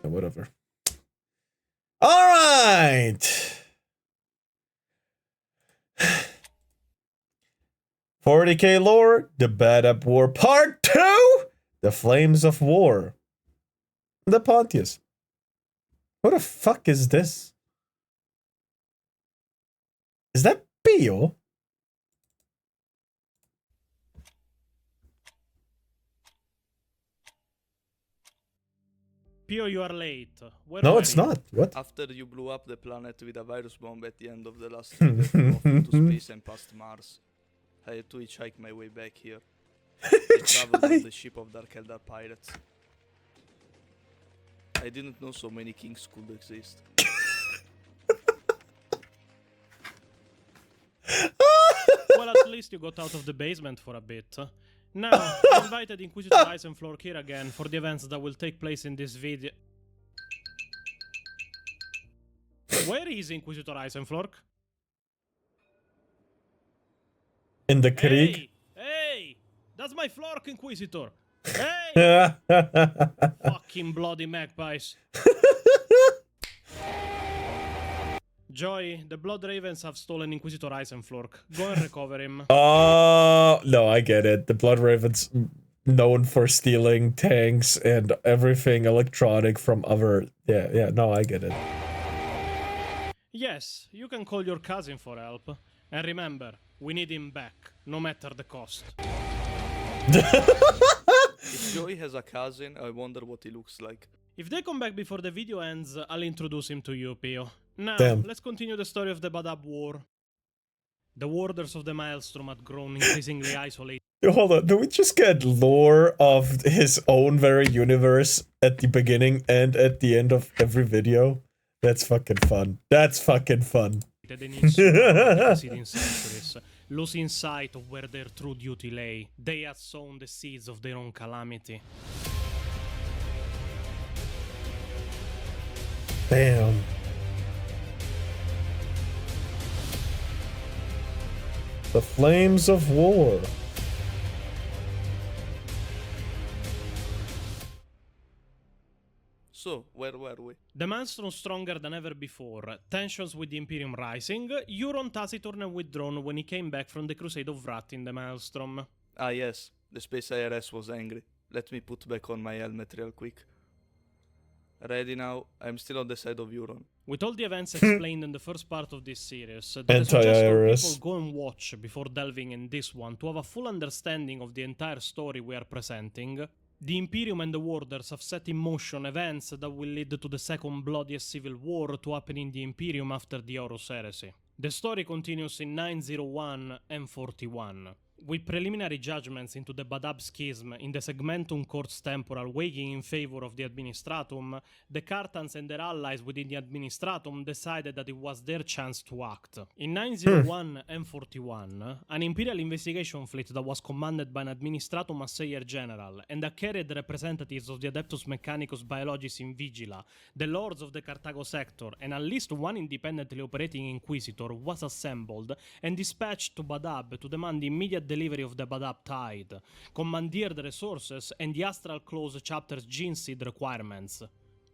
Whatever. All right. 40k lore, the BADAP War Part 2, the Flames of War. The Pontius. What the fuck is this? Is that Pio? Pio, you are late. Where No, were it's you? not. What? After you blew up the planet with a virus bomb at the end of the last trip that flew off into space and past Mars, I had to hitchhike my way back here. I traveled on the ship of Dark Eldar pirates. I didn't know so many kings could exist. Well, at least you got out of the basement for a bit. Now, I invited Inquisitor Eisenflork here again for the events that will take place in this video. Where is Inquisitor Eisenflork? In the Krieg? Hey! Hey! That's my Flork, Inquisitor! Hey! Fucking bloody magpies. Joy, the Blood Ravens have stolen Inquisitor Eisenflork. Go and recover him. Oh, no, I get it. The Blood Ravens known for stealing tanks and everything electronic from other... Yeah, no, I get it. Yes, you can call your cousin for help. And remember, we need him back, no matter the cost. If Joey has a cousin, I wonder what he looks like. If they come back before the video ends, I'll introduce him to you, Pio. Now, Damn. let's continue the story of the BADAP War. The warders of the Maelstrom had grown increasingly isolated. Hold on, do we just get lore of his own very universe at the beginning and at the end of every video? That's fucking fun. That's fucking fun. In the preceding centuries, losing sight of where their true duty lay, they had sown the seeds of their own calamity. Damn. The Flames of War. So, where were we? The Maelstrom stronger than ever before, tensions with the Imperium rising, Euron taciturn and withdrawn when he came back from the Crusade of Wrath in the Maelstrom. Ah yes, the Space IRS was angry. Let me put back on my helmet real quick. Ready now, I'm still on the side of Euron. With all the events explained in the first part of this series, that I suggest Anti-IRS. people go and watch before delving in this one to have a full understanding of the entire story we are presenting. The Imperium and the Warders have set in motion events that will lead to the second bloodiest civil war to happen in the Imperium after the Horus Heresy. The story continues in 901 and 41, with preliminary judgments into the BADAP schism in the Segmentum Courts Temporal weighing in favor of the Administratum. The Cartans and their allies within the Administratum decided that it was their chance to act. In 901 and 41, an Imperial investigation fleet that was commanded by an Administratum Assayer General and that carried representatives of the Adeptus Mechanicus Biologis in Vigila, the Lords of the Carthago Sector, and at least one independently operating Inquisitor was assembled and dispatched to BADAP to demand immediate delivery of the BADAP Tide, commandeer the resources, and the Astral Clause chapter's gene seed requirements.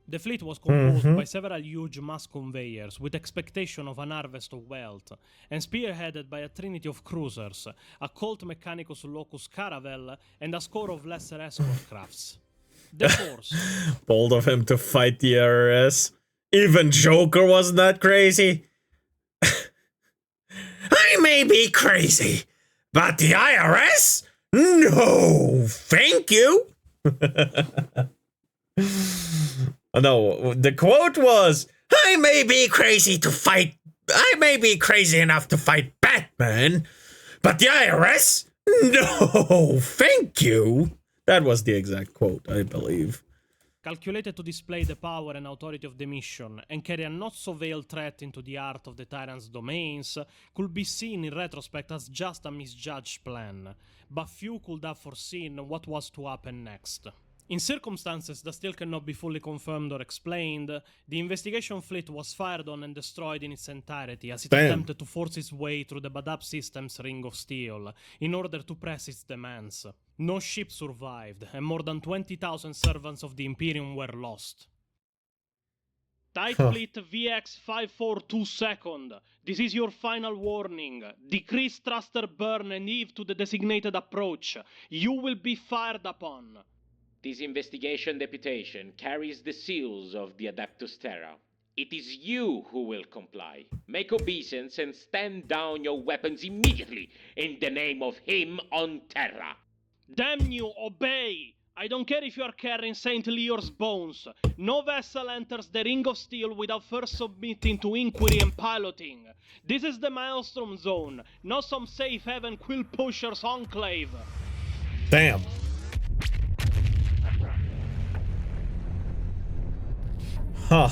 The fleet was composed by several huge mass conveyors with expectation of an harvest of wealth, and spearheaded by a trinity of cruisers, a Colt Mechanicus Locus Caravel, and a score of lesser escort crafts. The Force. Bold of him to fight the IRS. Even Joker wasn't that crazy. I may be crazy, but the IRS? No, thank you. No, the quote was, I may be crazy enough to fight Batman, but the IRS? No, thank you. That was the exact quote, I believe. Calculated to display the power and authority of the mission and carry a not-so-veiled threat into the heart of the tyrant's domains, could be seen in retrospect as just a misjudged plan, but few could have foreseen what was to happen next. In circumstances that still cannot be fully confirmed or explained, the investigation fleet was fired on and destroyed in its entirety as it attempted to force its way through the BADAP system's ring of steel in order to press its demands. No ship survived, and more than 20,000 servants of the Imperium were lost. Tight Huh. Fleet VX542 this is your final warning. Decrease thruster burn and heave to the designated approach. You will be fired upon. This investigation deputation carries the seals of the Adeptus Terra. It is you who will comply. Make obeisance and stand down your weapons immediately in the name of him on Terra. Damn you, obey! I don't care if you are carrying Saint Leor's bones. No vessel enters the Ring of Steel without first submitting to inquiry and piloting. This is the Maelstrom Zone, not some safe haven quill pusher's enclave. Damn. Huh.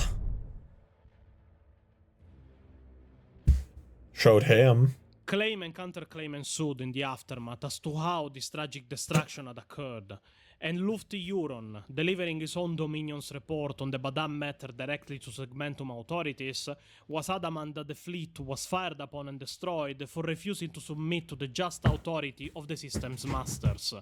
Showed him. Claim and counterclaim ensued in the aftermath as to how this tragic destruction had occurred, and Lufti Euron, delivering his own Dominion's report on the BADAP matter directly to Segmentum authorities, was adamant that the fleet was fired upon and destroyed for refusing to submit to the just authority of the system's masters,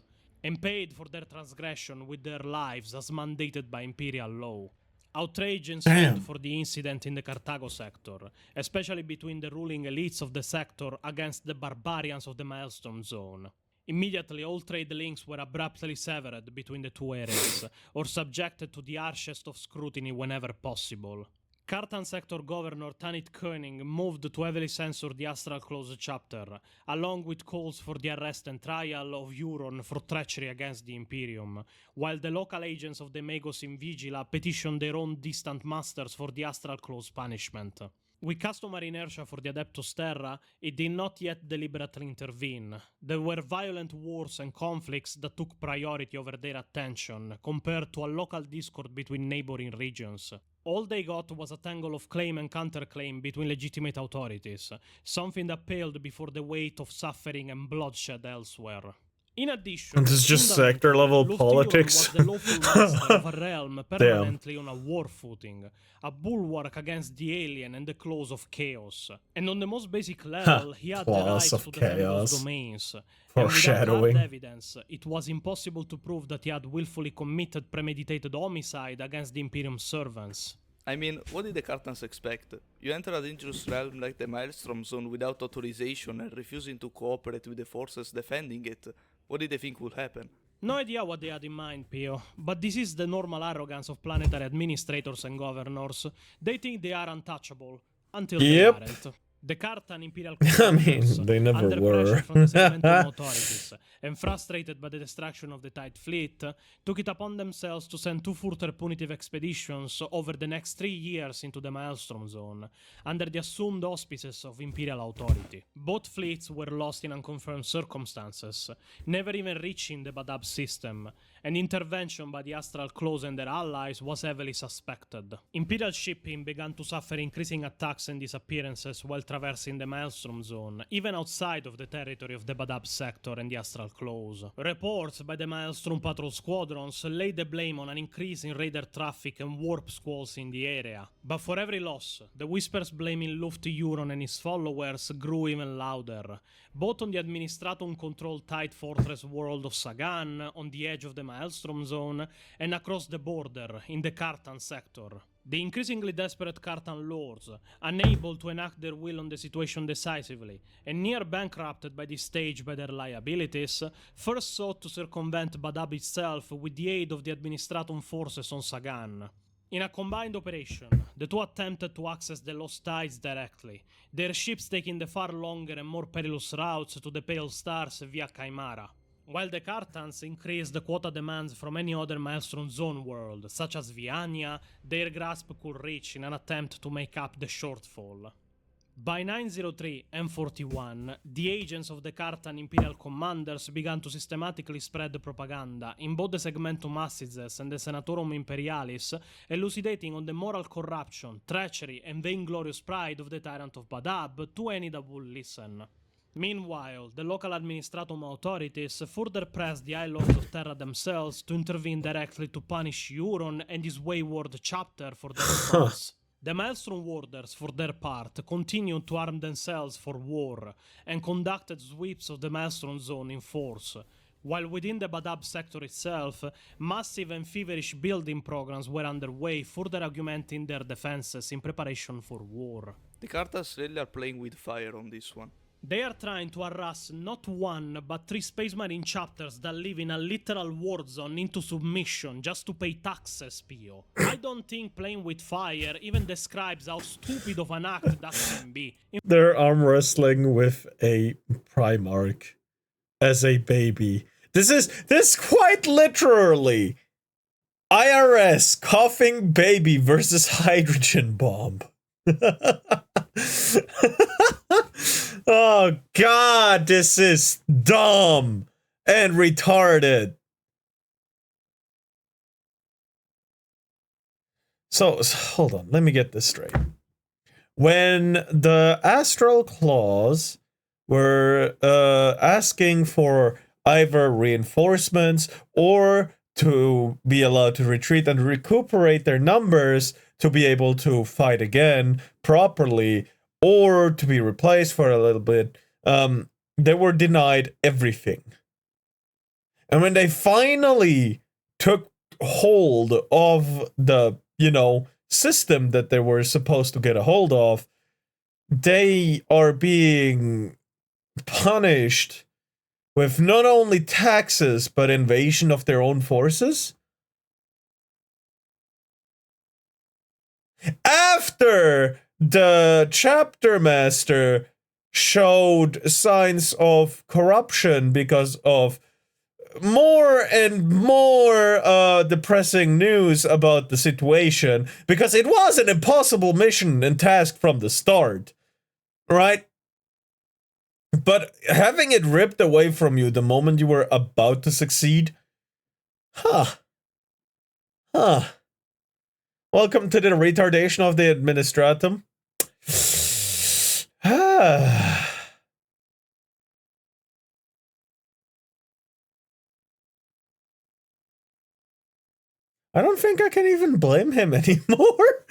and paid for their transgression with their lives as mandated by Imperial law. Outrage ensued for the incident in the Carthago sector, especially between the ruling elites of the sector against the barbarians of the Maelstrom Zone. Immediately, all trade links were abruptly severed between the two areas, or subjected to the harshest of scrutiny whenever possible. Cartan Sector Governor Tanit Koenig moved to heavily censor the Astral Clause chapter, along with calls for the arrest and trial of Euron for treachery against the Imperium, while the local agents of the Magos in Vigila petitioned their own distant masters for the Astral Clause punishment. With customary inertia for the Adeptus Terra, it did not yet deliberately intervene. There were violent wars and conflicts that took priority over their attention, compared to a local discord between neighboring regions. All they got was a tangle of claim and counterclaim between legitimate authorities, something that paled before the weight of suffering and bloodshed elsewhere. In addition, This is just sector level Lufti politics. was the lawful master of a realm permanently on a war footing, a bulwark against the alien and the claws of chaos. And on the most basic level, he had the right Claws of to defend those chaos. domains. Foreshadowing. And without hard evidence, it was impossible to prove that he had willfully committed premeditated homicide against the Imperium servants. I mean, what did the Cartans expect? You enter a dangerous realm like the Maelstrom Zone without authorization and refusing to cooperate with the forces defending it. What did they think would happen? No idea what they had in mind, Pio, but this is the normal arrogance of planetary administrators and governors. They think they are untouchable, until they aren't. The Cartan Imperial Commanders, they never under were. pressure from the Segmentum authorities, and frustrated by the destruction of the Tide Fleet, took it upon themselves to send 2 further punitive expeditions over the next 3 years into the Maelstrom Zone, under the assumed auspices of Imperial authority. Both fleets were lost in unconfirmed circumstances, never even reaching the BADAP system, and intervention by the Astral Clause and their allies was heavily suspected. Imperial shipping began to suffer increasing attacks and disappearances while traversing the Maelstrom Zone, even outside of the territory of the BADAP sector and the Astral Clause. Reports by the Maelstrom patrol squadrons laid the blame on an increase in raider traffic and warp squalls in the area. But for every loss, the whispers blaming Lufti Euron and his followers grew even louder, both on the Administratum-controlled tight fortress world of Sagan, on the edge of the Maelstrom Zone, and across the border, in the Cartan sector. The increasingly desperate Cartan lords, unable to enact their will on the situation decisively, and near bankrupted by this stage by their liabilities, first sought to circumvent BADAP itself with the aid of the Administratum forces on Sagan. In a combined operation, the two attempted to access the Lost Tides directly, their ships taking the far longer and more perilous routes to the Pale Stars via Chimera, while the Cartans increased the quota demands from any other Maelstrom Zone world, such as Viania, their grasp could reach in an attempt to make up the shortfall. By 903 and 41, the agents of the Cartan Imperial Commanders began to systematically spread propaganda in both the Segmentum Assises and the Senatorum Imperialis, elucidating on the moral corruption, treachery, and vainglorious pride of the Tyrant of BADAP to any that would listen. Meanwhile, the local administratum authorities further pressed the High Lords of Terra themselves to intervene directly to punish Euron and his wayward chapter for their response. The Maelstrom Warders, for their part, continued to arm themselves for war, and conducted sweeps of the Maelstrom Zone in force, While within the BADAP sector itself, massive and feverish building programs were underway, further augmenting their defenses in preparation for war. The Carters really are playing with fire on this one. They are trying to harass not one, but 3 Space Marine chapters that live in a literal war zone into submission just to pay taxes, Pio. I don't think playing with fire even describes how stupid of an act that can be. They're arm wrestling with a Primarch as a baby. This quite literally IRS coughing baby versus hydrogen bomb. Oh god, this is dumb and retarded. So hold on, let me get this straight. When the Astral Claws were asking for either reinforcements or to be allowed to retreat and recuperate their numbers to be able to fight again properly, or to be replaced for a little bit, they were denied everything. And when they finally took hold of the, system that they were supposed to get a hold of, they are being punished with not only taxes, but invasion of their own forces? After the chapter master showed signs of corruption because of more and more depressing news about the situation, because it was an impossible mission and task from the start, right? But having it ripped away from you the moment you were about to succeed? Welcome to the retardation of the administratum. I don't think I can even blame him anymore.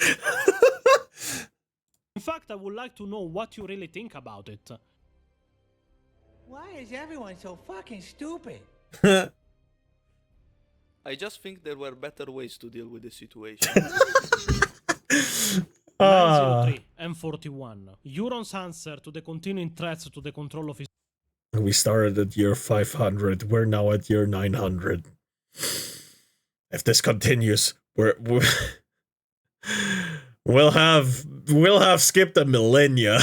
In fact, I would like to know what you really think about it. Why is everyone so fucking stupid? I just think there were better ways to deal with the situation. 903 M41. Euron's answer to the continuing threats to the control of his... We started at year 500. We're now at year 900. If this continues, we'll have skipped a millennia.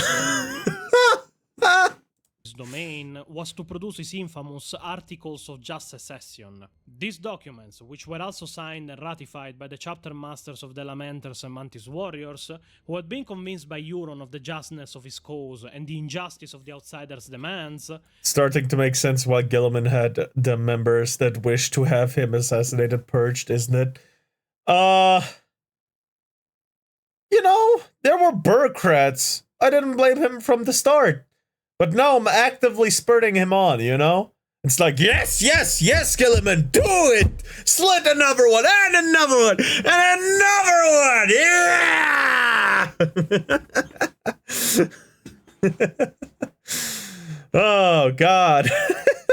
domain was to produce his infamous Articles of Just Secession. These documents, which were also signed and ratified by the chapter masters of the Lamenters and Mantis Warriors, who had been convinced by Euron of the justness of his cause and the injustice of the Outsiders' demands, starting to make sense why Gilliman had the members that wished to have him assassinated purged, isn't it? There were bureaucrats. I didn't blame him from the start. But now I'm actively spurting him on, It's like, yes, Gilliman, do it! Slit another one, and another one, and another one! Yeah! Oh, God.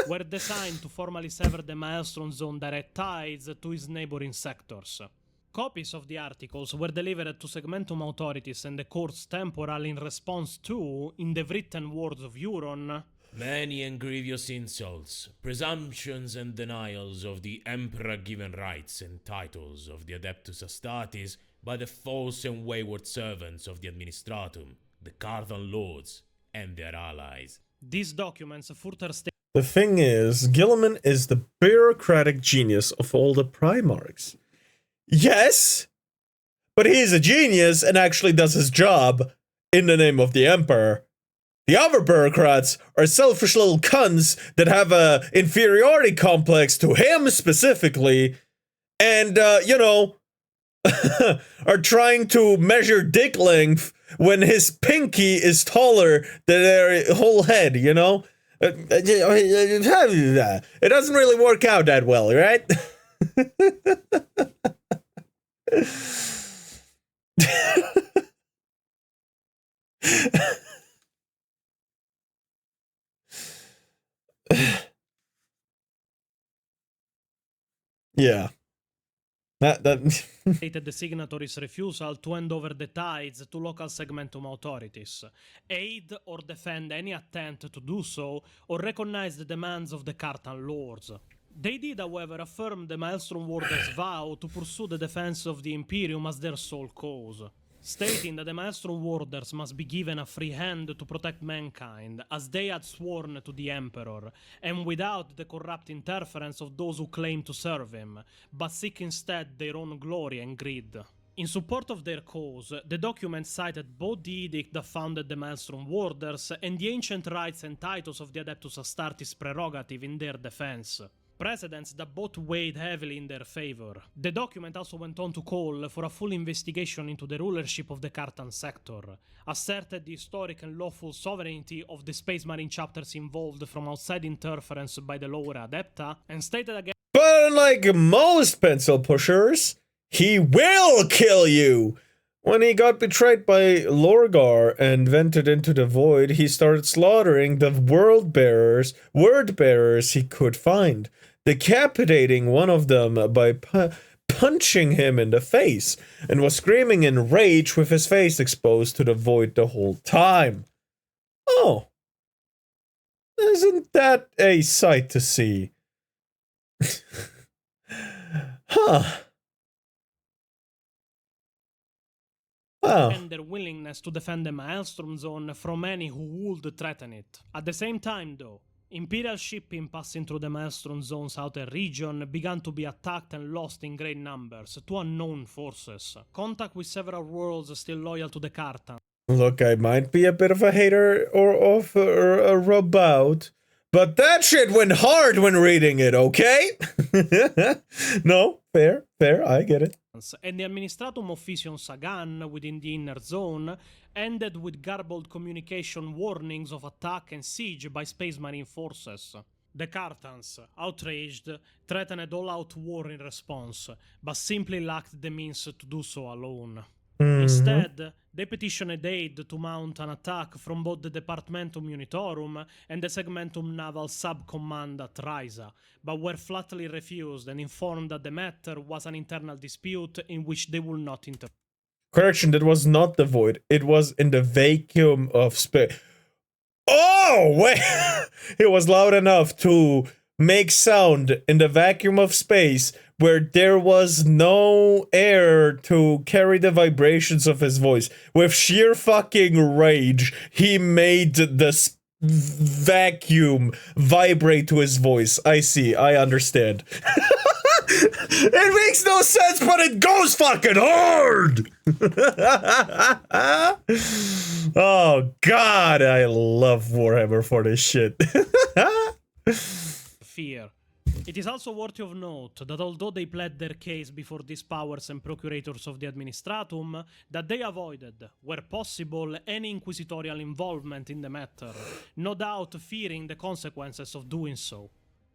were designed to formally sever the Maelstrom Zone direct ties to its neighboring sectors. Copies of the articles were delivered to Segmentum authorities and the courts temporal in response to, in the written words of Euron, many and grievous insults, presumptions and denials of the Emperor-given rights and titles of the Adeptus Astartes by the false and wayward servants of the Administratum, the Carthan Lords, and their allies. These documents further state... The thing is, Gilliman is the bureaucratic genius of all the Primarchs. Yes, but he's a genius and actually does his job in the name of the Emperor. The other bureaucrats are selfish little cunts that have a inferiority complex to him specifically, and, are trying to measure dick length when his pinky is taller than their whole head, It doesn't really work out that well, right? Yeah. That stated the signatories' refusal to hand over the tides to local segmentum authorities, aid or defend any attempt to do so, or recognize the demands of the Cartan lords. They did, however, affirm the Maelstrom Warders' vow to pursue the defense of the Imperium as their sole cause, stating that the Maelstrom Warders must be given a free hand to protect mankind, as they had sworn to the Emperor, and without the corrupt interference of those who claim to serve him, but seek instead their own glory and greed. In support of their cause, the document cited both the edict that founded the Maelstrom Warders and the ancient rights and titles of the Adeptus Astartes prerogative in their defense, precedents that both weighed heavily in their favor. The document also went on to call for a full investigation into the rulership of the Cartan sector, asserted the historic and lawful sovereignty of the Space Marine chapters involved from outside interference by the lower Adepta, and stated again. But unlike most pencil pushers, he will kill you! When he got betrayed by Lorgar and vented into the void, he started slaughtering the word bearers he could find, decapitating one of them by punching him in the face, and was screaming in rage with his face exposed to the void the whole time. Oh. Isn't that a sight to see? Huh. Wow. And their willingness to defend the Maelstrom Zone from any who would threaten it. At the same time, though, Imperial shipping passing through the Maelstrom Zone's outer region began to be attacked and lost in great numbers to unknown forces. Contact with several worlds still loyal to the Cartan. Look, I might be a bit of a hater or a robot, but that shit went hard when reading it, okay? No, fair, I get it. And the Administratum Officium Sagan within the inner zone ended with garbled communication warnings of attack and siege by Space Marine forces. The Cartans, outraged, threatened all-out war in response, but simply lacked the means to do so alone. Instead, they petitioned aid to mount an attack from both the Departmentum Unitorum and the Segmentum Naval Subcommand at Risa, but were flatly refused and informed that the matter was an internal dispute in which they would not interfere. Correction, that was not the void. It was in the vacuum of space. Oh, wait! It was loud enough to make sound in the vacuum of space where there was no air to carry the vibrations of his voice. With sheer fucking rage, he made the vacuum vibrate to his voice. I see, I understand. It makes no sense, but it goes fucking hard! Oh god, I love Warhammer for this shit. Fear. It is also worthy of note that although they pled their case before these powers and procurators of the Administratum, that they avoided, where possible, any inquisitorial involvement in the matter, no doubt fearing the consequences of doing so.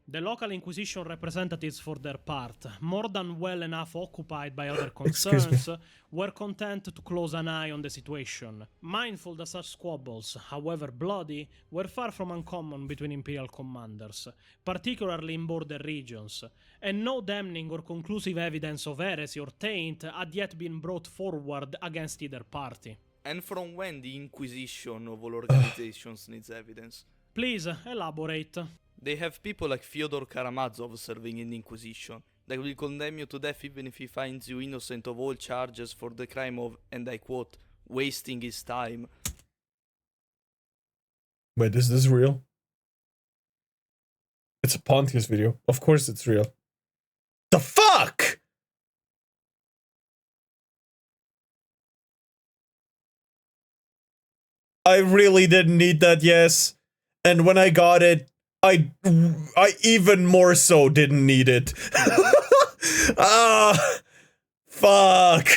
The local Inquisition representatives, for their part, more than well enough occupied by other concerns, were content to close an eye on the situation, mindful that such squabbles, however bloody, were far from uncommon between Imperial commanders, particularly in border regions, and no damning or conclusive evidence of heresy or taint had yet been brought forward against either party. And from when the Inquisition of all organizations needs evidence? Please, elaborate. They have people like Fyodor Karamazov serving in the Inquisition that will condemn you to death even if he finds you innocent of all charges for the crime of, and I quote, wasting his time. Wait, is this real? It's a Pontius video. Of course it's real. The fuck?! I really didn't need that, yes. And when I got it, I even more so didn't need it. Fuck.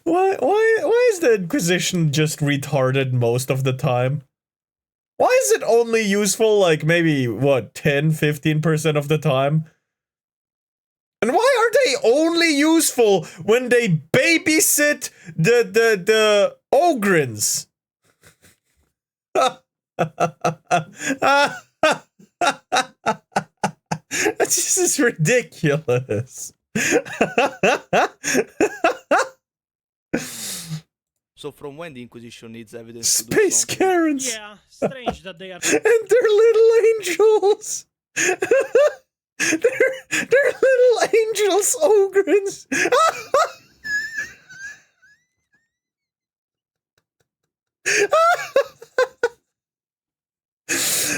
Why is the Inquisition just retarded most of the time? Why is it only useful like maybe, what, 10-15% of the time? And why are they only useful when they babysit the Ogrins? It's This is ridiculous. So from when the Inquisition needs evidence to do Space something? Karens. Karens. Yeah, strange that they are. And they're little angels. they're little angels, Ogrins.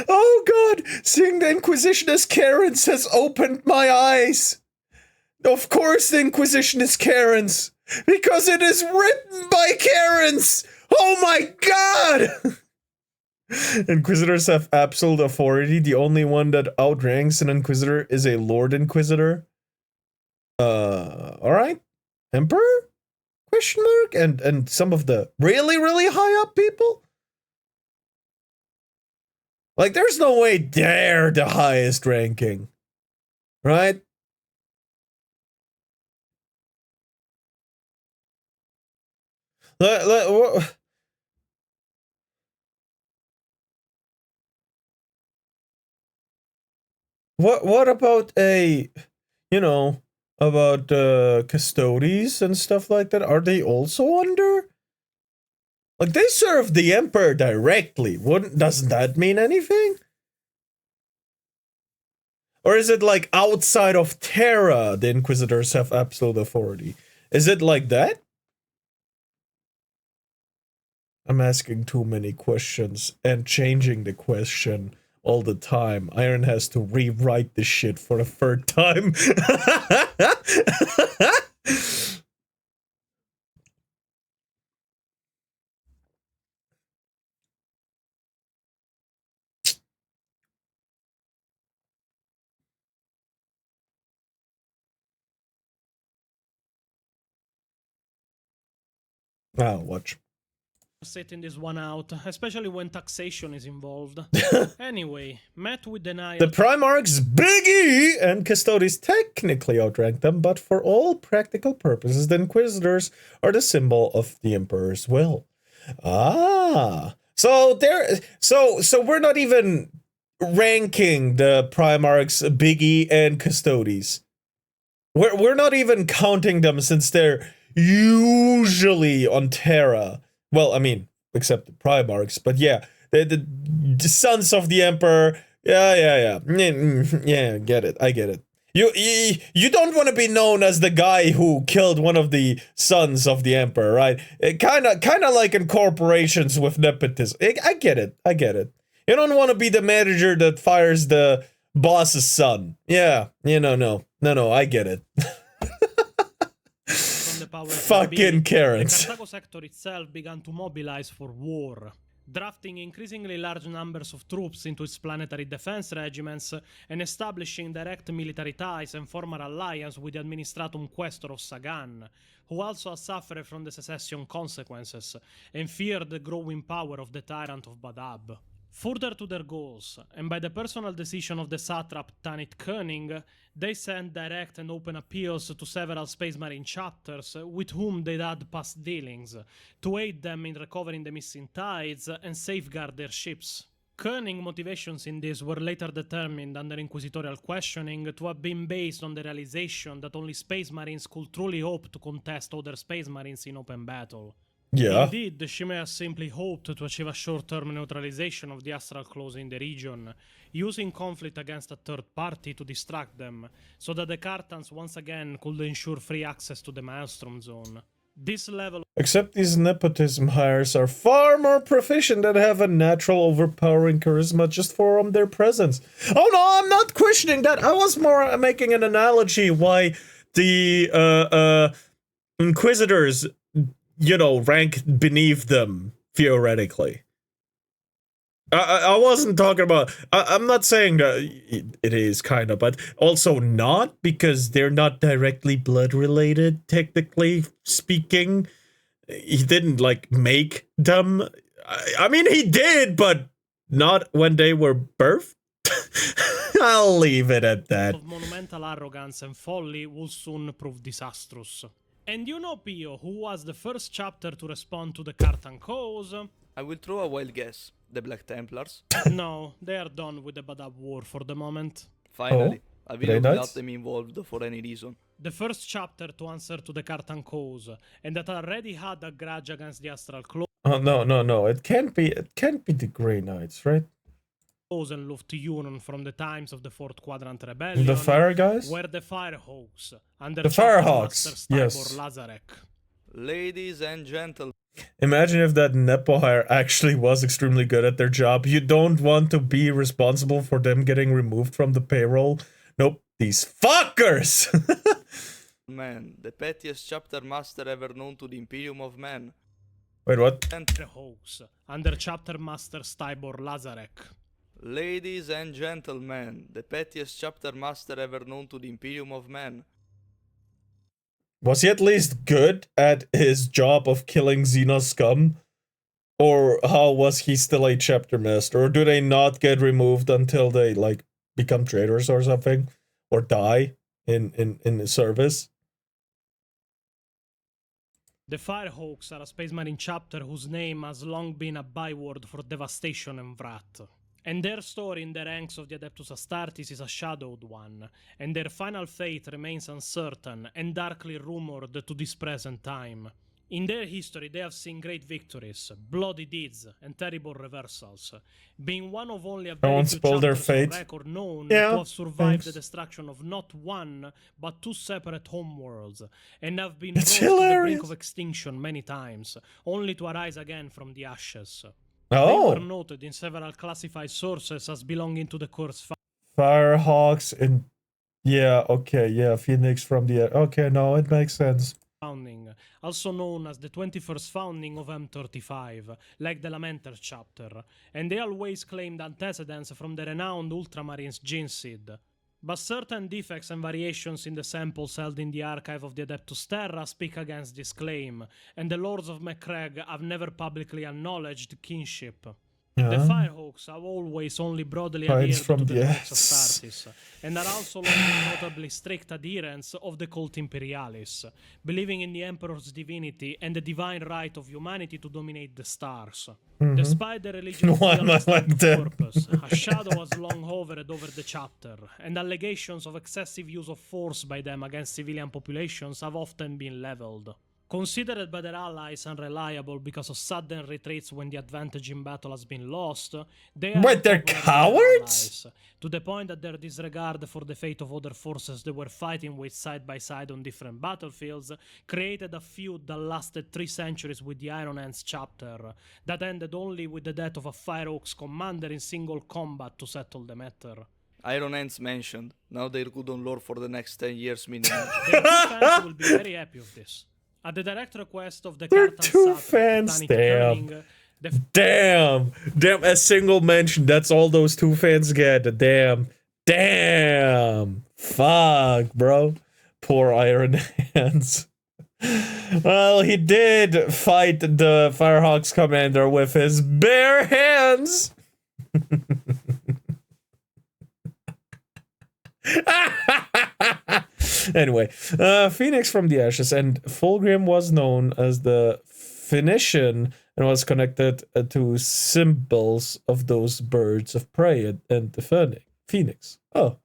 Oh god, seeing the Inquisition as Karens has opened my eyes. Of course the Inquisition is Karens, because it is written by Karens. Oh my god! Inquisitors have absolute authority. The only one that outranks an Inquisitor is a Lord Inquisitor. Alright. Emperor? Question mark? And some of the really, really high up people? Like, there's no way they're the highest ranking. Right? What about about custodies and stuff like that? Are they also under? Like, they serve the Emperor directly. Doesn't that mean anything? Or is it like outside of Terra, the Inquisitors have absolute authority? Is it like that? I'm asking too many questions and changing the question all the time. Iron has to rewrite the shit for the third time. Watch. Sitting this one out, especially when taxation is involved. Anyway, met with denial. The Primarchs Big E and Custodes technically outrank them, but for all practical purposes, the Inquisitors are the symbol of the Emperor's will. So we're not even ranking the Primarchs Big E and Custodes. We're not even counting them since they're usually on Terra. Well, I mean, except the Primarchs, but yeah, the sons of the Emperor. Yeah, get it. I get it. You don't want to be known as the guy who killed one of the sons of the Emperor, right? Kind of like in corporations with nepotism. I get it. You don't want to be the manager that fires the boss's son. Yeah, no, I get it. Fucking Karens. The Carthago sector itself began to mobilize for war, drafting increasingly large numbers of troops into its planetary defense regiments and establishing direct military ties and former alliance with the Administratum Questor of Sagan, who also suffered from the secession consequences and feared the growing power of the tyrant of Badab. Further to their goals, and by the personal decision of the satrap Tanit Koenig, they sent direct and open appeals to several Space Marine chapters with whom they had past dealings, to aid them in recovering the missing tides and safeguard their ships. Koenig's motivations in this were later determined under inquisitorial questioning to have been based on the realization that only Space Marines could truly hope to contest other Space Marines in open battle. Yeah. Indeed, she may have simply hoped to achieve a short-term neutralization of the astral claws in the region, using conflict against a third party to distract them, so that the Cartans once again could ensure free access to the Maelstrom Zone. This level. Except these nepotism hires are far more proficient and have a natural overpowering charisma just from their presence. Oh no, I'm not questioning that. I was more making an analogy why the Inquisitors, rank beneath them, theoretically. I wasn't talking about... I'm not saying that it is, kind of, but also not, because they're not directly blood-related, technically speaking. He didn't, make them. I mean, he did, but not when they were birthed. I'll leave it at that. Of monumental arrogance and folly will soon prove disastrous. And you know, Pio, who was the first chapter to respond to the Cartan cause? I will throw a wild guess. The Black Templars? No, they are done with the BADAP War for the moment. Finally. I Grey will not Knights? let them involved for any reason. The first chapter to answer to the Cartan cause, and that already had a grudge against the Astral Claws Oh no. It can't be the Grey Knights, right? and Luft Union from the times of the Fourth Quadrant Rebellion. The Fire guys? Were the Firehawks under The Chapter Firehawks, Master Stibor yes. Lazarek. Ladies and gentlemen, Imagine if that Nepo hire actually was extremely good at their job. You don't want to be responsible for them getting removed from the payroll. Nope, these fuckers! the pettiest chapter master ever known to the Imperium of Man. Wait, what? Firehawks under Chapter Master Stibor Lazarek. Ladies and gentlemen, the pettiest chapter master ever known to the Imperium of Man. Was he at least good at his job of killing Xena scum? Or how was he still a chapter master? Or do they not get removed until they, like, become traitors or something? Or die in the service? The Firehawks are a Space Marine chapter whose name has long been a byword for devastation and wrath. And their story in the ranks of the Adeptus Astartes is a shadowed one, and their final fate remains uncertain and darkly rumored to this present time. In their history they have seen great victories, bloody deeds, and terrible reversals, being one of only a very won't few spoil their chapters on fate. record known Yeah, to have survived thanks. the destruction of not one, but two separate homeworlds, and have been It's brought to the brink hilarious. of extinction many times, only to arise again from the ashes. Oh! They were noted in several classified sources as belonging to the Curse Firehawks and... Yeah, okay, yeah, Phoenix from the... Okay, no, it makes sense. founding, also known as the 21st founding of M35, like the Lamenters chapter, and they always claimed antecedents from the renowned Ultramarines Jinsid. But certain defects and variations in the samples held in the archive of the Adeptus Terra speak against this claim, and the Lords of McCrag have never publicly acknowledged kinship. The Firehawks have always only broadly Finds adhered from to the the Codex ass. Astartes, and are also long notably strict adherents of the Cult Imperialis, believing in the Emperor's divinity and the divine right of humanity to dominate the stars. Despite the religious Why am I dualistic like that? purpose, a shadow has long hovered over the chapter, and allegations of excessive use of force by them against civilian populations have often been leveled. Considered by their allies unreliable because of sudden retreats when the advantage in battle has been lost, they are Wait, they're unpopular with their cowards? allies, to the point that their disregard for the fate of other forces they were fighting with side by side on different battlefields created a feud that lasted 3 centuries with the Iron Hands chapter, that ended only with the death of a Firehawks commander in single combat to settle the matter. Iron Hands mentioned. Now they're good on lore for the next 10 years minimum. Their two fans will be very happy with this. At the direct request of the They're Cartan two Satrap, fans, Danny damn. Turning, Damn, a single mention, that's all those 2 fans get. Damn. Fuck, bro. Poor Iron Hands. Well, he did fight the Firehawks commander with his bare hands. Anyway, Phoenix from the Ashes, and Fulgrim was known as the Phoenician and was connected to symbols of those birds of prey and the Phoenix. Oh,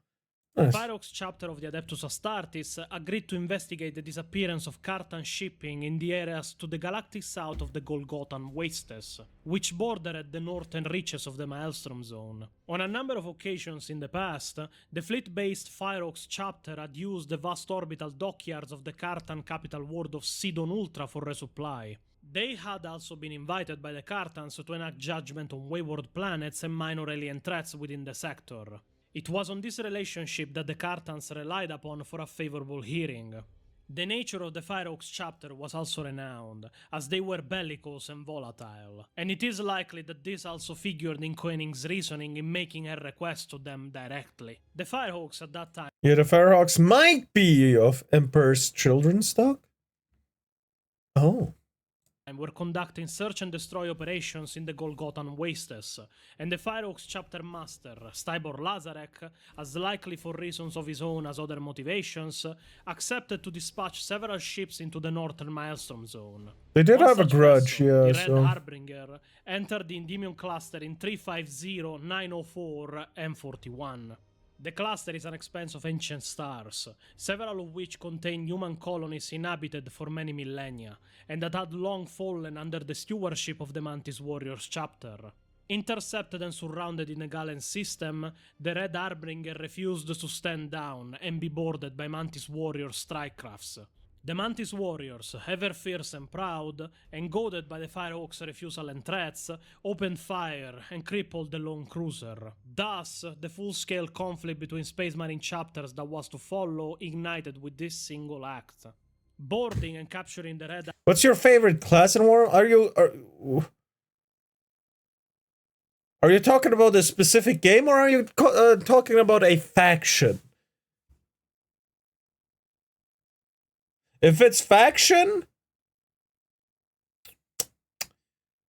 nice. Pyrox chapter of the Adeptus Astartes agreed to investigate the disappearance of Cartan shipping in the areas to the galactic south of the Golgothan Wastes, which bordered the northern reaches of the Maelstrom Zone. On a number of occasions in the past, the fleet-based Pyrox chapter had used the vast orbital dockyards of the Cartan capital world of Sidon Ultra for resupply. They had also been invited by the Cartans to enact judgment on wayward planets and minor alien threats within the sector. It was on this relationship that the Cartans relied upon for a favorable hearing. The nature of the Firehawks chapter was also renowned, as they were bellicose and volatile, and it is likely that this also figured in Koenig's reasoning in making her request to them directly. The Firehawks at that time Yeah, the Firehawks might be of Emperor's children stock? Oh. were conducting search and destroy operations in the Golgothan Wastes, and the Firehawks chapter master, Stibor Lazarek, as likely for reasons of his own as other motivations, accepted to dispatch several ships into the northern Maelstrom Zone. They did One have a such grudge, vessel, yeah, the Red so... Harbinger, entered the Endymion cluster in 350-904 M41. The cluster is an expanse of ancient stars, several of which contain human colonies inhabited for many millennia, and that had long fallen under the stewardship of the Mantis Warriors chapter. Intercepted and surrounded in a Galen system, the Red Harbinger refused to stand down and be boarded by Mantis Warrior strike crafts. The Mantis Warriors, ever fierce and proud, and goaded by the Firehawk's refusal and threats, opened fire and crippled the lone cruiser. Thus, the full-scale conflict between Space Marine chapters that was to follow ignited with this single act. Boarding and capturing the Red... What's your favorite class in War? Are you talking about a specific game, or are you talking about a faction? If it's faction,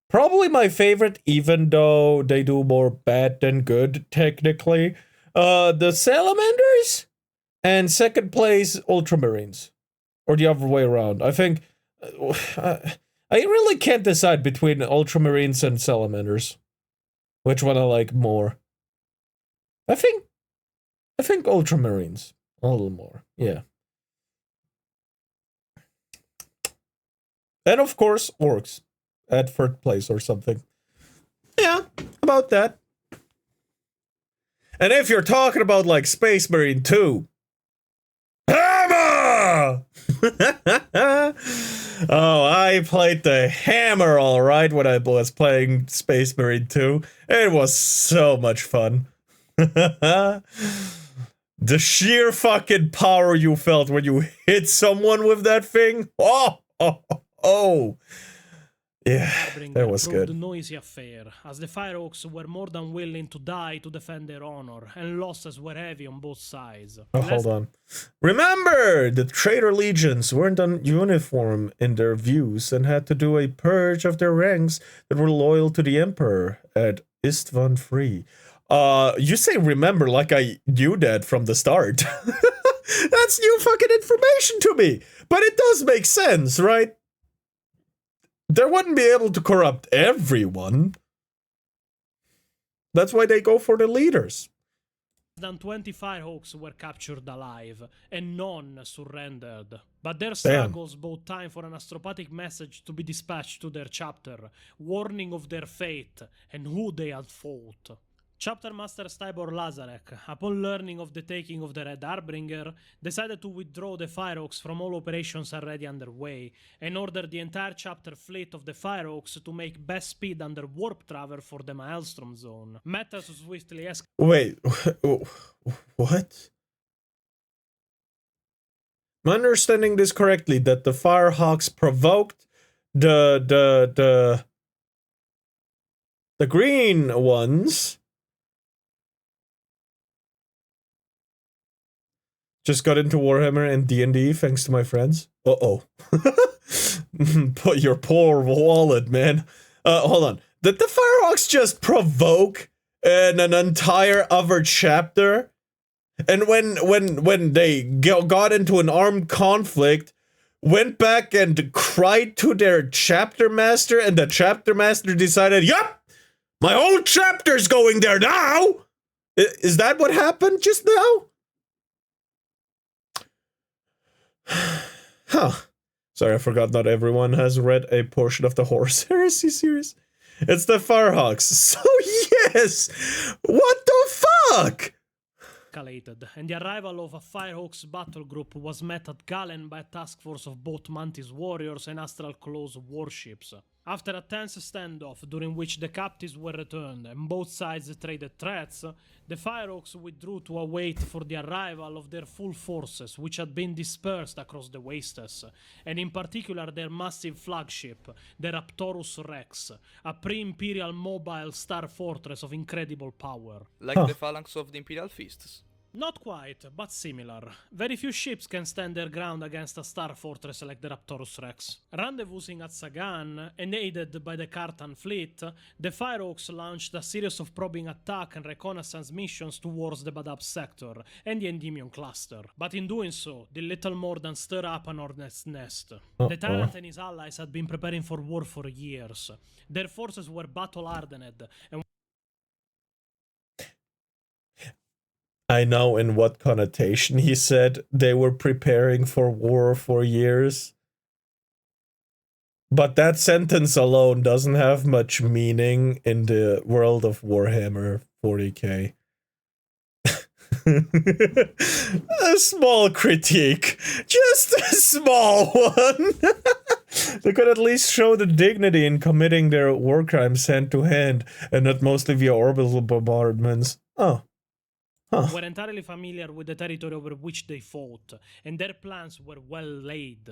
probably my favorite, even though they do more bad than good, technically. The Salamanders, and second place, Ultramarines. Or the other way around. I think... I really can't decide between Ultramarines and Salamanders. Which one I like more. I think Ultramarines. A little more, yeah. And of course, Orcs at third place or something. Yeah, about that. And if you're talking about like Space Marine 2, Hammer! Oh, I played the Hammer all right when I was playing Space Marine 2. It was so much fun. The sheer fucking power you felt when you hit someone with that thing. Oh, yeah, that was good. No easy affair, as the Firehawks were more than willing to die to defend their honor, and losses were heavy on both sides. Oh, hold on. Remember, the traitor legions weren't on uniform in their views and had to do a purge of their ranks that were loyal to the Emperor at Istvan Free. You say remember like I knew that from the start. That's new fucking information to me. But it does make sense, right? They wouldn't be able to corrupt everyone. That's why they go for the leaders. Than 20 Firehawks were captured alive, and none surrendered. But their struggles bought time for an astropathic message to be dispatched to their chapter, warning of their fate and who they had fought. Chapter Master Stybor Lazarek, upon learning of the taking of the Red Harbinger, decided to withdraw the Firehawks from all operations already underway, and ordered the entire chapter fleet of the Firehawks to make best speed under warp travel for the Maelstrom Zone. Matters swiftly escalated. Wait, what? Am I understanding this correctly, that the Firehawks provoked the green ones? Just got into Warhammer and D&D thanks to my friends. Uh-oh. Put your poor wallet, man. Hold on. Did the Firehawks just provoke an entire other chapter? And when they got into an armed conflict, went back and cried to their chapter master, and the chapter master decided, yup, my whole chapter's going there now! Is that what happened just now? Huh. Sorry, I forgot not everyone has read a portion of the Horus Heresy series. It's the Firehawks. So yes! What the fuck? And the arrival of a Firehawks battle group was met at Galen by a task force of both Mantis Warriors and Astral Claws warships. After a tense standoff during which the captives were returned and both sides traded threats, the Firehawks withdrew to await for the arrival of their full forces, which had been dispersed across the wastes, and in particular their massive flagship, the Raptorus Rex, a pre-imperial mobile star fortress of incredible power. Like the phalanx of the Imperial Fists. Not quite, but similar. Very few ships can stand their ground against a star fortress like the Raptorus Rex. Rendezvousing at Sagan, and aided by the Cartan fleet, the Firehawks launched a series of probing attack and reconnaissance missions towards the BADAP sector and the Endymion cluster. But in doing so, did little more than stir up an hornet's nest. The Tyrant and his allies had been preparing for war for years. Their forces were battle-hardened, and I know in what connotation he said they were preparing for war for years. But that sentence alone doesn't have much meaning in the world of Warhammer 40k. A small critique. Just a small one. They could at least show the dignity in committing their war crimes hand to hand and not mostly via orbital bombardments. Oh. Huh. Were entirely familiar with the territory over which they fought, and their plans were well laid.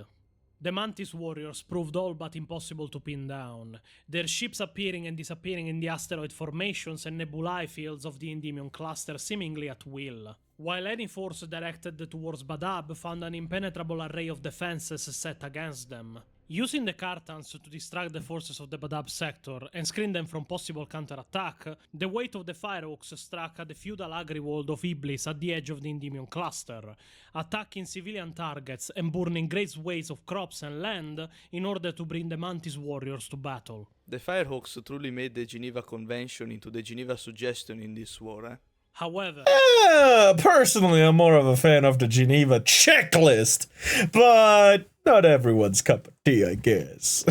The Mantis warriors proved all but impossible to pin down, their ships appearing and disappearing in the asteroid formations and nebulae fields of the Endymion cluster seemingly at will, while any force directed towards BADAB found an impenetrable array of defenses set against them. Using the Cartans to distract the forces of the BADAB sector and screen them from possible counterattack, the weight of the Firehawks struck at the feudal agri-world of Iblis at the edge of the Endymion cluster, attacking civilian targets and burning great swathes of crops and land in order to bring the Mantis warriors to battle. The Firehawks truly made the Geneva Convention into the Geneva Suggestion in this war, eh? However, Personally, I'm more of a fan of the Geneva checklist, but not everyone's cup of tea, I guess.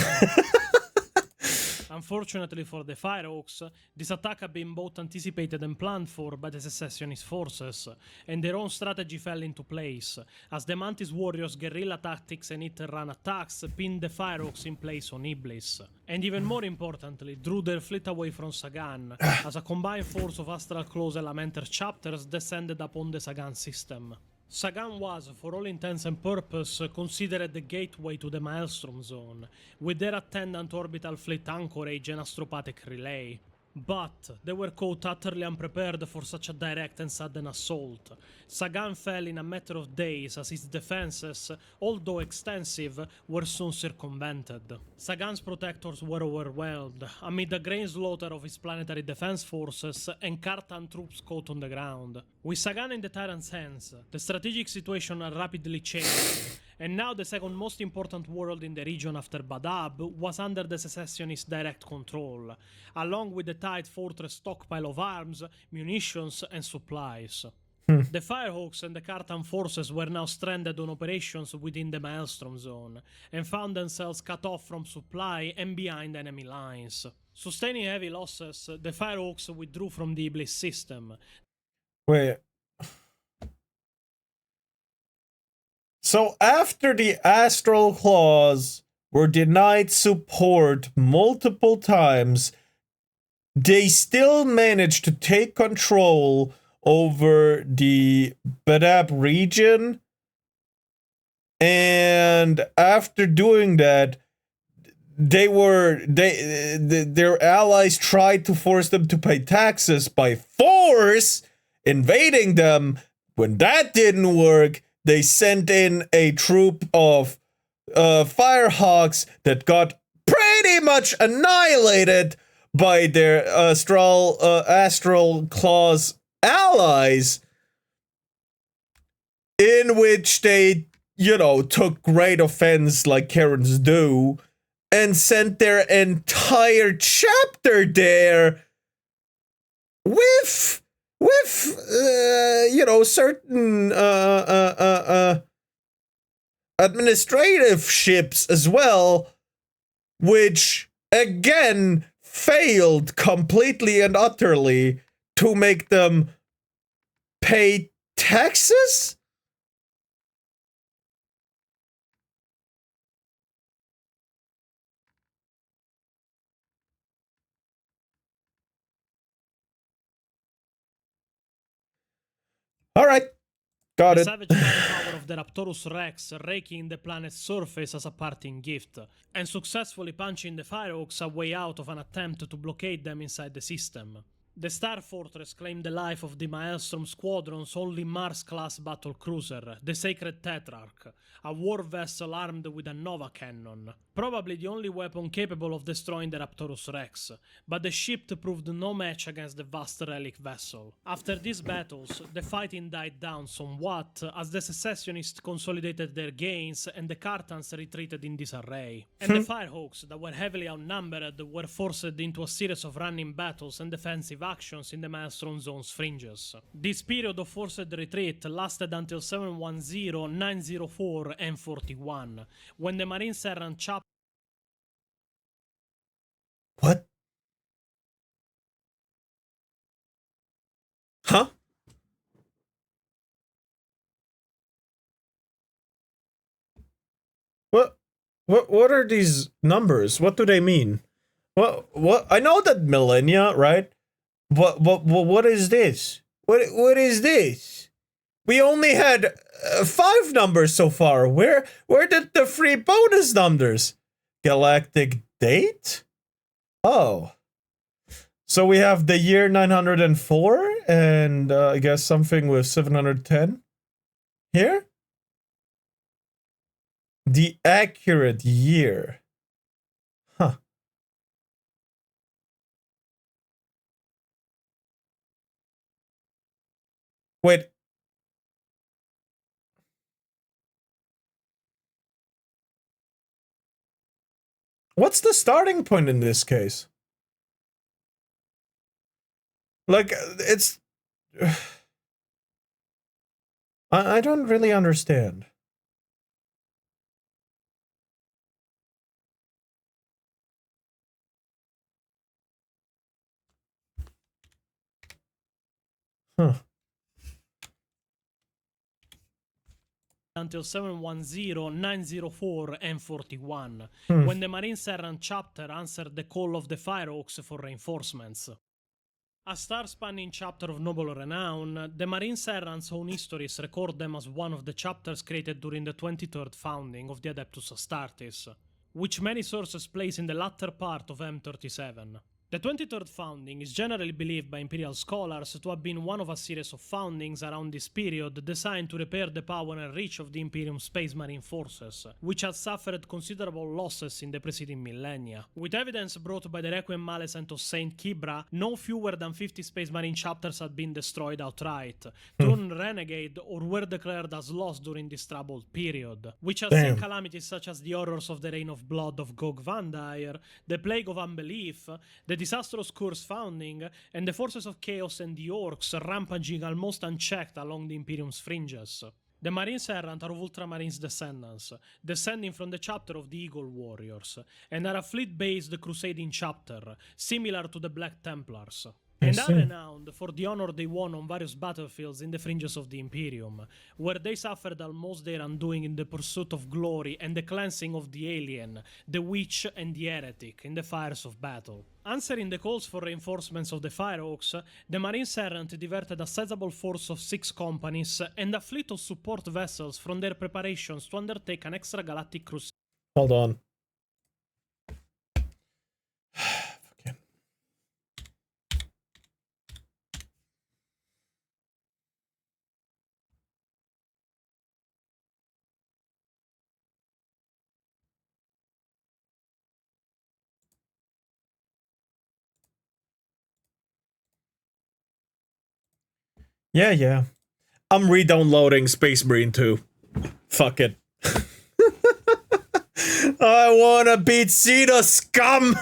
unfortunately for the Firehawks, this attack had been both anticipated and planned for by the secessionist forces, and their own strategy fell into place, as the Mantis warriors' guerrilla tactics and hit-and-run attacks pinned the Firehawks in place on Iblis, and even more importantly, drew their fleet away from Sagan, as a combined force of Astral Claws Elementer chapters descended upon the Sagan system. Sagan was, for all intents and purposes, considered the gateway to the Maelstrom Zone, with their attendant orbital fleet anchorage and astropathic relay. But they were caught utterly unprepared for such a direct and sudden assault. Sagan fell in a matter of days as its defenses, although extensive, were soon circumvented. Sagan's protectors were overwhelmed amid the grain slaughter of his planetary defense forces and Cartan troops caught on the ground. With Sagan in the tyrant's hands, the strategic situation rapidly changed, and now the second most important world in the region after Badab was under the secessionist direct control, along with the tight fortress stockpile of arms, munitions, and supplies. The Firehawks and the Cartan forces were now stranded on operations within the Maelstrom Zone, and found themselves cut off from supply and behind enemy lines. Sustaining heavy losses, the Firehawks withdrew from the Iblis system. Wait. So after the Astral Claws were denied support multiple times, they still managed to take control over the BADAP region, and after doing that, their allies tried to force them to pay taxes by force, invading them. When that didn't work, they sent in a troop of Firehawks that got pretty much annihilated by their Astral Claws allies, in which they, took great offense like Karens do, and sent their entire chapter there with certain administrative ships as well, which again failed completely and utterly to make them pay taxes? All right. Got The it. savage firepower of the Raptorus Rex raking the planet's surface as a parting gift, and successfully punching the Firehawks a way out of an attempt to blockade them inside the system. The Star Fortress claimed the life of the Maelstrom Squadron's only Mars-class battlecruiser, the Sacred Tetrarch, a war vessel armed with a Nova cannon, probably the only weapon capable of destroying the Raptorus Rex, but the ship proved no match against the vast relic vessel. After these battles, the fighting died down somewhat as the secessionists consolidated their gains and the Cartans retreated in disarray, and the Firehawks, that were heavily outnumbered, were forced into a series of running battles and defensive actions in the Maelstrom Zone's fringes. This period of forced retreat lasted until 710, 904, and 41, when the Marines Errant chapter What? Huh? What are these numbers? What do they mean? What I know that millennia, right? What is this? What is this? We only had 5 numbers so far. Where did the 3 bonus numbers? Galactic date? Oh. So we have the year 904 and I guess something with 710 here? The accurate year. Huh. Wait. What's the starting point in this case? Like, it's... I don't really understand. Huh. until 710, 904, and 41, Hmm. when the Marines Errant chapter answered the call of the Firehawks for reinforcements. A star-spanning chapter of noble renown, the Marines Errant's own histories record them as one of the chapters created during the 23rd founding of the Adeptus Astartes, which many sources place in the latter part of M37. The 23rd founding is generally believed by Imperial scholars to have been one of a series of foundings around this period designed to repair the power and reach of the Imperium Space Marine forces, which had suffered considerable losses in the preceding millennia. With evidence brought by the Requiem Malescent of Saint Kibra, no fewer than 50 Space Marine chapters had been destroyed outright, turned renegade, or were declared as lost during this troubled period, which has seen calamities such as the horrors of the Reign of Blood of Gog Vandir, the Plague of Unbelief, the disastrous Curse founding, and the forces of Chaos and the Orcs rampaging almost unchecked along the Imperium's fringes. The Marines Errant are of Ultramarines' descendants, descending from the chapter of the Eagle Warriors, and are a fleet-based crusading chapter, similar to the Black Templars, and are renowned for the honor they won on various battlefields in the fringes of the Imperium, where they suffered almost their undoing in the pursuit of glory and the cleansing of the alien, the witch, and the heretic in the fires of battle. Answering the calls for reinforcements of the Firehawks, the Marines Errant diverted a sizable force of 6 companies and a fleet of support vessels from their preparations to undertake an extragalactic crusade. Hold on. Yeah. I'm re-downloading Space Marine 2. Fuck it. I wanna beat Cedar scum!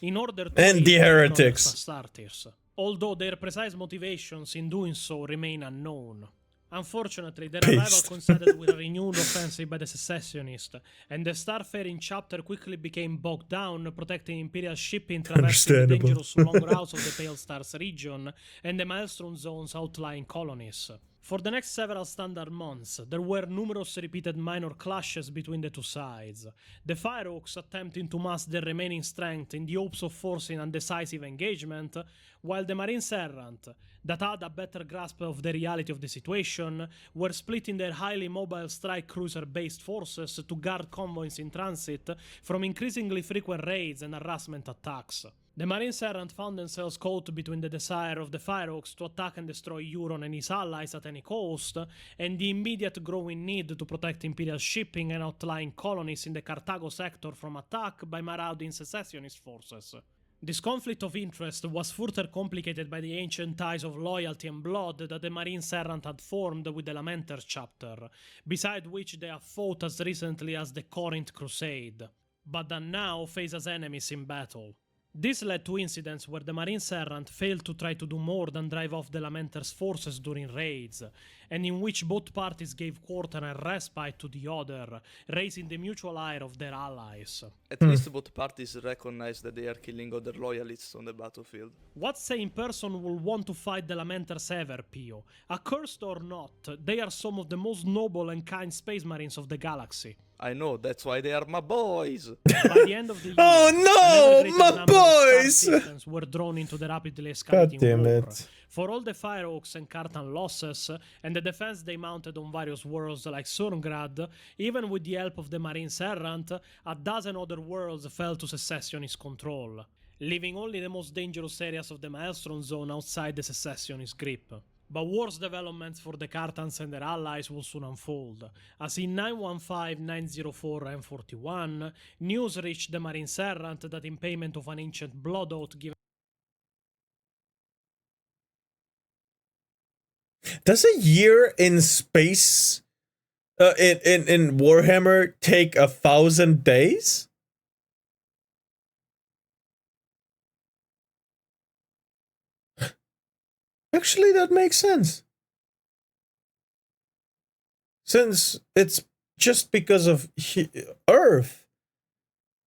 in order to And the aid heretics. Astartes, although their precise motivations in doing so remain unknown. Unfortunately, their arrival coincided with a renewed offensive by the secessionists, and the Starfaring chapter quickly became bogged down protecting Imperial shipping traversing the dangerous long routes of the Pale Stars region and the Maelstrom Zone's outlying colonies. For the next several standard months, there were numerous repeated minor clashes between the two sides, the Firehawks attempting to mass their remaining strength in the hopes of forcing a decisive engagement, while the Marines Errant, that had a better grasp of the reality of the situation, were splitting their highly mobile strike cruiser-based forces to guard convoys in transit from increasingly frequent raids and harassment attacks. The Marines Errant found themselves caught between the desire of the Firehawks to attack and destroy Euron and his allies at any cost, and the immediate growing need to protect Imperial shipping and outlying colonies in the Carthago sector from attack by marauding secessionist forces. This conflict of interest was further complicated by the ancient ties of loyalty and blood that the Marines Errant had formed with the Lamenters chapter, beside which they have fought as recently as the Corinth Crusade, but that now face as enemies in battle. This led to incidents where the Marines errant failed to try to do more than drive off the Lamenter's forces during raids, and in which both parties gave quarter and respite to the other, raising the mutual ire of their allies. At least both parties recognize that they are killing other loyalists on the battlefield. What sane person will want to fight the Lamenters ever, Pio? Accursed or not, they are some of the most noble and kind space marines of the galaxy. I know, that's why they are my boys! By the end of the year, Oh an no, ever greater my number of star boys! systems were drawn into the rapidly God escalating damn war. it. For all the Firehawks and Cartan losses, and the defense they mounted on various worlds like Surngrad, even with the help of the Marines errant, a dozen other worlds fell to secessionist control, leaving only the most dangerous areas of the Maelstrom zone outside the secessionist grip. But worse developments for the Cartans and their allies will soon unfold, as in 915-904-M41, news reached the Marines errant that in payment of an ancient blood oath given Does a year in space, in Warhammer, take 1,000 days? Actually, that makes sense. Since it's just because of Earth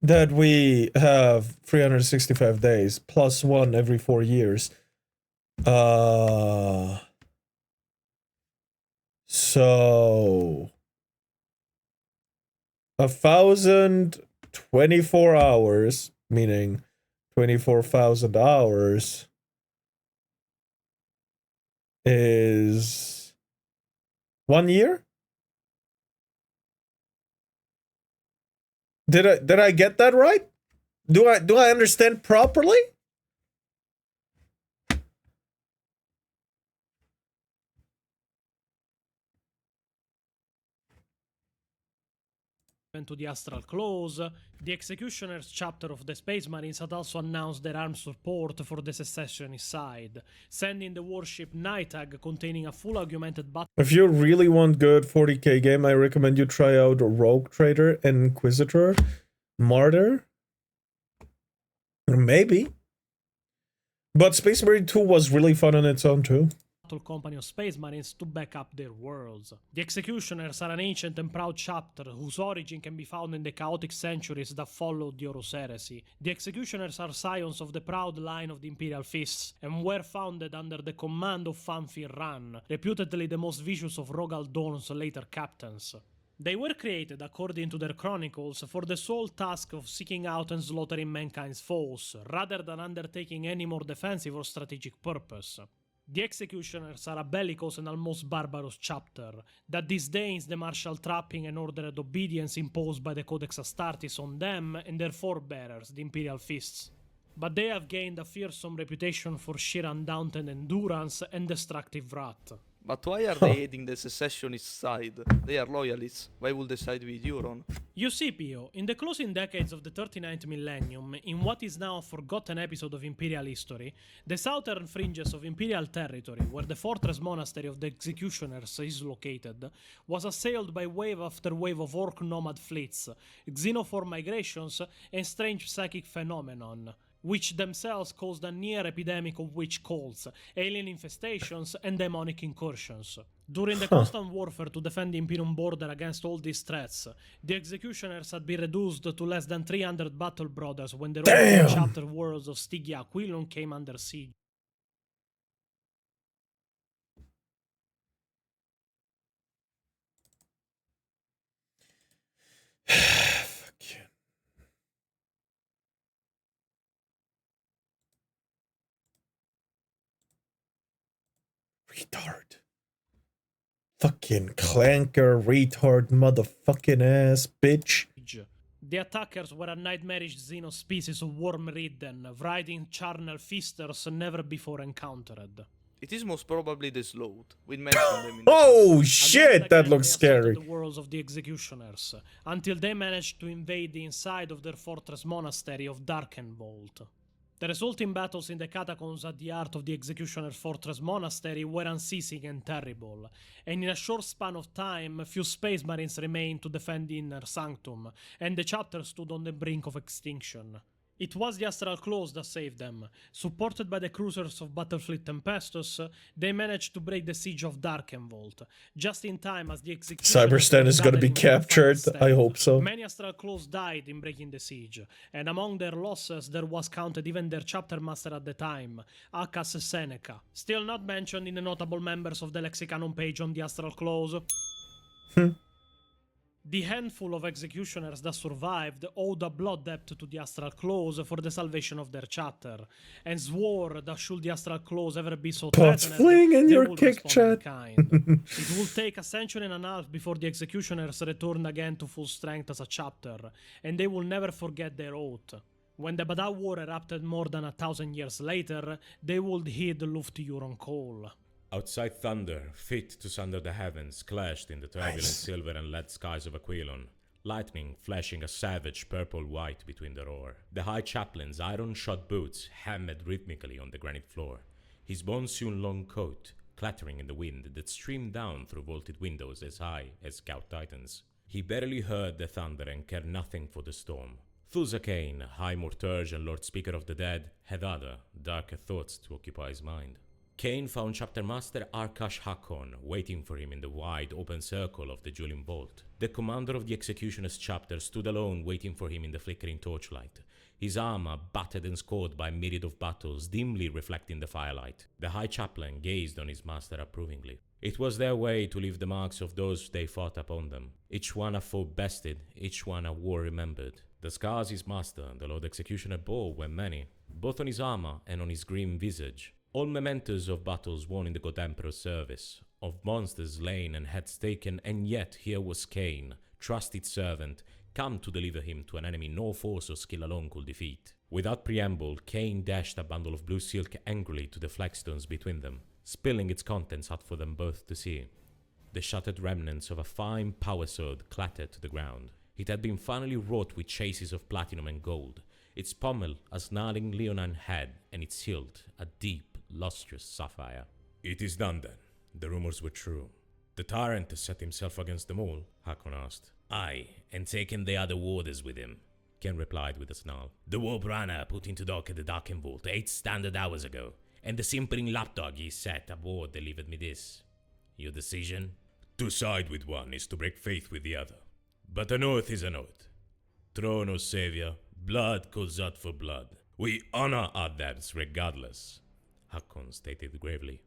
that we have 365 days, plus one every 4 years. So 1,024 hours, meaning 24,000 hours, is 1 year? Did I get that right? Do I understand properly? to the Astral Clause, the Executioners chapter of the Space Marines had also announced their armed support for the secessionist side, sending the warship Nightag containing a full augmented battle. If you really want good 40k game, I recommend you try out Rogue Trader, Inquisitor, Martyr. Maybe. But Space Marine 2 was really fun on its own too. Company of Space Marines to back up their worlds. The Executioners are an ancient and proud chapter whose origin can be found in the chaotic centuries that followed the Horus Heresy. The Executioners are scions of the proud line of the Imperial Fists and were founded under the command of Fanfir Ran, reputedly the most vicious of Rogal Dawn's later captains. They were created, according to their chronicles, for the sole task of seeking out and slaughtering mankind's foes, rather than undertaking any more defensive or strategic purpose. The Executioners are a bellicose and almost barbarous chapter that disdains the martial trapping and ordered obedience imposed by the Codex Astartes on them and their forebearers, the Imperial Fists. But they have gained a fearsome reputation for sheer undaunted endurance and destructive wrath. But why are they aiding the secessionist side? They are loyalists. Why would they side with Euron? You see, Pio, in the closing decades of the 39th millennium, in what is now a forgotten episode of Imperial history, the southern fringes of Imperial territory, where the fortress monastery of the Executioners is located, was assailed by wave after wave of orc nomad fleets, xenophore migrations, and strange psychic phenomenon, which themselves caused a near epidemic of witch cults, alien infestations, and demonic incursions. During the constant warfare to defend the Imperium border against all these threats, the Executioners had been reduced to less than 300 battle brothers when the Roman chapter worlds of Stygia Aquilon came under siege. Fuck you. Retard. Fucking clanker, retard, motherfucking ass, bitch. The attackers were a nightmarish xenospecies of worm-ridden, riding charnel feasters never before encountered. It is most probably the Sloth. We mentioned them in the Oh past. shit, Again, that they looks assaulted scary. the worlds of the Executioners, until they managed to invade the inside of their fortress monastery of Darkenbolt. The resulting battles in the catacombs at the heart of the Executioner Fortress Monastery were unceasing and terrible, and in a short span of time, few Space Marines remained to defend the inner sanctum, and the chapter stood on the brink of extinction. It was the Astral Claws that saved them. Supported by the cruisers of Battlefleet Tempestus, they managed to break the siege of Darkenvault, just in time as the executioners Cyberstan were is gonna be gathering for the final captured. I stand. hope so. Many Astral Claws died in breaking the siege, and among their losses there was counted even their chapter master at the time, Akas Seneca, still not mentioned in the notable members of the Lexicanon page on the Astral Claws. The handful of executioners that survived owed a blood debt to the Astral Claws for the salvation of their chapter, and swore that should the Astral Claws ever be so Pots threatened, fling in they your would kick respond in chat. kind. It will take a century and a half before the executioners return again to full strength as a chapter, and they will never forget their oath. When the BADAP War erupted more than 1,000 years later, they would heed Luftjuron call. Outside thunder, fit to sunder the heavens, clashed in the turbulent Nice. silver and lead skies of Aquilon, lightning flashing a savage purple-white between the roar. The High Chaplain's iron-shod boots hammered rhythmically on the granite floor, his monsoon-long coat clattering in the wind that streamed down through vaulted windows as high as Scout Titans. He barely heard the thunder and cared nothing for the storm. Thulza Kane, High Morturge and Lord Speaker of the Dead, had other, darker thoughts to occupy his mind. Kane found Chapter Master Arkash Hakon waiting for him in the wide open circle of the Julian Vault. The commander of the Executioner's chapter stood alone waiting for him in the flickering torchlight, his armor battered and scored by a myriad of battles dimly reflecting the firelight. The High Chaplain gazed on his master approvingly. It was their way to leave the marks of those they fought upon them, each one a foe bested, each one a war remembered. The scars his master, the Lord Executioner, bore were many, both on his armor and on his grim visage. All mementos of battles won in the God Emperor's service, of monsters slain and heads taken, and yet here was Kane, trusted servant, come to deliver him to an enemy no force or skill alone could defeat. Without preamble, Kane dashed a bundle of blue silk angrily to the flagstones between them, spilling its contents out for them both to see. The shattered remnants of a fine power sword clattered to the ground. It had been finely wrought with chases of platinum and gold, its pommel a snarling leonine head, and its hilt a deep, lustrous sapphire. It is done then. The rumors were true. The tyrant has set himself against them all? Hakon asked. Aye, and taken the other warders with him, Ken replied with a snarl. The warp runner put into dock at the Darkenvault 8 standard hours ago, and the simpering lapdog he set aboard delivered me this. Your decision? To side with one is to break faith with the other. But an oath is an oath. Throne or savior, blood calls out for blood. We honor our debts regardless, Hakon stated gravely.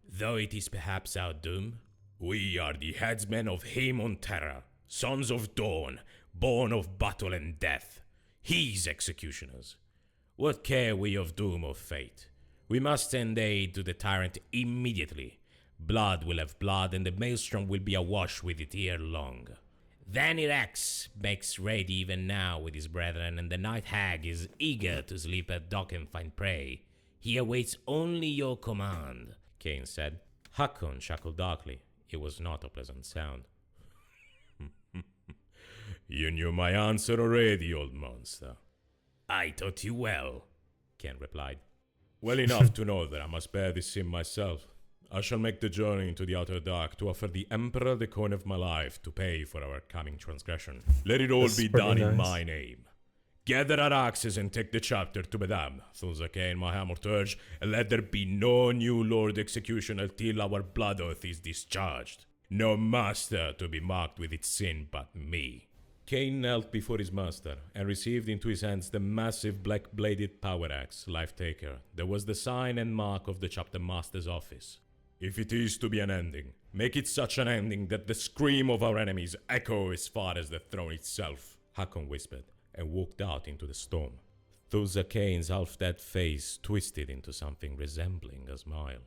Though it is perhaps our doom, we are the headsmen of Haemon Terra, sons of Dawn, born of battle and death, his executioners. What care we of doom or fate? We must send aid to the tyrant immediately. Blood will have blood, and the maelstrom will be awash with it ere long. Vanny Rex makes ready even now with his brethren, and the night hag is eager to sleep at dock and find prey. He awaits only your command, Kane said. Hakon chuckled darkly. It was not a pleasant sound. You knew my answer already, old monster. I taught you well, Ken replied. Well enough to know that I must bear this sin myself. I shall make the journey into the outer dark to offer the Emperor the coin of my life to pay for our coming transgression. Let it all That's be pretty done in nice. my name. Gather our axes and take the chapter to BADAP, Thulza Kane, my Hammerturge, and let there be no new Lord Executioner till our blood oath is discharged. No master to be marked with its sin but me. Kane knelt before his master and received into his hands the massive black-bladed power axe, Life Taker, that was the sign and mark of the chapter master's office. If it is to be an ending, make it such an ending that the scream of our enemies echo as far as the throne itself, Hakon whispered, and walked out into the storm. Thulza Kane's half-dead face twisted into something resembling a smile.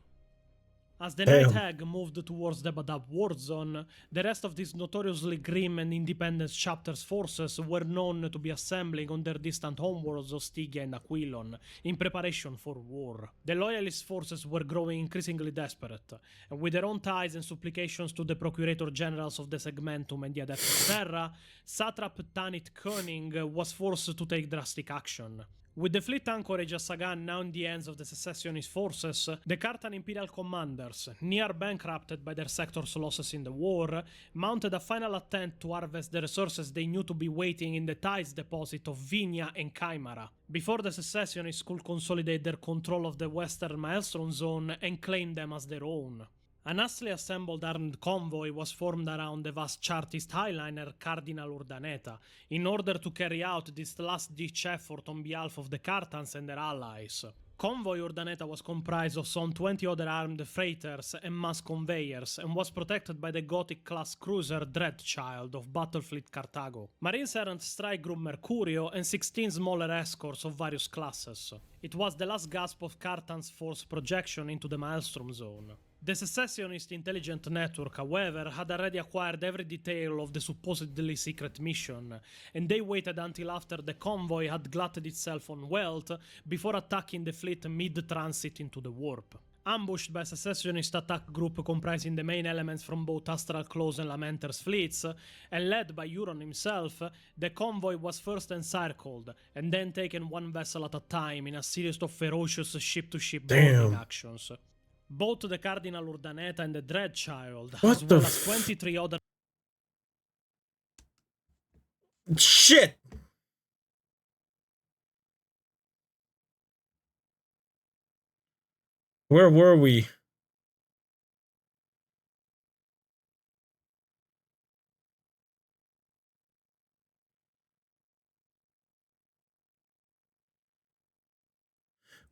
As the Damn. Night Hag moved towards the BADAP war zone, the rest of this notoriously grim and independent chapter's forces were known to be assembling on their distant homeworlds of Stygia and Aquilon, in preparation for war. The Loyalist forces were growing increasingly desperate, and with their own ties and supplications to the Procurator Generals of the Segmentum and the Adeptus Terra, Satrap Tanit Koenig was forced to take drastic action. With the fleet anchorage at Sagan now in the hands of the secessionist forces, the Cartan Imperial commanders, near bankrupted by their sector's losses in the war, mounted a final attempt to harvest the resources they knew to be waiting in the Tides deposit of Vinia and Chimera, before the secessionists could consolidate their control of the western Maelstrom zone and claim them as their own. An hastily assembled armed convoy was formed around the vast Chartist highliner Cardinal Urdaneta in order to carry out this last-ditch effort on behalf of the Cartans and their allies. Convoy Urdaneta was comprised of some 20 other armed freighters and mass conveyors and was protected by the Gothic-class cruiser Dreadchild of Battlefleet Carthago, Marines Errant Strike Group Mercurio, and 16 smaller escorts of various classes. It was the last gasp of Cartan's force projection into the Maelstrom zone. The secessionist intelligence network, however, had already acquired every detail of the supposedly secret mission, and they waited until after the convoy had glutted itself on wealth before attacking the fleet mid-transit into the warp. Ambushed by a secessionist attack group comprising the main elements from both Astral Claws and Lamenter's fleets, and led by Euron himself, the convoy was first encircled, and then taken one vessel at a time in a series of ferocious ship-to-ship boarding actions. Both the Cardinal Urdaneta and the Dreadchild, as well as 23 other... Shit! Where were we?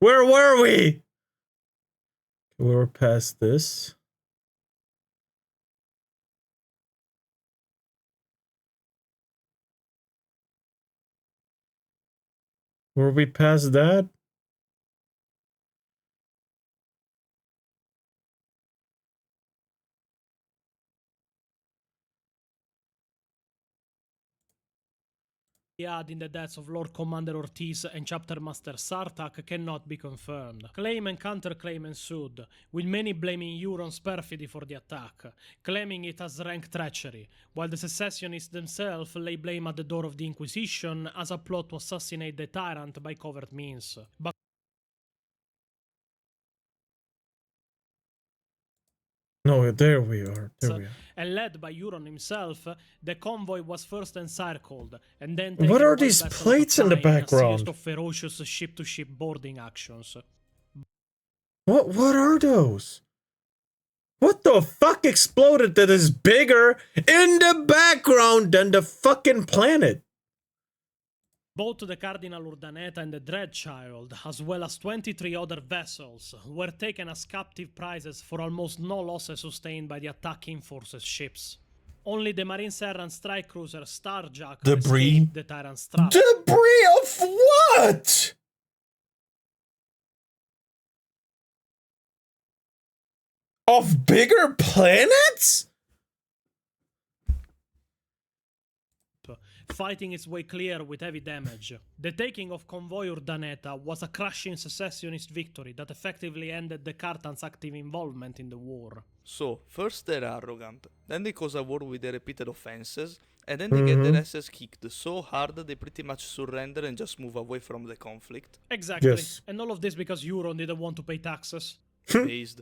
Where were we? We were past this. Were we past that? in the deaths of Lord Commander Ortiz and Chapter Master Sartak cannot be confirmed. Claim and counterclaim ensued, with many blaming Euron's perfidy for the attack, claiming it as rank treachery, while the secessionists themselves lay blame at the door of the Inquisition as a plot to assassinate the tyrant by covert means. But No, there we are. There we are. and led by Euron himself, the convoy was first encircled, and then What are these plates in the background? In a series of ferocious ship-to-ship boarding actions. What are those? What the fuck exploded that is bigger in the background than the fucking planet? Both the Cardinal Urdaneta and the Dreadchild, as well as 23 other vessels, were taken as captive prizes for almost no losses sustained by the attacking forces' ships. Only the Marines Errant strike cruiser Starjack Debris? escaped the Tyrant's trap. Debris of what? Of bigger planets? Fighting its way clear with heavy damage. The taking of Convoy Urdaneta was a crushing secessionist victory that effectively ended the Cartans' active involvement in the war. So, first they're arrogant, then they cause a war with their repeated offenses, and then they get their asses kicked so hard that they pretty much surrender and just move away from the conflict. Exactly. Yes. And all of this because Euron didn't want to pay taxes. Based.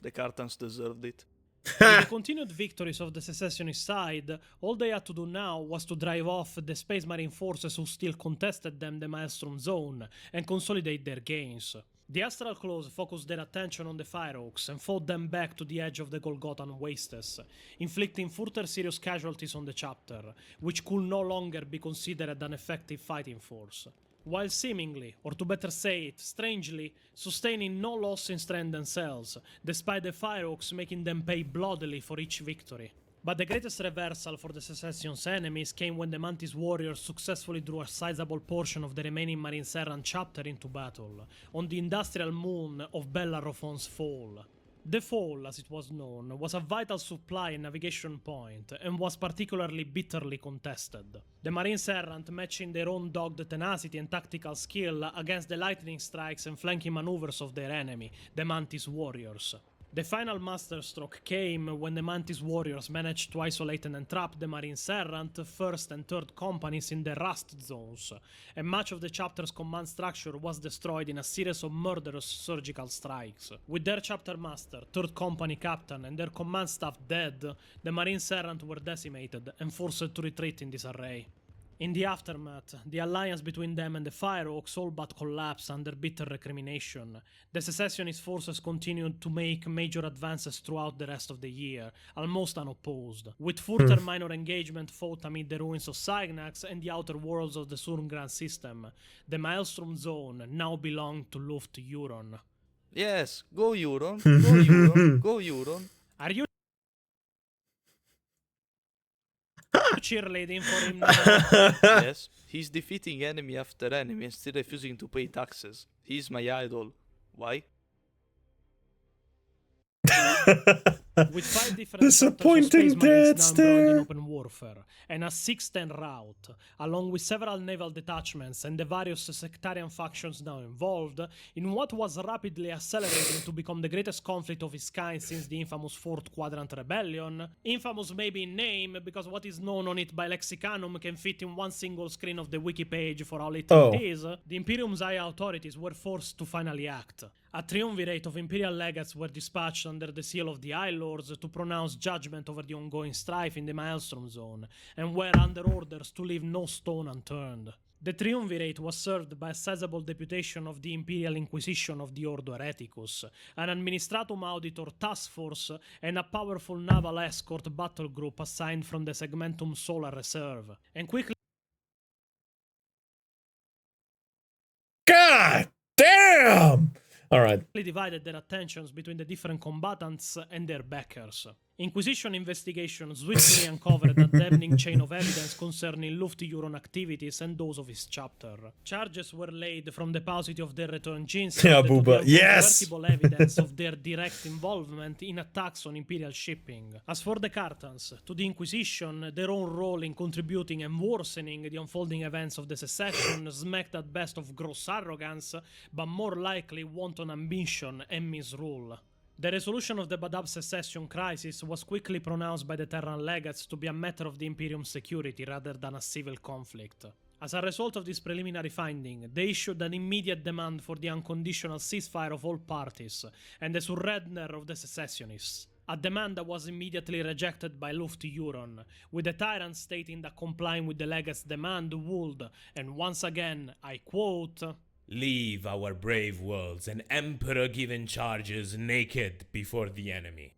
The Cartans deserved it. With the continued victories of the secessionist side, all they had to do now was to drive off the Space Marine forces who still contested them the Maelstrom zone and consolidate their gains. The Astral Claws focused their attention on the Firehawks and fought them back to the edge of the Golgothan Wastes, inflicting further serious casualties on the chapter, which could no longer be considered an effective fighting force, while seemingly, or to better say it, strangely, sustaining no loss in strength themselves, despite the Firehawks making them pay bloodily for each victory. But the greatest reversal for the Secession's enemies came when the Mantis warriors successfully drew a sizable portion of the remaining Marines Errant chapter into battle, on the industrial moon of Bellerophon's Fall. The Fall, as it was known, was a vital supply and navigation point, and was particularly bitterly contested. The Marines Errant matching their own dogged tenacity and tactical skill against the lightning strikes and flanking maneuvers of their enemy, the Mantis warriors. The final masterstroke came when the Mantis warriors managed to isolate and entrap the Marines Errant 1st and 3rd companies in the Rust zones, and much of the chapter's command structure was destroyed in a series of murderous surgical strikes. With their chapter master, 3rd company captain, and their command staff dead, the Marines Errant were decimated and forced to retreat in disarray. In the aftermath, the alliance between them and the Firehawks all but collapsed under bitter recrimination. The secessionist forces continued to make major advances throughout the rest of the year, almost unopposed, with further minor engagement fought amid the ruins of Cygnax and the outer worlds of the Surngran system. The Maelstrom Zone now belonged to Luft Euron. Yes, go Euron, go Euron, go Euron. Are you cheerleading for him now? Yes, he's defeating enemy after enemy and still refusing to pay taxes. He's my idol. Why? With 5 different Disappointing Space Marines now embroiled in there. open warfare, and a 610 route, along with several naval detachments and the various sectarian factions now involved, in what was rapidly accelerating to become the greatest conflict of its kind since the infamous 4th Quadrant Rebellion. Infamous maybe in name, because what is known on it by Lexicanum can fit in one single screen of the wiki page for how little it is. The Imperium's high authorities were forced to finally act. A triumvirate of Imperial legates were dispatched under the seal of the High Lords to pronounce judgment over the ongoing strife in the Maelstrom Zone, and were under orders to leave no stone unturned. The triumvirate was served by a sizable deputation of the Imperial Inquisition of the Ordo Hereticus, an Administratum Auditor task force, and a powerful naval escort battle group assigned from the Segmentum Solar Reserve, and quickly God damn! Alright. divided their attentions between the different combatants and their backers. Inquisition investigation swiftly uncovered a damning chain of evidence concerning Luft Euron activities and those of his chapter. Charges were laid from the paucity of their return genes Yeah, to the Booba. Yes! uncontrovertible evidence of their direct involvement in attacks on Imperial shipping. As for the Cartans, to the Inquisition, their own role in contributing and worsening the unfolding events of the secession smacked at best of gross arrogance, but more likely wanton ambition and misrule. The resolution of the BADAP secession crisis was quickly pronounced by the Terran legates to be a matter of the Imperium's security rather than a civil conflict. As a result of this preliminary finding, they issued an immediate demand for the unconditional ceasefire of all parties and the surrender of the secessionists. A demand that was immediately rejected by Luft Euron, with the tyrant stating that complying with the legates' demand would, and once again, I quote, leave our brave worlds and emperor-given charges naked before the enemy.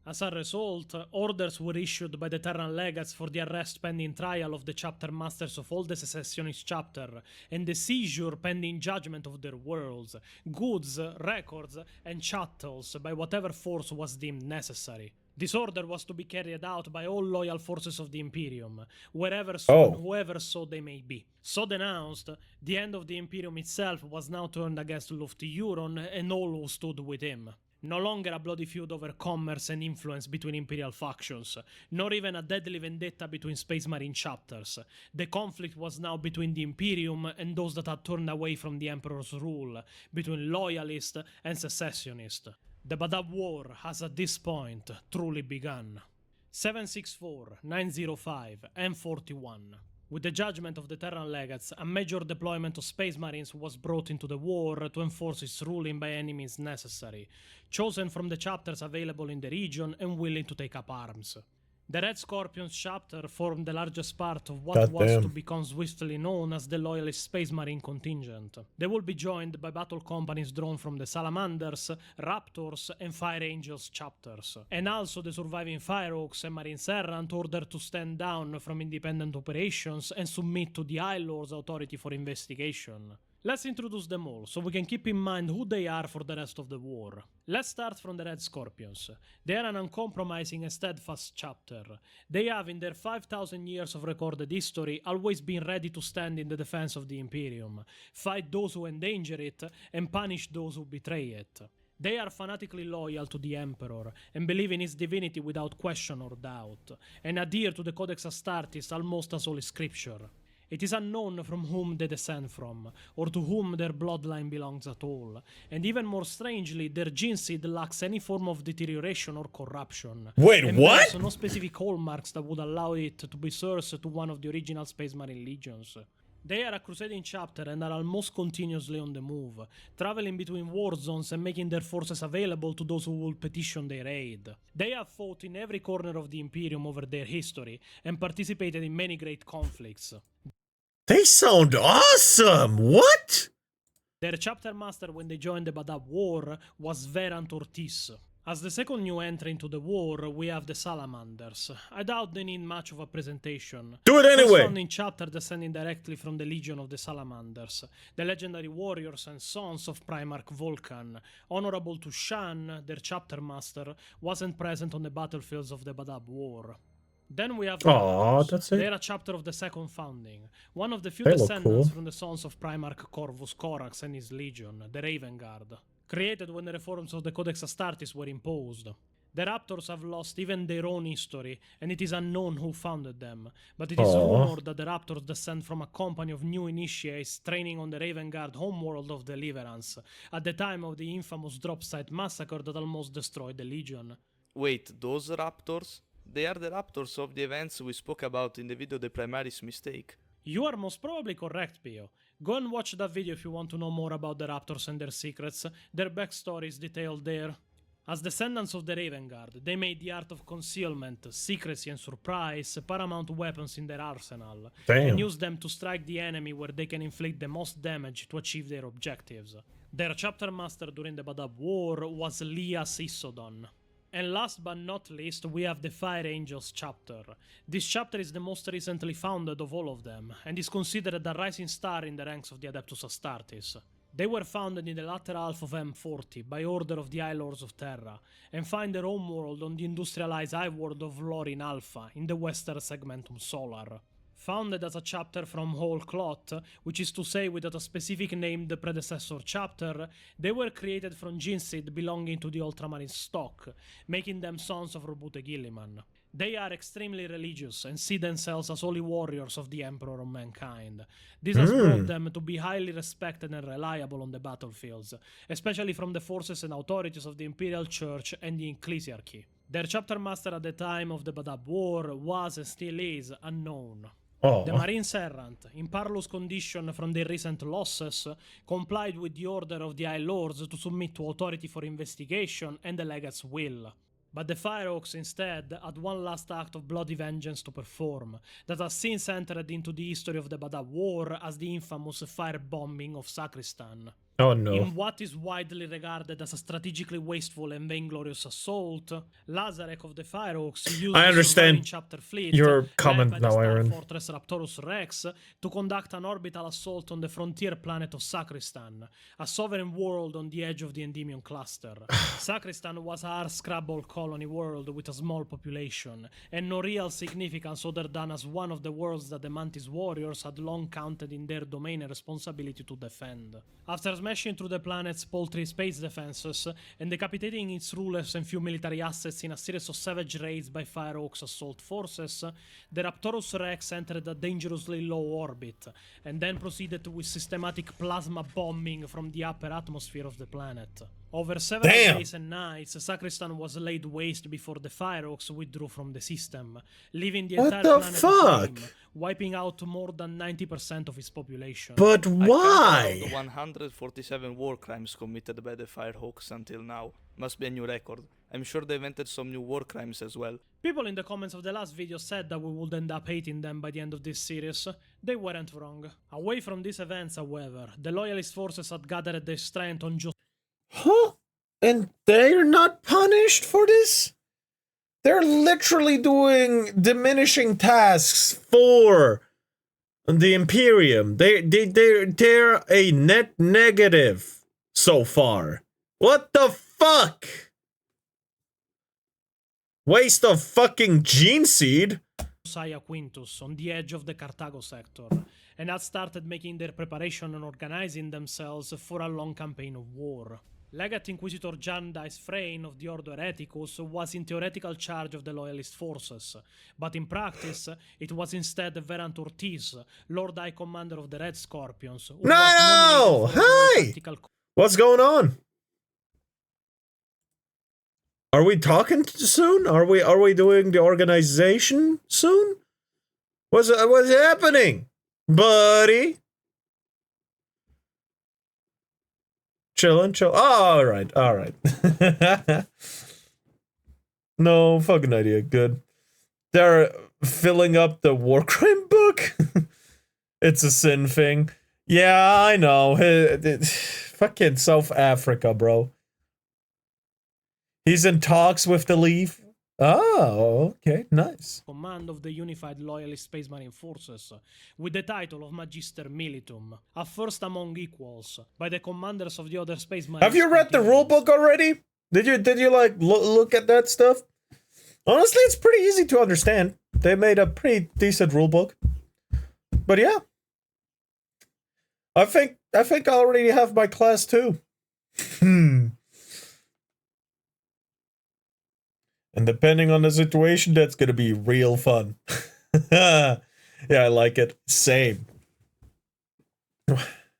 As a result, orders were issued by the Terran legates for the arrest pending trial of the chapter masters of all the secessionist chapter, and the seizure pending judgment of their worlds, goods, records, and chattels by whatever force was deemed necessary. This order was to be carried out by all loyal forces of the Imperium, wherever so and whoever so they may be. So denounced, the end of the Imperium itself was now turned against Luft Euron and all who stood with him. No longer a bloody feud over commerce and influence between Imperial factions, nor even a deadly vendetta between Space Marine chapters. The conflict was now between the Imperium and those that had turned away from the Emperor's rule, between loyalist and secessionist. The BADAP War has at this point truly begun. 764-905 M41. With the judgment of the Terran legates, a major deployment of Space Marines was brought into the war to enforce its ruling by any means necessary, chosen from the chapters available in the region and willing to take up arms. The Red Scorpions chapter formed the largest part of what was to become swiftly known as the Loyalist Space Marine contingent. They will be joined by battle companies drawn from the Salamanders, Raptors, and Fire Angels chapters, and also the surviving Firehawks and Marines Errant ordered to stand down from independent operations and submit to the High Lord's authority for investigation. Let's introduce them all, so we can keep in mind who they are for the rest of the war. Let's start from the Red Scorpions. They are an uncompromising and steadfast chapter. They have, in their 5,000 years of recorded history, always been ready to stand in the defense of the Imperium, fight those who endanger it, and punish those who betray it. They are fanatically loyal to the Emperor, and believe in his divinity without question or doubt, and adhere to the Codex Astartes almost as Holy Scripture. It is unknown from whom they descend from, or to whom their bloodline belongs at all, and even more strangely, their gene seed lacks any form of deterioration or corruption. Wait, and what? bears no specific hallmarks that would allow it to be sourced to one of the original Space Marine legions. They are a crusading chapter and are almost continuously on the move, traveling between war zones and making their forces available to those who will petition their aid. They have fought in every corner of the Imperium over their history and participated in many great conflicts. They sound awesome! What? Their chapter master when they joined the BADAP War was Verant Ortiz. As the second new entry into the war, we have the Salamanders. I doubt they need much of a presentation. Do it anyway! First founding chapter descending directly from the Legion of the Salamanders, the legendary warriors and sons of Primarch Vulcan. Honorable to Shan, their chapter master, wasn't present on the battlefields of the BADAP War. Then we have the Aw, Raptors. that's it? They're a chapter of the second founding. One of the few They look descendants cool. from the sons of Primarch Corvus Corax and his legion, the Raven Guard, created when the reforms of the Codex Astartes were imposed. The Raptors have lost even their own history, and it is unknown who founded them, but it is Aw. rumored that the Raptors descend from a company of new initiates training on the Raven Guard homeworld of Deliverance, at the time of the infamous drop site massacre that almost destroyed the Legion. Wait, those raptors? They are the raptors of the events we spoke about in the video The Primaris Mistake. You are most probably correct, Pio. Go and watch that video if you want to know more about the Raptors and their secrets. Their backstory is detailed there. As descendants of the Raven Guard, they made the art of concealment, secrecy and surprise paramount weapons in their arsenal, Damn. and use them to strike the enemy where they can inflict the most damage to achieve their objectives. Their chapter master during the BADAP War was Lias Isodon. And last but not least, we have the Fire Angels chapter. This chapter is the most recently founded of all of them, and is considered a rising star in the ranks of the Adeptus Astartes. They were founded in the latter half of M40 by order of the High Lords of Terra, and find their homeworld on the industrialized High World of Lorin Alpha in the Western Segmentum Solar. Founded as a chapter from whole cloth, which is to say without a specific named predecessor chapter, they were created from gene seed belonging to the Ultramarine stock, making them sons of Robute Gilliman. They are extremely religious and see themselves as holy warriors of the Emperor of Mankind. This has brought them to be highly respected and reliable on the battlefields, especially from the forces and authorities of the Imperial Church and the Ecclesiarchy. Their chapter master at the time of the BADAP War was and still is unknown. Oh. The Marines errant, in parlous condition from their recent losses, complied with the order of the High Lords to submit to authority for investigation and the Legate's will. But the Firehawks instead had one last act of bloody vengeance to perform, that has since entered into the history of the BADAP War as the infamous firebombing of Sacristan. Oh no. In what is widely regarded as a strategically wasteful and vainglorious assault, Lazarek of the Firehawks used I the understand surviving chapter fleet, your led comment by now, the star Aaron. fortress Raptorus Rex, to conduct an orbital assault on the frontier planet of Sacristan, a sovereign world on the edge of the Endymion cluster. Sacristan was a hard-scrabble colony world with a small population, and no real significance other than as one of the worlds that the Mantis warriors had long counted in their domain and responsibility to defend. After smashing through the planet's paltry space defenses and decapitating its rulers and few military assets in a series of savage raids by Firehawks assault forces, the Raptorus Rex entered a dangerously low orbit, and then proceeded with systematic plasma bombing from the upper atmosphere of the planet. Over several days and nights, Sacristan was laid waste before the Firehawks withdrew from the system, leaving the What entire the planet fuck? aflame, wiping out more than 90% of its population. But I counted why? out 147 war crimes committed by the Firehawks until now. Must be a new record. I'm sure they invented some new war crimes as well. People in the comments of the last video said that we would end up hating them by the end of this series. They weren't wrong. Away from these events, however, the Loyalist forces had gathered their strength on just Huh? And they're not punished for this? They're literally doing diminishing tasks for the Imperium. They're a net negative so far. What the fuck? Waste of fucking gene seed. Josiah Quintus on the edge of the Carthago sector, and had started making their preparation and organizing themselves for a long campaign of war. Legate Inquisitor Jandice Frayne of the Ordo Hereticus was in theoretical charge of the Loyalist forces, but in practice it was instead Verant Ortiz, Lord High Commander of the Red Scorpions, who was nominated for a Hi! tactical What's going on? Are we talking soon? Are we doing the organization soon? What's happening, buddy? Chillin', chill. Oh, all right. No fucking idea. Good. They're filling up the war crime book. It's a sin thing. Yeah, I know. Fucking South Africa, bro. He's in talks with the Leaf. Oh, okay, nice. command of the Unified Loyalist Space Marine Forces, with the title of Magister Militum, a first among equals, by the commanders of the other Space Marine. Have you read the rulebook already? Did you like look at that stuff? Honestly, it's pretty easy to understand. They made a pretty decent rulebook. But yeah. I think I already have my class too. And depending on the situation, that's gonna be real fun. Yeah, I like it. Same.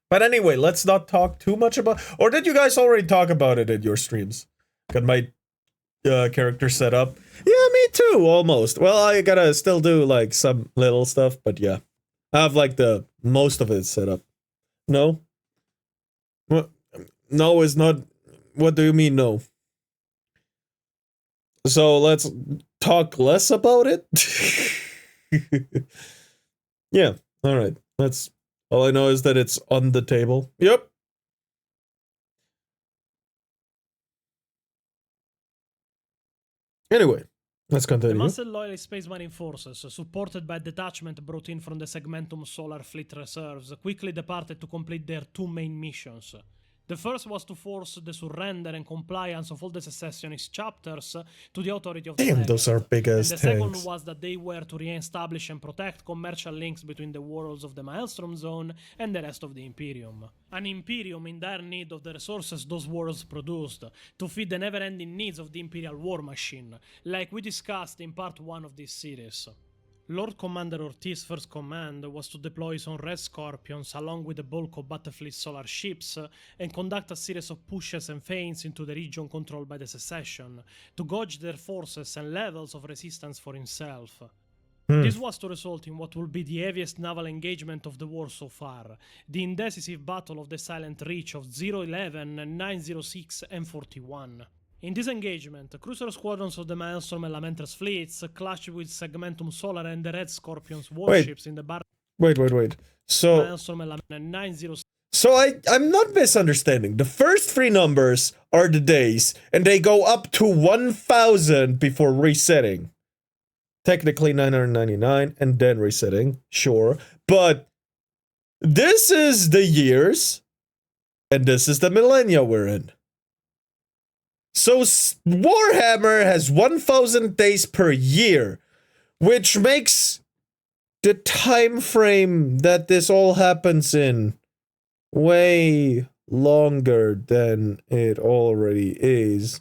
But anyway, let's not talk too much about... Or did you guys already talk about it in your streams? Got my character set up. Yeah, me too, almost. Well, I gotta still do, like, some little stuff, but yeah. I have, like, the most of it set up. No? What? No is not... What do you mean, no? So let's talk less about it? Yeah, alright. Let's... All I know is that it's on the table. Yep. Anyway, let's The continue. Master Loyalist Space Marine Forces, supported by a detachment brought in from the Segmentum Solar Fleet reserves, quickly departed to complete their two main missions. The first was to force the surrender and compliance of all the secessionist chapters to the authority of the Damn, those are big-ass and the second tanks. was that they were to re-establish and protect commercial links between the worlds of the Maelstrom Zone and the rest of the Imperium. An Imperium in dire need of the resources those worlds produced to feed the never-ending needs of the Imperial war machine, like we discussed in part 1 of this series. Lord Commander Ortiz's first command was to deploy his own Red Scorpions along with the bulk of Battlefleet's solar ships and conduct a series of pushes and feints into the region controlled by the secession to gauge their forces and levels of resistance for himself. This was to result in what will be the heaviest naval engagement of the war so far, the indecisive Battle of the Silent Reach of 011, 906 and 41. In this engagement, cruiser squadrons of the Maelstrom and Lamenter's fleets clashed with Segmentum Solar and the Red Scorpion's warships in the Wait. So, Maelstrom and Lamenter's 906. so I'm not misunderstanding. The first three numbers are the days, and they go up to 1,000 before resetting. Technically 999, and then resetting, sure. But this is the years, and this is the millennia we're in. So Warhammer has 1,000 days per year, which makes the time frame that this all happens in way longer than it already is,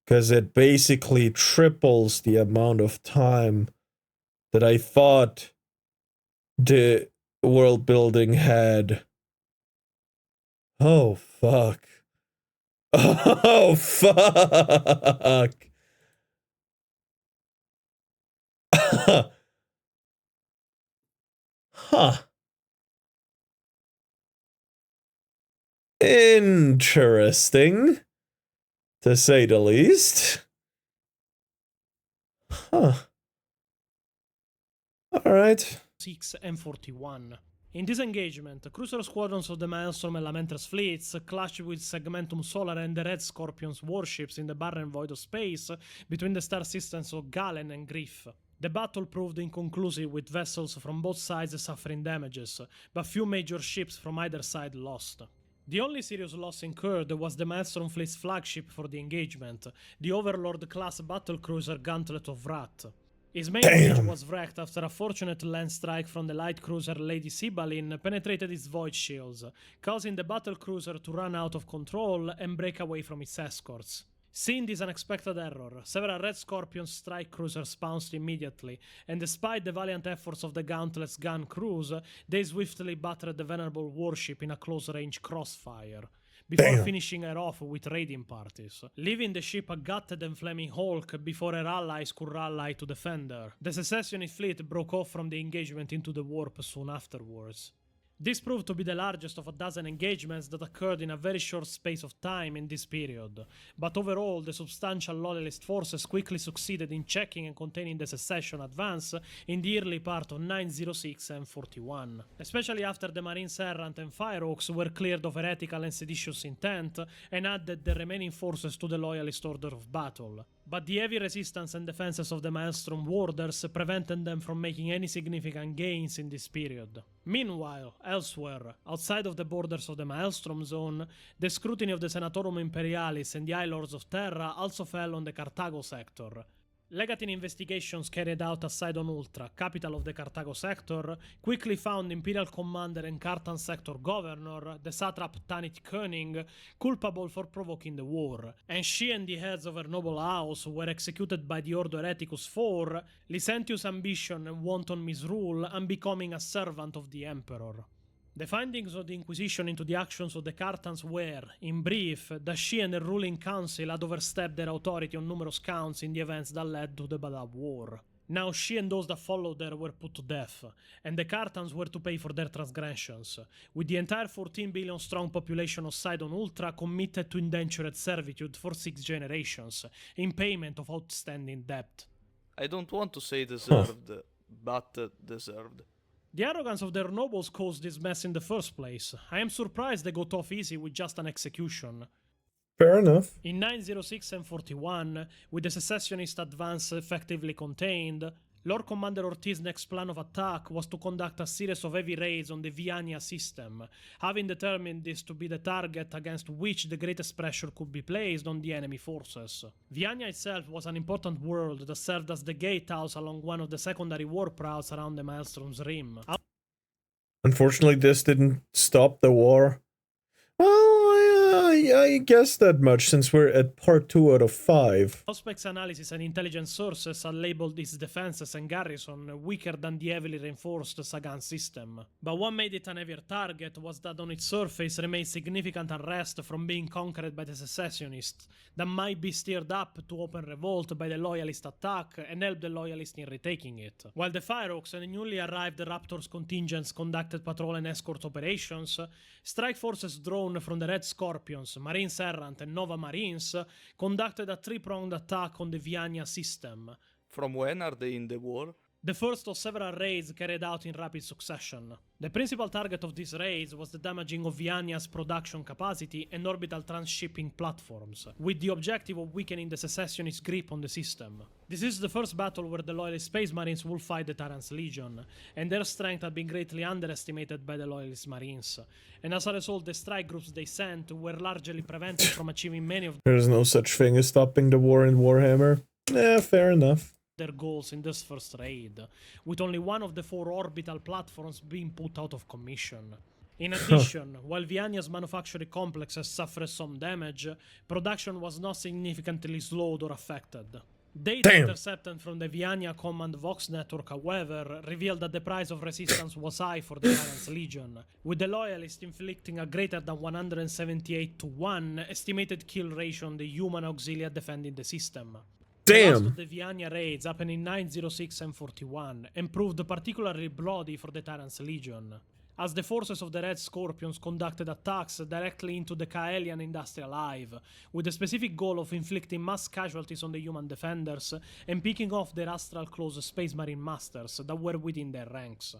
because it basically triples the amount of time that I thought the world building had. Oh, fuck. Oh, fuck. Huh. Interesting, to say the least. Huh. Alright. 6 and 41. In this engagement, cruiser squadrons of the Maelstrom and Lamenter's fleets clashed with Segmentum Solar and the Red Scorpion's warships in the barren void of space between the star systems of Galen and Griff. The battle proved inconclusive, with vessels from both sides suffering damages, but few major ships from either side lost. The only serious loss incurred was the Maelstrom fleet's flagship for the engagement, the Overlord-class battlecruiser Gauntlet of Wrath. His main Damn. bridge was wrecked after a fortunate land strike from the light cruiser Lady Sibalin penetrated its void shields, causing the battle cruiser to run out of control and break away from its escorts. Seeing this unexpected error, several Red Scorpion strike cruisers pounced immediately, and despite the valiant efforts of the Gauntlet's gun crews, they swiftly battered the venerable warship in a close-range crossfire, before Damn. finishing her off with raiding parties, leaving the ship a gutted and flaming hulk before her allies could rally to defend her. The secessionist fleet broke off from the engagement into the warp soon afterwards. This proved to be the largest of a dozen engagements that occurred in a very short space of time in this period, but overall the substantial loyalist forces quickly succeeded in checking and containing the secession advance in the early part of 906 and 41, especially after the Marines Errant and Firehawks were cleared of heretical and seditious intent and added the remaining forces to the loyalist order of battle. But the heavy resistance and defenses of the Maelstrom warders prevented them from making any significant gains in this period. Meanwhile, elsewhere, outside of the borders of the Maelstrom zone, the scrutiny of the Senatorum Imperialis and the High Lords of Terra also fell on the Carthago sector. Legatine investigations carried out at Sidon Ultra, capital of the Carthago sector, quickly found Imperial Commander and Cartan sector governor, the satrap Tanit Koenig, culpable for provoking the war, and she and the heads of her noble house were executed by the Ordo Hereticus for licentious ambition and wanton misrule and becoming a servant of the Emperor. The findings of the Inquisition into the actions of the Cartans were, in brief, that she and the ruling council had overstepped their authority on numerous counts in the events that led to the BADAP War. Now she and those that followed her were put to death, and the Cartans were to pay for their transgressions, with the entire 14 billion strong population of Sidon Ultra committed to indentured servitude for 6 generations, in payment of outstanding debt. I don't want to say deserved, but deserved. The arrogance of their nobles caused this mess in the first place. I am surprised they got off easy with just an execution. Fair enough. In 906 and 41, with the secessionist advance effectively contained, Lord Commander Ortiz's next plan of attack was to conduct a series of heavy raids on the Viania system, having determined this to be the target against which the greatest pressure could be placed on the enemy forces. Viania itself was an important world that served as the gatehouse along one of the secondary warp routes around the Maelstrom's rim. Unfortunately, this didn't stop the war. Well, I guess that much since we're at part 2 out of 5. Auspex analysis and intelligence sources had labeled its defenses and garrison weaker than the heavily reinforced Sagan system. But what made it an heavier target was that on its surface remained significant unrest from being conquered by the secessionists that might be stirred up to open revolt by the loyalist attack and help the loyalists in retaking it. While the Firehawks and the newly arrived Raptors contingents conducted patrol and escort operations, strike forces drawn from the Red Scorpions, Marines Errant and Nova Marines conducted a 3-pronged attack on the Viania system. From when are they in the war? The first of several raids carried out in rapid succession. The principal target of these raids was the damaging of Viania's production capacity and orbital transshipping platforms, with the objective of weakening the secessionist grip on the system. This is the first battle where the Loyalist Space Marines will fight the Tyrant's Legion, and their strength had been greatly underestimated by the Loyalist Marines, and as a result the strike groups they sent were largely prevented from achieving many of There's no such thing as stopping the war in Warhammer. Fair enough. their goals in this first raid, with only one of the 4 orbital platforms being put out of commission. In addition, while Viania's manufacturing complexes suffered some damage, production was not significantly slowed or affected. Data intercepted from the Viania Command Vox network, however, revealed that the price of resistance was high for the Tyrant's Legion, with the Loyalists inflicting a greater than 178-to-1 estimated kill ratio on the human auxilia defending the system. The last of the Viania raids happened in 906 and 41, and proved particularly bloody for the Tyrant's Legion, as the forces of the Red Scorpions conducted attacks directly into the Kaelian industrial hive, with the specific goal of inflicting mass casualties on the human defenders and picking off their astral close Space Marine masters that were within their ranks.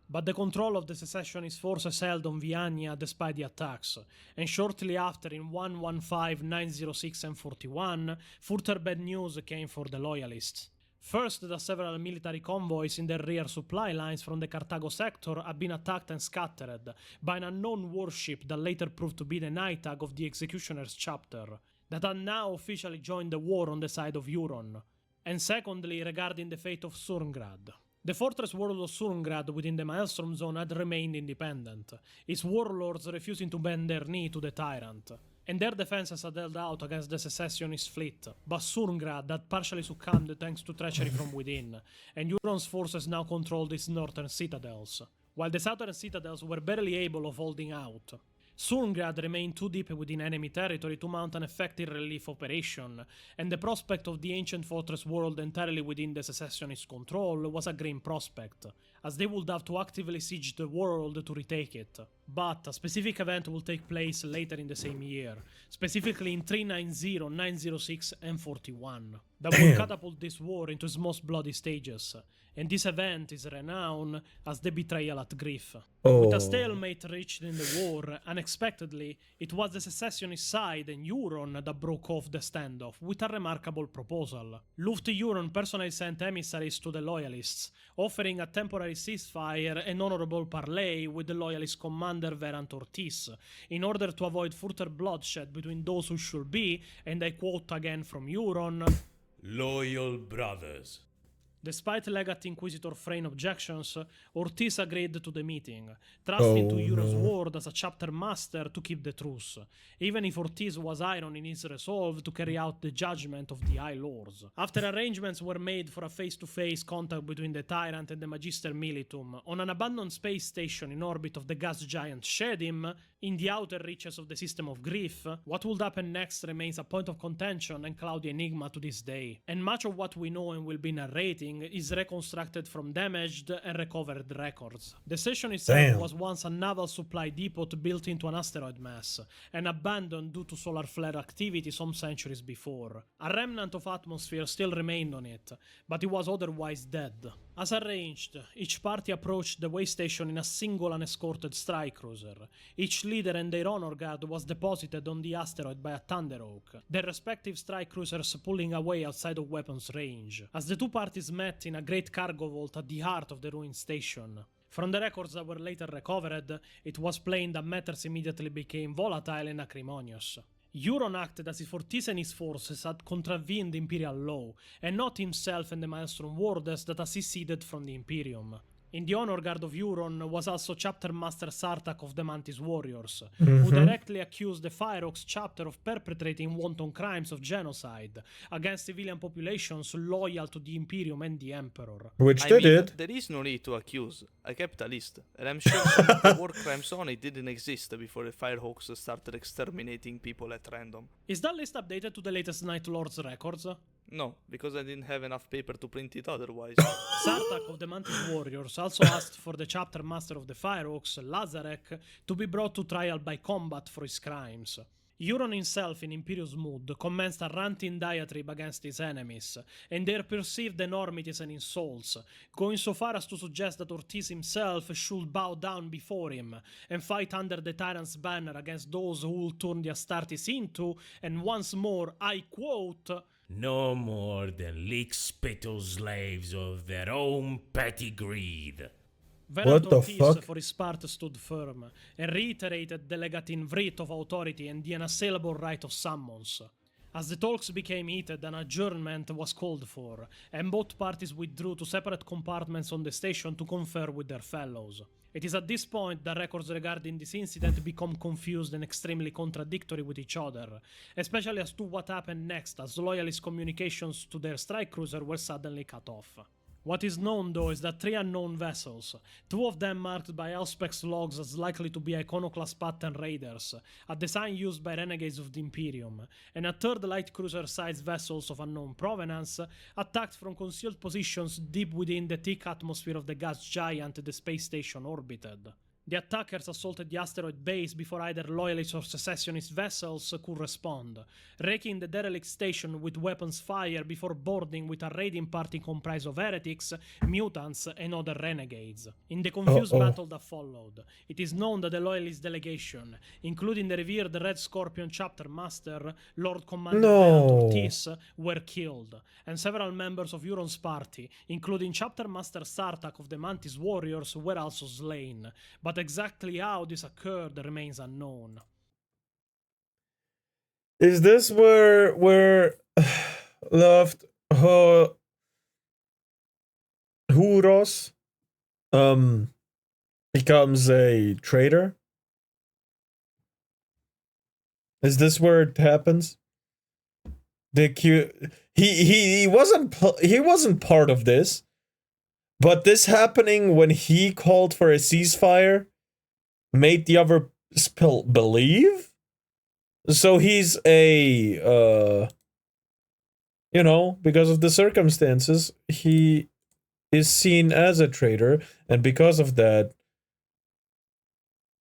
But the control of the secessionist forces held on Viania despite the attacks, and shortly after in 115, 906 and 41, further bad news came for the Loyalists. First, that several military convoys in the rear supply lines from the Carthago sector had been attacked and scattered by an unknown warship that later proved to be the Nightag of the Executioner's chapter, that had now officially joined the war on the side of Euron. and secondly regarding the fate of Surngrad. The fortress world of Surngrad within the Maelstrom Zone had remained independent, its warlords refusing to bend their knee to the tyrant, and their defenses had held out against the secessionist fleet, but Surngrad had partially succumbed thanks to treachery from within, and Euron's forces now controlled its northern citadels, while the southern citadels were barely able of holding out. Surngrad remained too deep within enemy territory to mount an effective relief operation, and the prospect of the ancient fortress world entirely within the secessionist control was a grim prospect, as they would have to actively siege the world to retake it. But a specific event will take place later in the same year, specifically in 390, 906, and 41, that will catapult this war into its most bloody stages, and this event is renowned as the Betrayal at Griff. With a stalemate reached in the war, unexpectedly, it was the secessionist side and Euron that broke off the standoff with a remarkable proposal. Luft Euron personally sent emissaries to the Loyalists, offering a temporary ceasefire and honorable parley with the Loyalist commander Verant Ortiz, in order to avoid further bloodshed between those who should be, and I quote again from Euron, Loyal brothers. Despite Legate Inquisitor Frey's objections, Ortiz agreed to the meeting, trusting to Euron's word as a chapter master to keep the truce, even if Ortiz was iron in his resolve to carry out the judgment of the High Lords. After arrangements were made for a face-to-face contact between the Tyrant and the Magister Militum on an abandoned space station in orbit of the gas giant Shedim, in the outer reaches of the system of Griff, what would happen next remains a point of contention and cloudy enigma to this day, and much of what we know and will be narrating is reconstructed from damaged and recovered records. The station itself was once a naval supply depot built into an asteroid mass, and abandoned due to solar flare activity some centuries before. A remnant of atmosphere still remained on it, but it was otherwise dead. As arranged, each party approached the way station in a single unescorted strike cruiser. Each leader and their honor guard was deposited on the asteroid by a Thunderhawk, their respective strike cruisers pulling away outside of weapons range, as the two parties met in a great cargo vault at the heart of the ruined station. From the records that were later recovered, it was plain that matters immediately became volatile and acrimonious. Euron acted as if Ortiz and his forces had contravened imperial law, and not himself and the Maelstrom warders that had seceded from the Imperium. In the honor guard of Euron was also Chapter Master Sartak of the Mantis Warriors, who directly accused the Fireox chapter of perpetrating wanton crimes of genocide against civilian populations loyal to the Imperium and the Emperor. Which they did. There is no need to accuse. I kept a list, and I'm sure some of the war crimes on it didn't exist before the Firehawks started exterminating people at random. Is that list updated to the latest Night Lord's records? No, because I didn't have enough paper to print it otherwise. Sartak of the Mantis Warriors also asked for the chapter master of the Firehawks, Lazarek, to be brought to trial by combat for his crimes. Euron himself, in imperious mood, commenced a ranting diatribe against his enemies, and their perceived enormities and insults, going so far as to suggest that Ortiz himself should bow down before him, and fight under the tyrant's banner against those who will turn the Astartes into, and once more, I quote, no more than lick-spittle slaves of their own petty greed. Verant What the Ortiz, fuck? for his part, stood firm, and reiterated the legatine writ of authority and the unassailable right of summons. As the talks became heated, an adjournment was called for, and both parties withdrew to separate compartments on the station to confer with their fellows. It is at this point that records regarding this incident become confused and extremely contradictory with each other, especially as to what happened next as Loyalist communications to their strike cruiser were suddenly cut off. What is known, though, is that 3 unknown vessels, 2 of them marked by Auspex logs as likely to be Iconoclast pattern raiders, a design used by renegades of the Imperium, and a 3rd light cruiser-sized vessels of unknown provenance, attacked from concealed positions deep within the thick atmosphere of the gas giant the space station orbited. The attackers assaulted the asteroid base before either Loyalist or Secessionist vessels could respond, wrecking the derelict station with weapons fire before boarding with a raiding party comprised of heretics, mutants, and other renegades. In the confused battle that followed, it is known that the Loyalist delegation, including the revered Red Scorpion chapter master, Lord Commander Verant Ortiz, were killed, and several members of Euron's party, including chapter master Sartak of the Mantis Warriors, were also slain, but exactly how this occurred remains unknown. Is this where Luft Huros becomes a traitor? Is this where it happens? He wasn't part of this, but this happening when he called for a ceasefire made the other believe. So he's a you know, because of the circumstances, he is seen as a traitor, and because of that,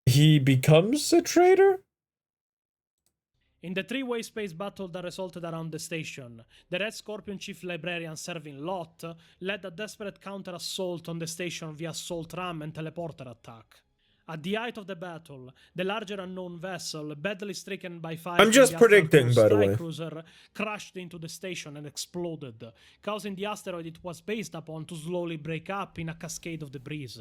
he becomes a traitor? In the three-way space battle that resulted around the station, the Red Scorpion chief librarian Servin Lot led a desperate counter-assault on the station via assault ram and teleporter attack. At the height of the battle, the larger unknown vessel, badly stricken by fire I'm just from the predicting, Astral by the strike way. cruiser, crashed into the station and exploded, causing the asteroid it was based upon to slowly break up in a cascade of debris.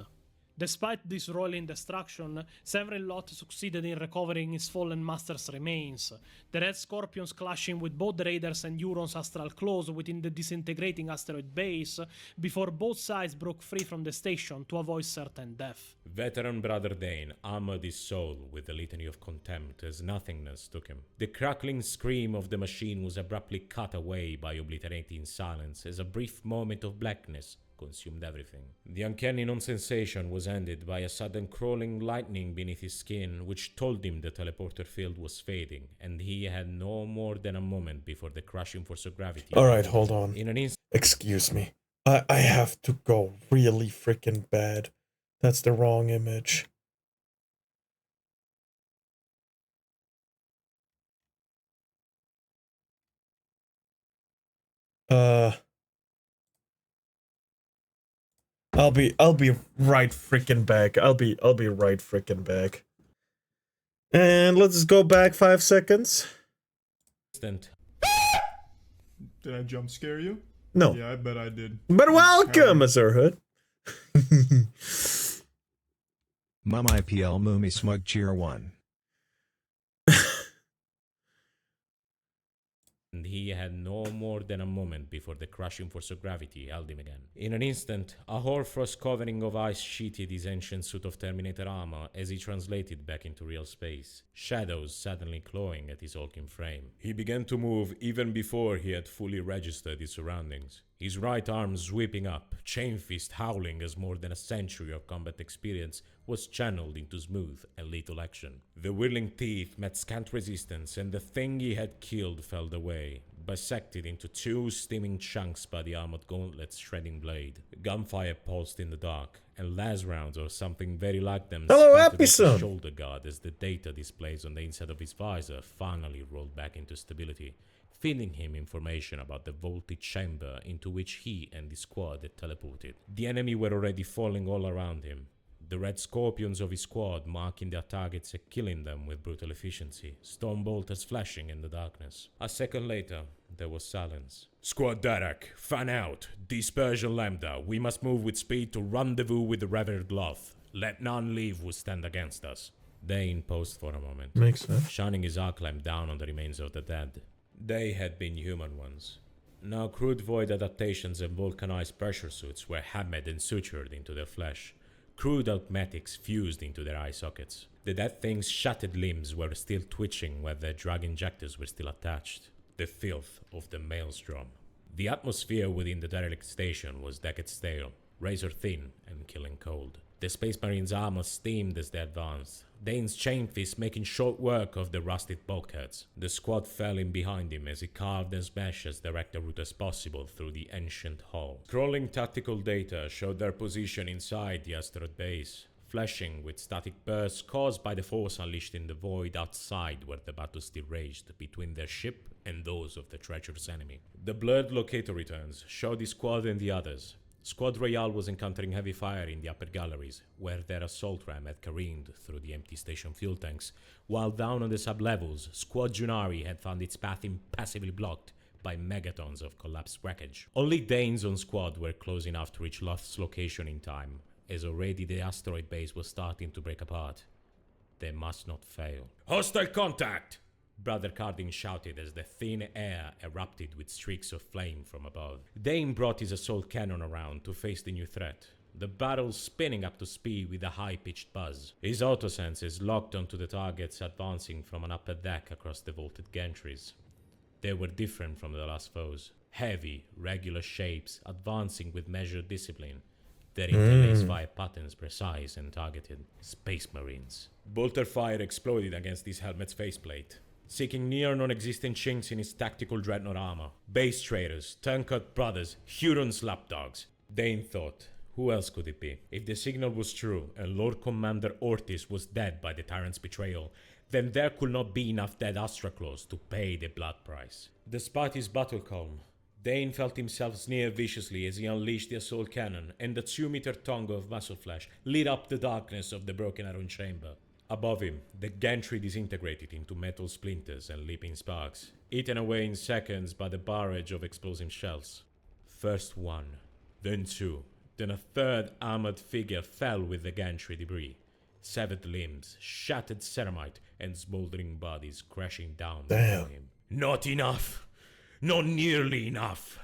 Despite this rolling destruction, Severin Lot succeeded in recovering his fallen master's remains, the Red Scorpions clashing with both the Raiders and Euron's astral claws within the disintegrating asteroid base before both sides broke free from the station to avoid certain death. Veteran Brother Dane armored his soul with a litany of contempt as nothingness took him. The crackling scream of the machine was abruptly cut away by obliterating silence as a brief moment of blackness consumed everything. The uncanny non-sensation was ended by a sudden crawling lightning beneath his skin, which told him the teleporter field was fading, and he had no more than a moment before the crushing force of gravity. Alright, hold on. In an instant, Excuse me. I have to go really freaking bad. That's the wrong image. I'll be right freaking back. I'll be right freaking back. And let's go back 5 seconds. instant. Did I jump scare you? No. Yeah, I bet I did. But welcome, Azurhood. Mum IPL Mumi Smug Cheer 1. And he had no more than a moment before the crushing force of gravity held him again. In an instant, a hoarfrost covering of ice sheeted his ancient suit of Terminator armor as he translated back into real space, shadows suddenly clawing at his hulking frame. He began to move even before he had fully registered his surroundings. His right arm sweeping up, chain fist howling as more than a century of combat experience was channeled into smooth and lethal action. The whirling teeth met scant resistance, and the thing he had killed fell away, bisected into two steaming chunks by the armored gauntlet's shredding blade. Gunfire pulsed in the dark, and las rounds or something very like them Hello, spattered at his Epison. shoulder guard as the data displays on the inside of his visor finally rolled back into stability, feeding him information about the vaulted chamber into which he and his squad had teleported. The enemy were already falling all around him, the red scorpions of his squad marking their targets and killing them with brutal efficiency, storm bolters flashing in the darkness. A second later, there was silence. Squad Darak, fan out. Dispersion Lambda, we must move with speed to rendezvous with the revered Gloth. Let none leave who stand against us. Dane paused for a moment, Makes sense. shining his arc lamp down on the remains of the dead. They had been human ones. Now crude void adaptations and vulcanized pressure suits were hammered and sutured into their flesh. Crude alchematics fused into their eye sockets. The dead thing's shattered limbs were still twitching where their drug injectors were still attached. The filth of the maelstrom. The atmosphere within the derelict station was decade stale, razor thin and killing cold. The Space Marine's armor steamed as they advanced, Dane's chain fist making short work of the rusted bulkheads. The squad fell in behind him as he carved and smashed as direct a route as possible through the ancient hull. Scrolling tactical data showed their position inside the asteroid base, flashing with static bursts caused by the force unleashed in the void outside where the battle still raged between their ship and those of the treacherous enemy. The blurred locator returns showed the squad and the others. Squad Royale was encountering heavy fire in the upper galleries, where their assault ram had careened through the empty station fuel tanks, while down on the sub-levels, Squad Junari had found its path impassively blocked by megatons of collapsed wreckage. Only Dane's own squad were close enough to reach Loth's location in time, as already the asteroid base was starting to break apart. They must not fail. Hostile contact! Brother Cardin shouted as the thin air erupted with streaks of flame from above. Dane brought his assault cannon around to face the new threat, the barrel spinning up to speed with a high-pitched buzz. His autosenses locked onto the targets advancing from an upper deck across the vaulted gantries. They were different from the last foes. Heavy, regular shapes advancing with measured discipline. Their interlaced fire patterns precise and targeted. Space Marines. Bolter fire exploded against his helmet's faceplate, seeking near non-existent chinks in his tactical dreadnought armor. Base traders, turncut brothers, Huron's lapdogs. Dane thought, who else could it be? If the signal was true and Lord Commander Ortiz was dead by the tyrant's betrayal, then there could not be enough dead Astraclaws to pay the blood price. Despite his battle calm, Dane felt himself sneer viciously as he unleashed the assault cannon, and the 2-meter tongue of muscle flesh lit up the darkness of the broken iron chamber. Above him, the gantry disintegrated into metal splinters and leaping sparks, eaten away in seconds by the barrage of explosive shells. First one, then two, then a third armored figure fell with the gantry debris. Severed limbs, shattered ceramite, and smoldering bodies crashing down before him. Not enough! Not nearly enough!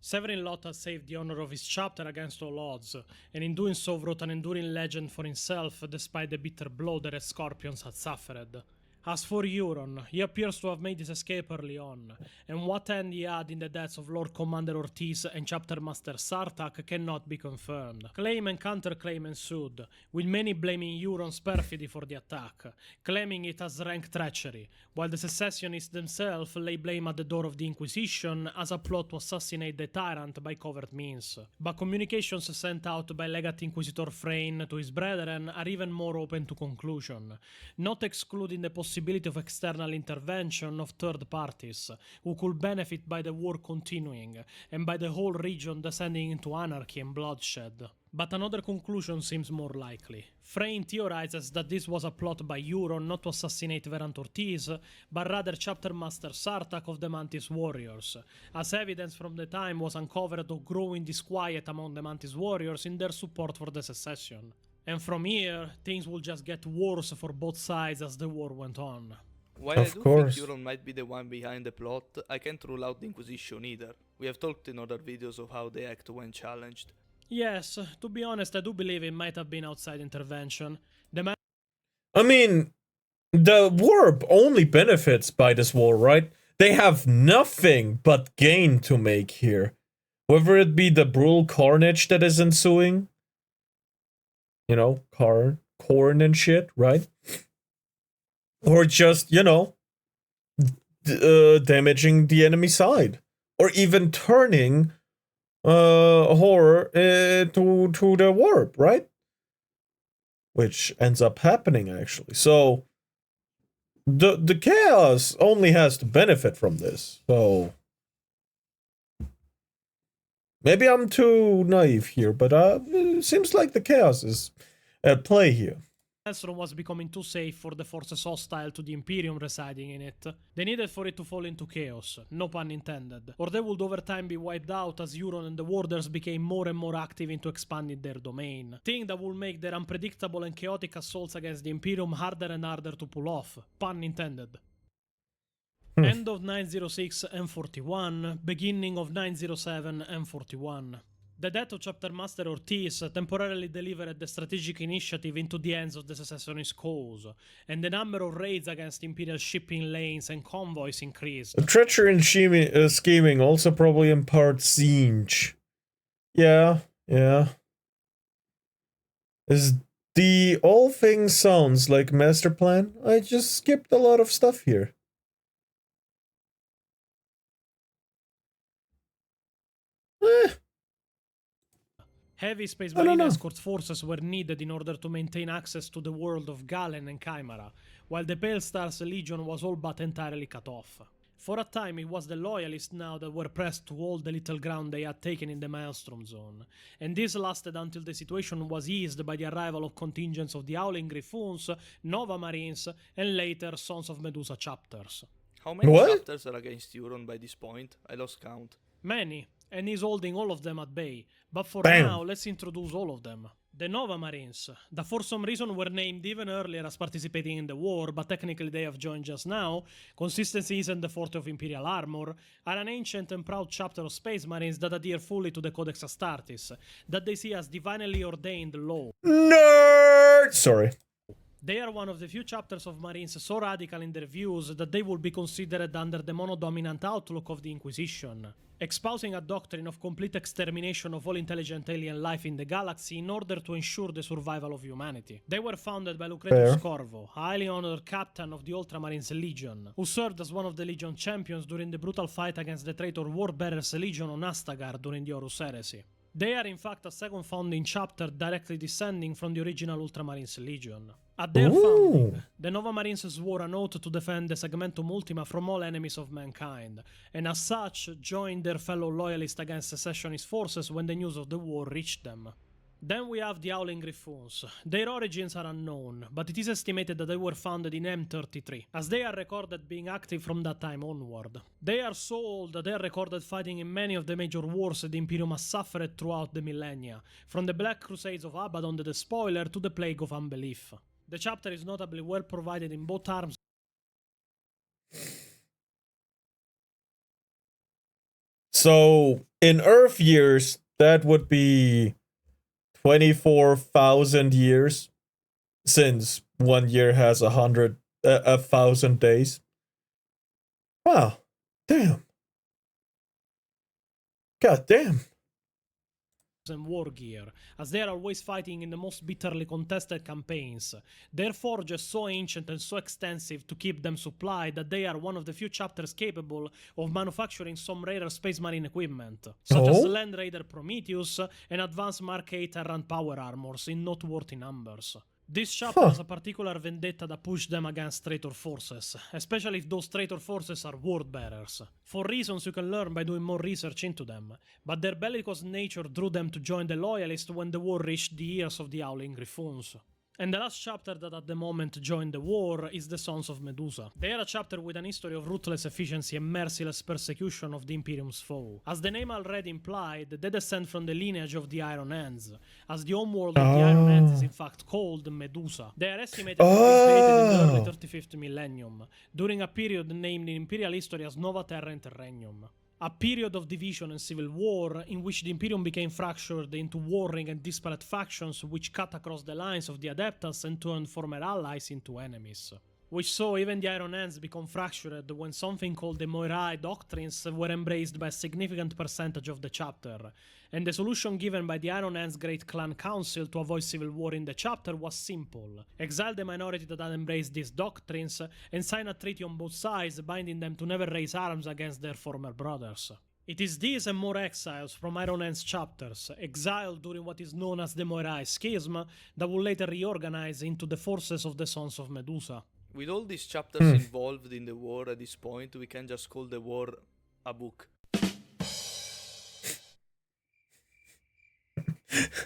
Severin Lotta saved the honor of his chapter against all odds, and in doing so wrote an enduring legend for himself despite the bitter blow that the Scorpions had suffered. As for Euron, he appears to have made his escape early on, and what end he had in the deaths of Lord Commander Ortiz and Chapter Master Sartak cannot be confirmed. Claim and counterclaim ensued, with many blaming Euron's perfidy for the attack, claiming it as rank treachery, while the secessionists themselves lay blame at the door of the Inquisition as a plot to assassinate the tyrant by covert means. But communications sent out by Legate Inquisitor Freyne to his brethren are even more open to conclusion, not excluding the possibility of external intervention of third parties, who could benefit by the war continuing, and by the whole region descending into anarchy and bloodshed. But another conclusion seems more likely. Freyne theorizes that this was a plot by Euron not to assassinate Verant Ortiz, but rather Chapter Master Sartak of the Mantis Warriors, as evidence from the time was uncovered of growing disquiet among the Mantis Warriors in their support for the secession. And from here, things will just get worse for both sides as the war went on. While I do think Euron might be the one behind the plot, I can't rule out the Inquisition either. We have talked in other videos of how they act when challenged. Yes, to be honest, I do believe it might have been outside intervention. I mean, the warp only benefits by this war, right? They have nothing but gain to make here. Whether it be the brutal carnage that is ensuing, you know, corn and shit, right? Or just, you know, damaging the enemy side. Or even turning horror to the warp, right? Which ends up happening, actually. So, the chaos only has to benefit from this. So, maybe I'm too naive here, but it seems like the chaos is at play here. Maelstrom was becoming too safe for the forces hostile to the Imperium residing in it. They needed for it to fall into chaos, no pun intended, or they would over time be wiped out as Euron and the Warders became more and more active into expanding their domain. Thing that would make their unpredictable and chaotic assaults against the Imperium harder and harder to pull off, pun intended. End of 906 M41, beginning of 907 M41. The death of Chapter Master Ortiz temporarily delivered the strategic initiative into the hands of the secessionist cause, and the number of raids against Imperial shipping lanes and convoys increased. Treachery and scheming also probably impart siege. Yeah. The whole thing sounds like master plan. I just skipped a lot of stuff here. Heavy Space Marine escort forces were needed in order to maintain access to the world of Galen and Chimera, while the Pale Stars Legion was all but entirely cut off. For a time it was the Loyalists now that were pressed to hold the little ground they had taken in the Maelstrom Zone, and this lasted until the situation was eased by the arrival of contingents of the Howling Griffons, Nova Marines, and later Sons of Medusa chapters. How many chapters are against Euron by this point? I lost count. Many, and he's holding all of them at bay, but for now, let's introduce all of them. The Nova Marines, that for some reason were named even earlier as participating in the war, but technically they have joined just now, consistency isn't the forte of Imperial Armor, are an ancient and proud chapter of Space Marines that adhere fully to the Codex Astartes, that they see as divinely ordained law. Nerd! Sorry. They are one of the few chapters of Marines so radical in their views that they would be considered under the monodominant outlook of the Inquisition, espousing a doctrine of complete extermination of all intelligent alien life in the galaxy in order to ensure the survival of humanity. They were founded by Lucretius Fair. Corvo, a highly honored captain of the Ultramarines Legion, who served as one of the Legion champions during the brutal fight against the traitor Warbearers Legion on Astagar during the Horus Heresy. They are in fact a second founding chapter directly descending from the original Ultramarines Legion. At their founding, the Nova Marines swore an oath to defend the Segmentum Ultima from all enemies of mankind, and as such joined their fellow loyalists against secessionist forces when the news of the war reached them. Then we have the Howling Griffons. Their origins are unknown, but it is estimated that they were founded in M33, as they are recorded being active from that time onward. They are so old that they are recorded fighting in many of the major wars the Imperium has suffered throughout the millennia, from the Black Crusades of Abaddon the Despoiler to the Plague of Unbelief. The chapter is notably well provided in both arms. So, in Earth years, that would be 24,000 years, since 1 year has 1,000 days. Wow. Damn. God damn. And war gear, as they are always fighting in the most bitterly contested campaigns. Their forge is so ancient and so extensive to keep them supplied that they are one of the few chapters capable of manufacturing some rarer Space Marine equipment, such as Land Raider Prometheus and advanced Mark 8 Errant power armors in noteworthy numbers. This chapter has a particular vendetta that pushed them against traitor forces, especially if those traitor forces are word bearers, for reasons you can learn by doing more research into them, but their bellicose nature drew them to join the Loyalists when the war reached the ears of the Howling Griffons. And the last chapter that at the moment joined the war is the Sons of Medusa. They are a chapter with an history of ruthless efficiency and merciless persecution of the Imperium's foe. As the name already implied, they descend from the lineage of the Iron Hands, as the homeworld of the Iron Hands is in fact called Medusa. They are estimated to be created in the early 35th millennium, during a period named in Imperial history as Nova Terra Interregnum. A period of division and civil war in which the Imperium became fractured into warring and disparate factions which cut across the lines of the Adeptus and turned former allies into enemies. Which saw even the Iron Hands become fractured when something called the Moirai doctrines were embraced by a significant percentage of the chapter, and the solution given by the Iron Hands Great Clan Council to avoid civil war in the chapter was simple: exile the minority that had embraced these doctrines and sign a treaty on both sides binding them to never raise arms against their former brothers. It is these and more exiles from Iron Hands chapters, exiled during what is known as the Moirai Schism, that will later reorganize into the forces of the Sons of Medusa. With all these chapters involved in the war at this point, we can just call the war a book.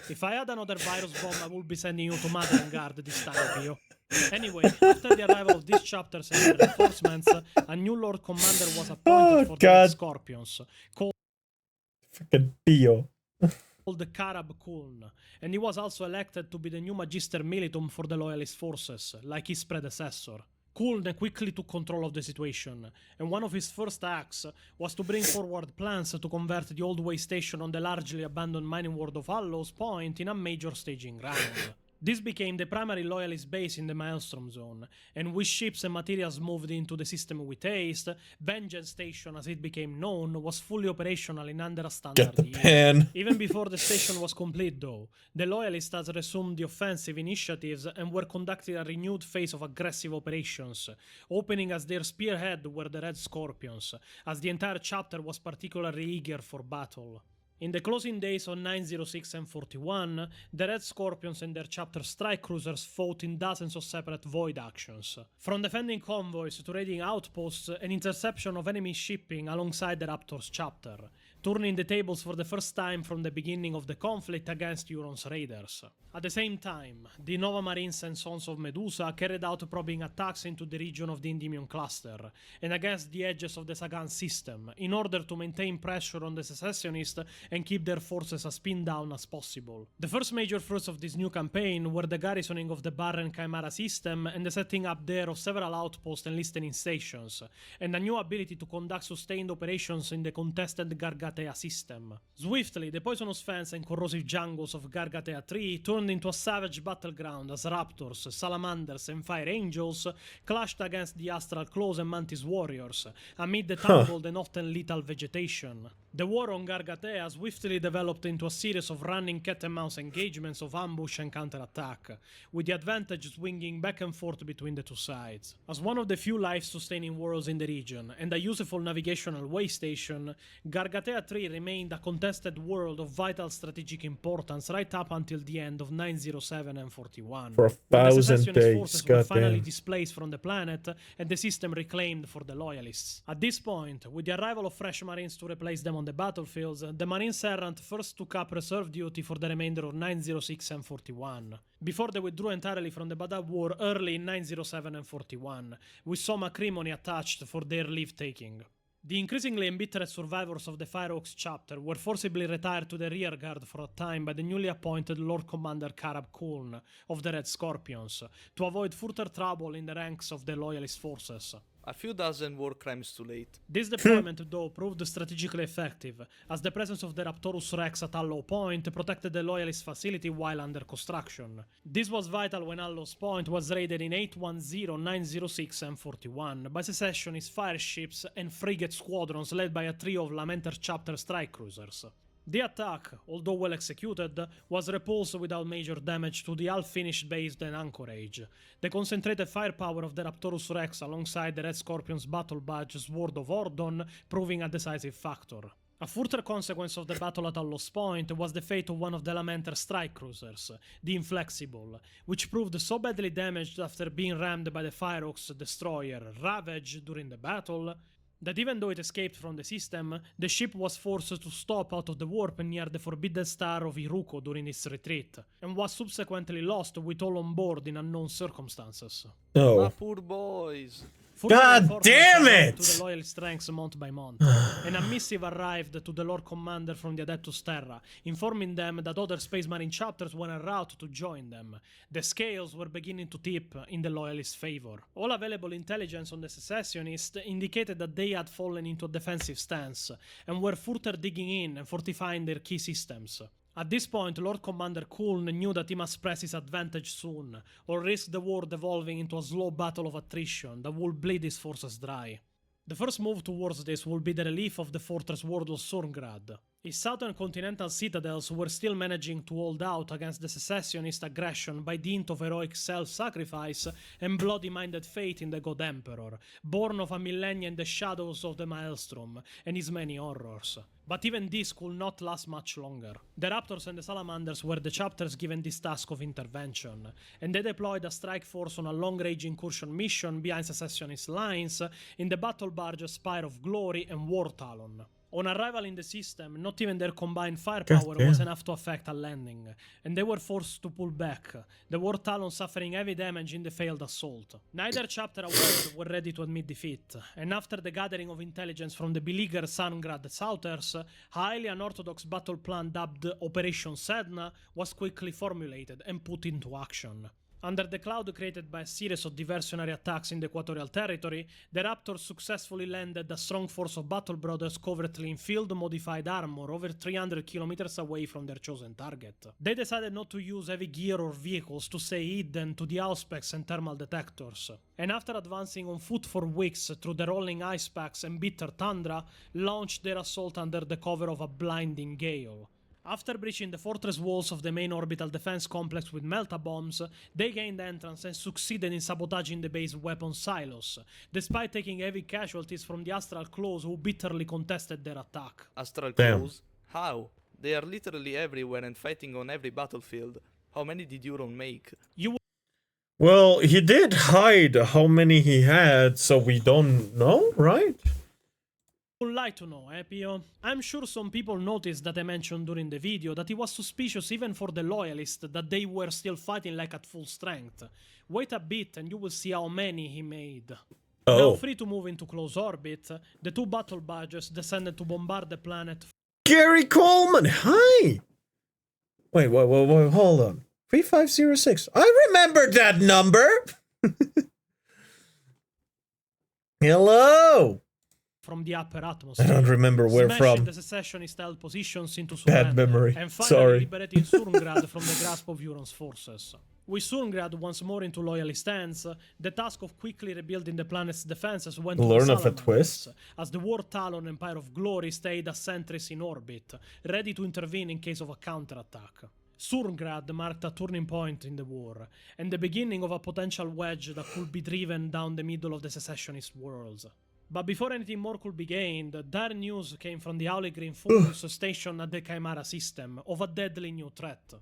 If I had another virus bomb, I would be sending you to Madengard this time, Pio. Anyway, after the arrival of these chapters and their reinforcements, a new Lord Commander was appointed for the Scorpions, called Freaking Pio. the Karab Kuln, and he was also elected to be the new Magister Militum for the Loyalist forces, like his predecessor. Kuln quickly took control of the situation, and one of his first acts was to bring forward plans to convert the old way station on the largely abandoned mining world of Hallows Point in a major staging ground. This became the primary Loyalist base in the Maelstrom Zone, and with ships and materials moved into the system with haste, Vengeance Station, as it became known, was fully operational in under a standard Get the year. pen. Even before the station was complete, though, the Loyalists had resumed the offensive initiatives and were conducting a renewed phase of aggressive operations, opening as their spearhead were the Red Scorpions, as the entire chapter was particularly eager for battle. In the closing days on 906 and 41, the Red Scorpions and their chapter strike cruisers fought in dozens of separate void actions, from defending convoys to raiding outposts and interception of enemy shipping alongside the Raptor's chapter, turning the tables for the first time from the beginning of the conflict against Euron's raiders. At the same time, the Nova Marines and Sons of Medusa carried out probing attacks into the region of the Endymion cluster, and against the edges of the Sagan system, in order to maintain pressure on the secessionists and keep their forces as pinned down as possible. The first major fruits of this new campaign were the garrisoning of the Barren Chimera system and the setting up there of several outposts and listening stations, and a new ability to conduct sustained operations in the contested Gargatea system. Swiftly, the poisonous fence and corrosive jungles of Gargatea 3 turned into a savage battleground as raptors, salamanders, and fire angels clashed against the Astral Claws and Mantis warriors, amid the tangled and often lethal vegetation. The war on Gargatea swiftly developed into a series of running cat-and-mouse engagements of ambush and counterattack, with the advantage swinging back and forth between the two sides. As one of the few life-sustaining worlds in the region, and a useful navigational way station, Gargatea 3 remained a contested world of vital strategic importance right up until the end of 907 and 41. For 1,000 days, forces were finally goddamn. displaced from the planet, and the system reclaimed for the Loyalists. At this point, with the arrival of fresh Marines to replace them on the battlefields, the Marines Errant first took up reserve duty for the remainder of 906 and 41, before they withdrew entirely from the BADAP War early in 907 and 41, with some acrimony attached for their leave-taking. The increasingly embittered survivors of the Firehawks chapter were forcibly retired to the rearguard for a time by the newly appointed Lord Commander Karab Kuln of the Red Scorpions, to avoid further trouble in the ranks of the Loyalist forces. A few dozen war crimes too late. This deployment, though, proved strategically effective, as the presence of the Raptorus Rex at Allo Point protected the Loyalist facility while under construction. This was vital when Allo's Point was raided in 810, 906 and 41 by secessionist fireships and frigate squadrons led by a trio of Lamenter chapter strike cruisers. The attack, although well executed, was repulsed without major damage to the half-finished base and anchorage, the concentrated firepower of the Raptorus Rex alongside the Red Scorpion's battle badge Sword of Ordon proving a decisive factor. A further consequence of the battle at Allos Point was the fate of one of the Lamenter strike cruisers, the Inflexible, which proved so badly damaged after being rammed by the Firehawks destroyer Ravage during the battle, that even though it escaped from the system, the ship was forced to stop out of the warp near the Forbidden Star of Iruko during its retreat, and was subsequently lost with all on board in unknown circumstances. My Oh. poor boys. God damn it! To the Loyalist ranks month by month, and a missive arrived to the Lord Commander from the Adeptus Terra, informing them that other Space Marine chapters were en route to join them. The scales were beginning to tip in the Loyalist favor. All available intelligence on the secessionists indicated that they had fallen into a defensive stance, and were further digging in and fortifying their key systems. At this point, Lord Commander Kuln knew that he must press his advantage soon, or risk the war devolving into a slow battle of attrition that would bleed his forces dry. The first move towards this will be the relief of the fortress ward of Sorngrad. His southern continental citadels were still managing to hold out against the secessionist aggression by dint of heroic self-sacrifice and bloody-minded faith in the God Emperor, born of a millennia in the shadows of the Maelstrom and his many horrors. But even this could not last much longer. The Raptors and the Salamanders were the chapters given this task of intervention, and they deployed a strike force on a long-range incursion mission behind secessionist lines in the battle barge Spire of Glory and War Talon. On arrival in the system, not even their combined firepower was enough to affect a landing, and they were forced to pull back, the War Talon suffering heavy damage in the failed assault. Neither chapter, however, were ready to admit defeat, and after the gathering of intelligence from the beleaguered Sangrad Southers, a highly unorthodox battle plan dubbed Operation Sedna was quickly formulated and put into action. Under the cloud created by a series of diversionary attacks in the Equatorial Territory, the Raptors successfully landed a strong force of Battle Brothers covertly in field-modified armor over 300 kilometers away from their chosen target. They decided not to use heavy gear or vehicles to stay hidden to the auspex and thermal detectors, and after advancing on foot for weeks through the rolling ice packs and bitter tundra, launched their assault under the cover of a blinding gale. After breaching the fortress walls of the main orbital defense complex with melta-bombs, they gained entrance and succeeded in sabotaging the base weapon silos, despite taking heavy casualties from the Astral Claws who bitterly contested their attack. Astral Damn. Claws? How? They are literally everywhere and fighting on every battlefield. How many did Euron make? Well, he did hide how many he had, so we don't know, right? Would like to know, Pio? I'm sure some people noticed that I mentioned during the video that he was suspicious even for the loyalists that they were still fighting like at full strength. Wait a bit and you will see how many he made. Now free to move into close orbit, the two battle barges descended to bombard the planet. Gary Coleman, hi! Wait, hold on. 3506. I remember that number! Hello! From the upper atmosphere. I don't remember where smashing from. the secessionist held positions into surrender. Bad memory. And finally Sorry. liberating Surngrad from the grasp of Euron's forces. With Surngrad once more into loyalist hands, the task of quickly rebuilding the planet's defenses went to Learn the of a twist. as the War Talon Empire of Glory stayed as sentries in orbit, ready to intervene in case of a counterattack. Surngrad marked a turning point in the war, and the beginning of a potential wedge that could be driven down the middle of the secessionist worlds. But before anything more could be gained, dire news came from the Howling Green Focus station at the Chimera system of a deadly new threat.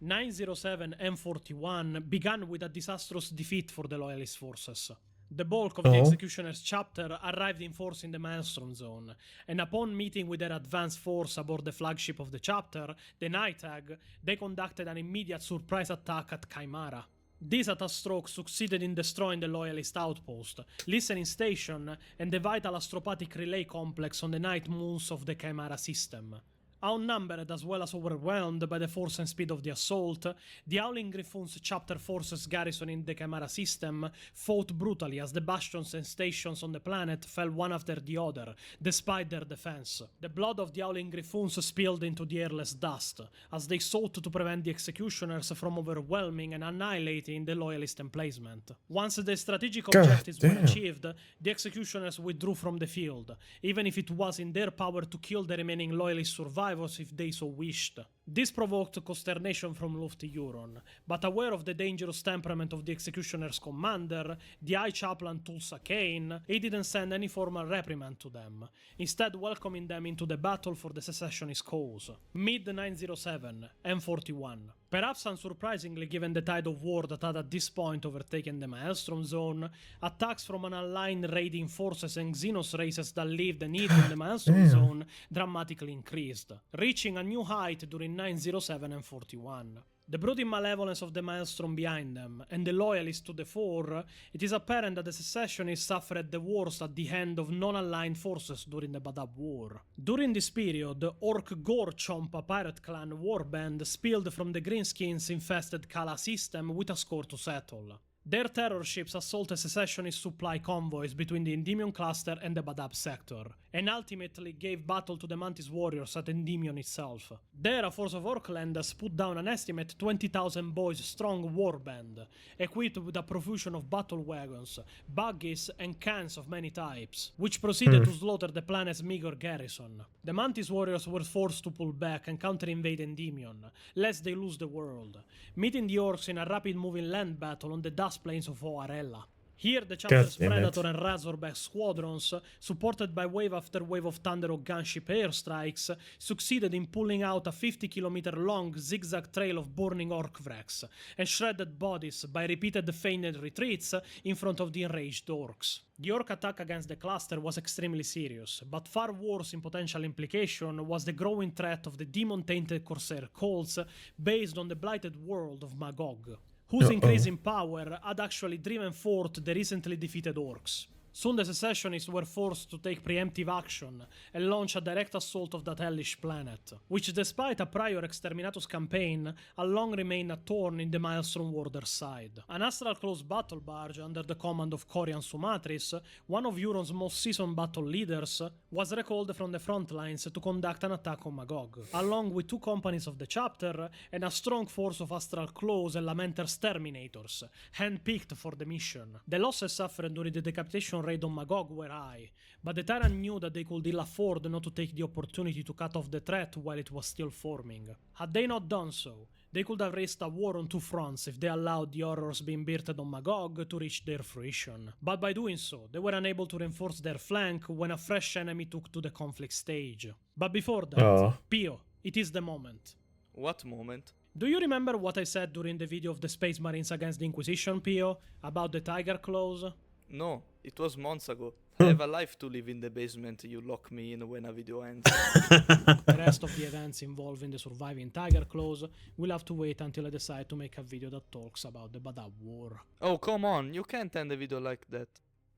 907 M41 began with a disastrous defeat for the Loyalist forces. The bulk of the Executioner's chapter arrived in force in the Maelstrom Zone, and upon meeting with their advanced force aboard the flagship of the chapter, the Nightag, they conducted an immediate surprise attack at Chimera. This at a stroke succeeded in destroying the Loyalist outpost, listening station, and the vital astropathic relay complex on the night moons of the Chimera system. Outnumbered as well as overwhelmed by the force and speed of the assault, the Howling Griffoon's chapter forces garrisoning the Chimera system fought brutally as the bastions and stations on the planet fell one after the other, despite their defense. The blood of the Howling Griffoons spilled into the airless dust, as they sought to prevent the Executioners from overwhelming and annihilating the Loyalist emplacement. Once the strategic objectives were achieved, the Executioners withdrew from the field, even if it was in their power to kill the remaining Loyalist survivors if they so wished. This provoked consternation from Lofty Euron, but aware of the dangerous temperament of the Executioner's commander, the High Chaplain Tulsa Kane, he didn't send any formal reprimand to them, instead welcoming them into the battle for the secessionist cause. Mid-907, M41. Perhaps unsurprisingly given the tide of war that had at this point overtaken the Maelstrom Zone, attacks from unaligned raiding forces and Xenos races that lived and hid in the Maelstrom Zone dramatically increased, reaching a new height during 907 and 41. The brooding malevolence of the Maelstrom behind them, and the Loyalists to the fore, it is apparent that the secessionists suffered the worst at the hand of non-aligned forces during the BADAP War. During this period, Orc Gorechomp, a pirate clan warband, spilled from the Greenskins' infested Kala system with a score to settle. Their terror ships assaulted secessionist supply convoys between the Endymion cluster and the BADAP sector, and ultimately gave battle to the Mantis warriors at Endymion itself. There, a force of Orklanders put down an estimate 20,000 boys strong warband, equipped with a profusion of battle wagons, buggies, and cans of many types, which proceeded to slaughter the planet's meager garrison. The Mantis warriors were forced to pull back and counter-invade Endymion, lest they lose the world, meeting the Orcs in a rapid-moving land battle on the dust plains of Oarella. Here, the chapter's Predator and Razorback squadrons, supported by wave after wave of Thunder or gunship airstrikes, succeeded in pulling out a 50-kilometer-long zigzag trail of burning orc wrecks and shredded bodies by repeated feigned retreats in front of the enraged orcs. The orc attack against the cluster was extremely serious, but far worse in potential implication was the growing threat of the demon-tainted Corsair cults based on the blighted world of Magog, whose increase in power had actually driven forth the recently defeated orcs. Soon the secessionists were forced to take preemptive action and launch a direct assault of that hellish planet, which despite a prior Exterminatus campaign, had long remained a thorn in the Maelstrom Warder's side. An astral close battle barge under the command of Corian Sumatris, one of Euron's most seasoned battle leaders, was recalled from the front lines to conduct an attack on Magog, along with 2 companies of the chapter and a strong force of astral claws and Lamenter's Terminators, handpicked for the mission. The losses suffered during the decapitation raid on Magog were high, but the Terran knew that they could ill afford not to take the opportunity to cut off the threat while it was still forming. Had they not done so, they could have raised a war on 2 fronts if they allowed the horrors being birthed on Magog to reach their fruition. But by doing so, they were unable to reinforce their flank when a fresh enemy took to the conflict stage. But before that, Pio, it is the moment. What moment? Do you remember what I said during the video of the Space Marines against the Inquisition, Pio, about the Tiger Claws? No, it was months ago. I have a life to live in the basement you lock me in when a video ends. The rest of the events involving the surviving Tiger Claws will have to wait until I decide to make a video that talks about the BADAP War. Oh, come on, you can't end a video like that.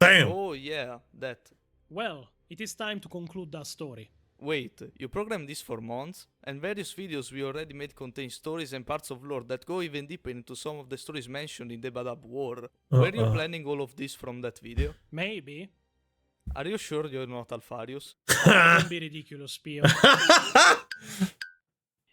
Damn. Oh, yeah, that. Well, it is time to conclude that story. Wait, you programmed this for months? And various videos we already made contain stories and parts of lore that go even deeper into some of the stories mentioned in the BADAP War. Were you planning all of this from that video? Maybe. Are you sure you're not Alfarius? Don't be ridiculous, Pio.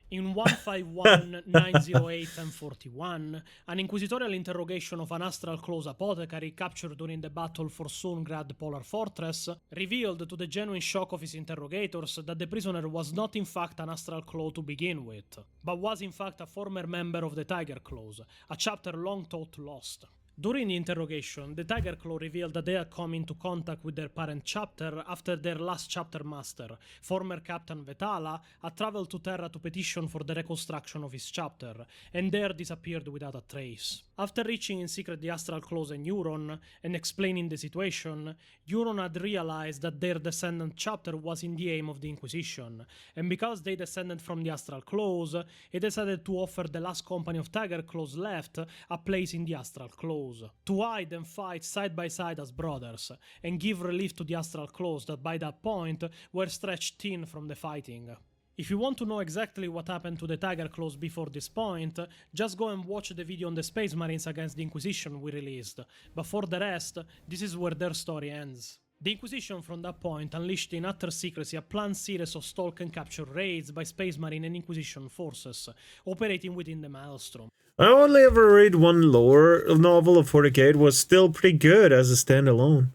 In 151, 908, and 41, an inquisitorial interrogation of an Astral Claws apothecary captured during the battle for Sungrad Polar Fortress revealed to the genuine shock of his interrogators that the prisoner was not in fact an Astral Claw to begin with, but was in fact a former member of the Tiger Claws, a chapter long thought lost. During the interrogation, the Tiger Claw revealed that they had come into contact with their parent chapter after their last chapter master, former Captain Vetala, had traveled to Terra to petition for the reconstruction of his chapter, and there disappeared without a trace. After reaching in secret the Astral Claws and Euron, and explaining the situation, Euron had realized that their descendant chapter was in the aim of the Inquisition, and because they descended from the Astral Claws, he decided to offer the last company of Tiger Claws left a place in the Astral Claws, to hide and fight side by side as brothers, and give relief to the Astral Claws that by that point were stretched thin from the fighting. If you want to know exactly what happened to the Tiger Claws before this point, just go and watch the video on the Space Marines against the Inquisition we released, but for the rest, this is where their story ends. The Inquisition from that point unleashed in utter secrecy a planned series of stalk and capture raids by Space Marine and Inquisition forces, operating within the Maelstrom. I only ever read one lore novel of 40k. It was still pretty good as a standalone.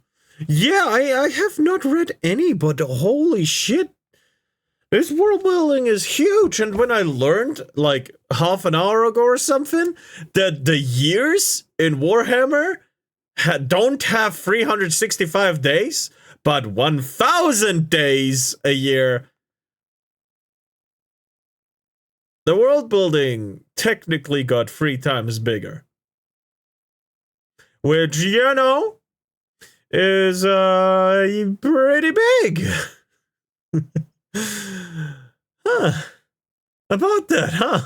Yeah, I have not read any, but holy shit. This world building is huge, and when I learned, like, half an hour ago or something, that the years in Warhammer don't have 365 days, but 1,000 days a year, the world building technically got 3 times bigger. Which, you know, is pretty big. Huh. About that, huh?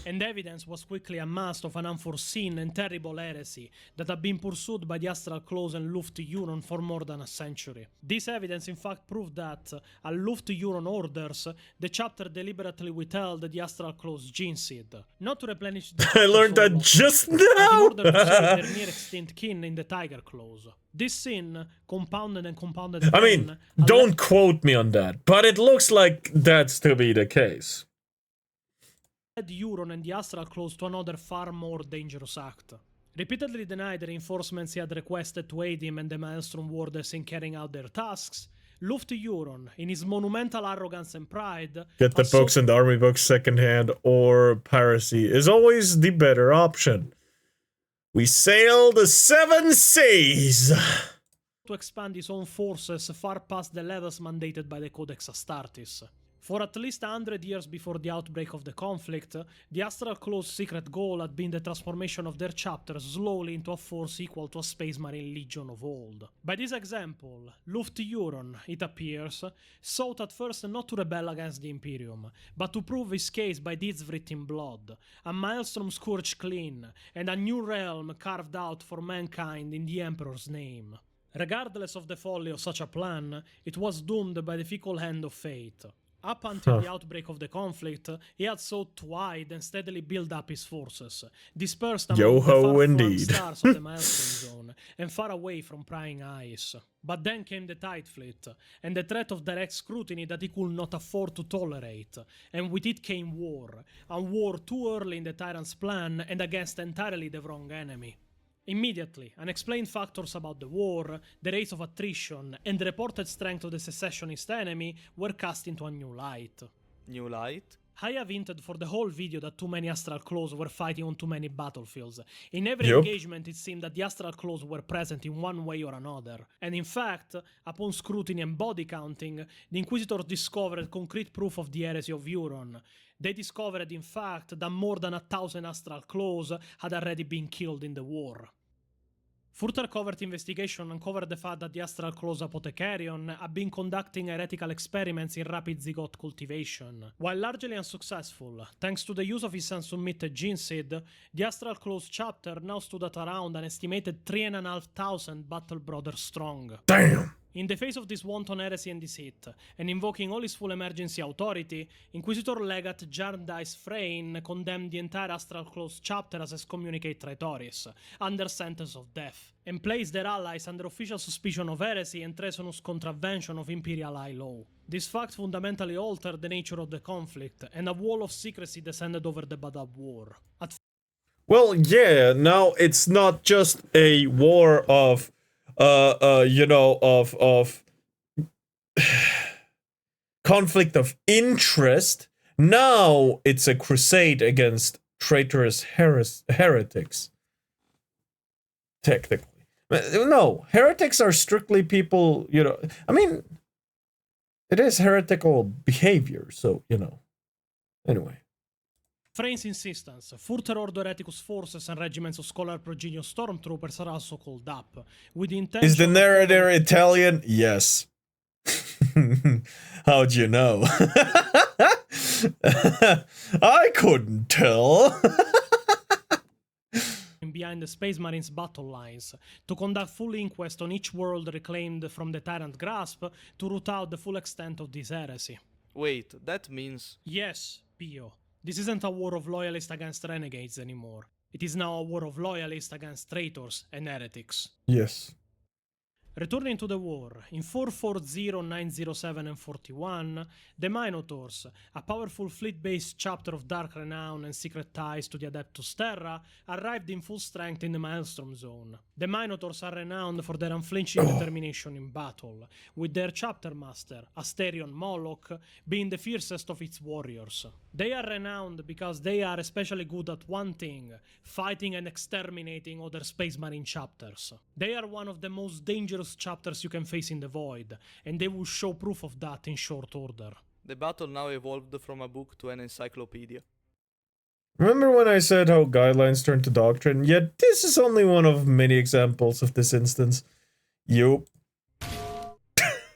And evidence was quickly amassed of an unforeseen and terrible heresy that had been pursued by the Astral Claws and Luft Euron for more than a century. This evidence in fact proved that, at Luft Euron orders, the chapter deliberately withheld the Astral Claws gene seed, not to replenish the I learned that just but in now! order to save their near extinct kin in the Tiger Claws. This sin, compounded and compounded I again, mean, don't quote me on that, but it looks like that's to be the case. led Euron and the Astral Claws to another far more dangerous act. Repeatedly denied the reinforcements he had requested to aid him and the Maelstrom Warders in carrying out their tasks, Luft Euron, in his monumental arrogance and pride, Get the books and army books secondhand, or piracy is always the better option. We sail the 7 seas! to expand his own forces far past the levels mandated by the Codex Astartes. For at least 100 years before the outbreak of the conflict, the Astral Claws' secret goal had been the transformation of their chapters slowly into a force equal to a Space Marine Legion of old. By this example, Luft Euron, it appears, sought at first not to rebel against the Imperium, but to prove his case by deeds written in blood, a Maelstrom scourged clean, and a new realm carved out for mankind in the Emperor's name. Regardless of the folly of such a plan, it was doomed by the fickle hand of fate. Up until the outbreak of the conflict, he had sought to hide and steadily build up his forces, dispersed among the far-flung stars of the Maelstrom Zone, and far away from prying eyes. But then came the Tide Fleet, and the threat of direct scrutiny that he could not afford to tolerate, and with it came war, a war too early in the Tyrant's plan and against entirely the wrong enemy. Immediately, unexplained factors about the war, the rates of attrition, and the reported strength of the secessionist enemy were cast into a new light. New light? I have hinted for the whole video that too many Astral Claws were fighting on too many battlefields. In every engagement it seemed that the Astral Claws were present in one way or another. And in fact, upon scrutiny and body counting, the Inquisitors discovered concrete proof of the heresy of Euron. They discovered, in fact, that more than 1,000 Astral Claws had already been killed in the war. Further covert investigation uncovered the fact that the Astral Claws Apothecarion have been conducting heretical experiments in rapid zygote cultivation. While largely unsuccessful, thanks to the use of his unsubmitted gene seed, the Astral Claws chapter now stood at around an estimated 3,500 battle brothers strong. Damn! In the face of this wanton heresy and deceit, and invoking all his full emergency authority, Inquisitor Legate Jarndyce Freyne condemned the entire Astral Claws chapter as excommunicate traitoris, under sentence of death, and placed their allies under official suspicion of heresy and treasonous contravention of Imperial high law. This fact fundamentally altered the nature of the conflict, and a wall of secrecy descended over the BADAP War. Well, yeah, now it's not just a war of conflict of interest. Now it's a crusade against traitorous heretics. Technically. No, heretics are strictly people, I mean, it is heretical behavior, so, Anyway. Freyne's insistence, further Ordo Hereticus forces and regiments of Scholar Progenius stormtroopers are also called up, with the intention Is the narrator Italian? Yes. How'd you know? I couldn't tell. behind the Space Marines battle lines, to conduct full inquest on each world reclaimed from the Tyrant grasp, to root out the full extent of this heresy. Wait, that means... Yes, Pio. This isn't a war of loyalists against renegades anymore. It is now a war of loyalists against traitors and heretics. Yes. Returning to the war, in 440, 907 and 41, the Minotaurs, a powerful fleet-based chapter of dark renown and secret ties to the Adeptus Terra, arrived in full strength in the Maelstrom Zone. The Minotaurs are renowned for their unflinching determination in battle, with their chapter master, Asterion Moloch, being the fiercest of its warriors. They are renowned because they are especially good at one thing, fighting and exterminating other Space Marine chapters. They are one of the most dangerous chapters you can face in the void, and they will show proof of that in short order. The battle now evolved from a book to an encyclopedia. Remember when I said how guidelines turn to doctrine? Yet this is only one of many examples of this instance. Yup.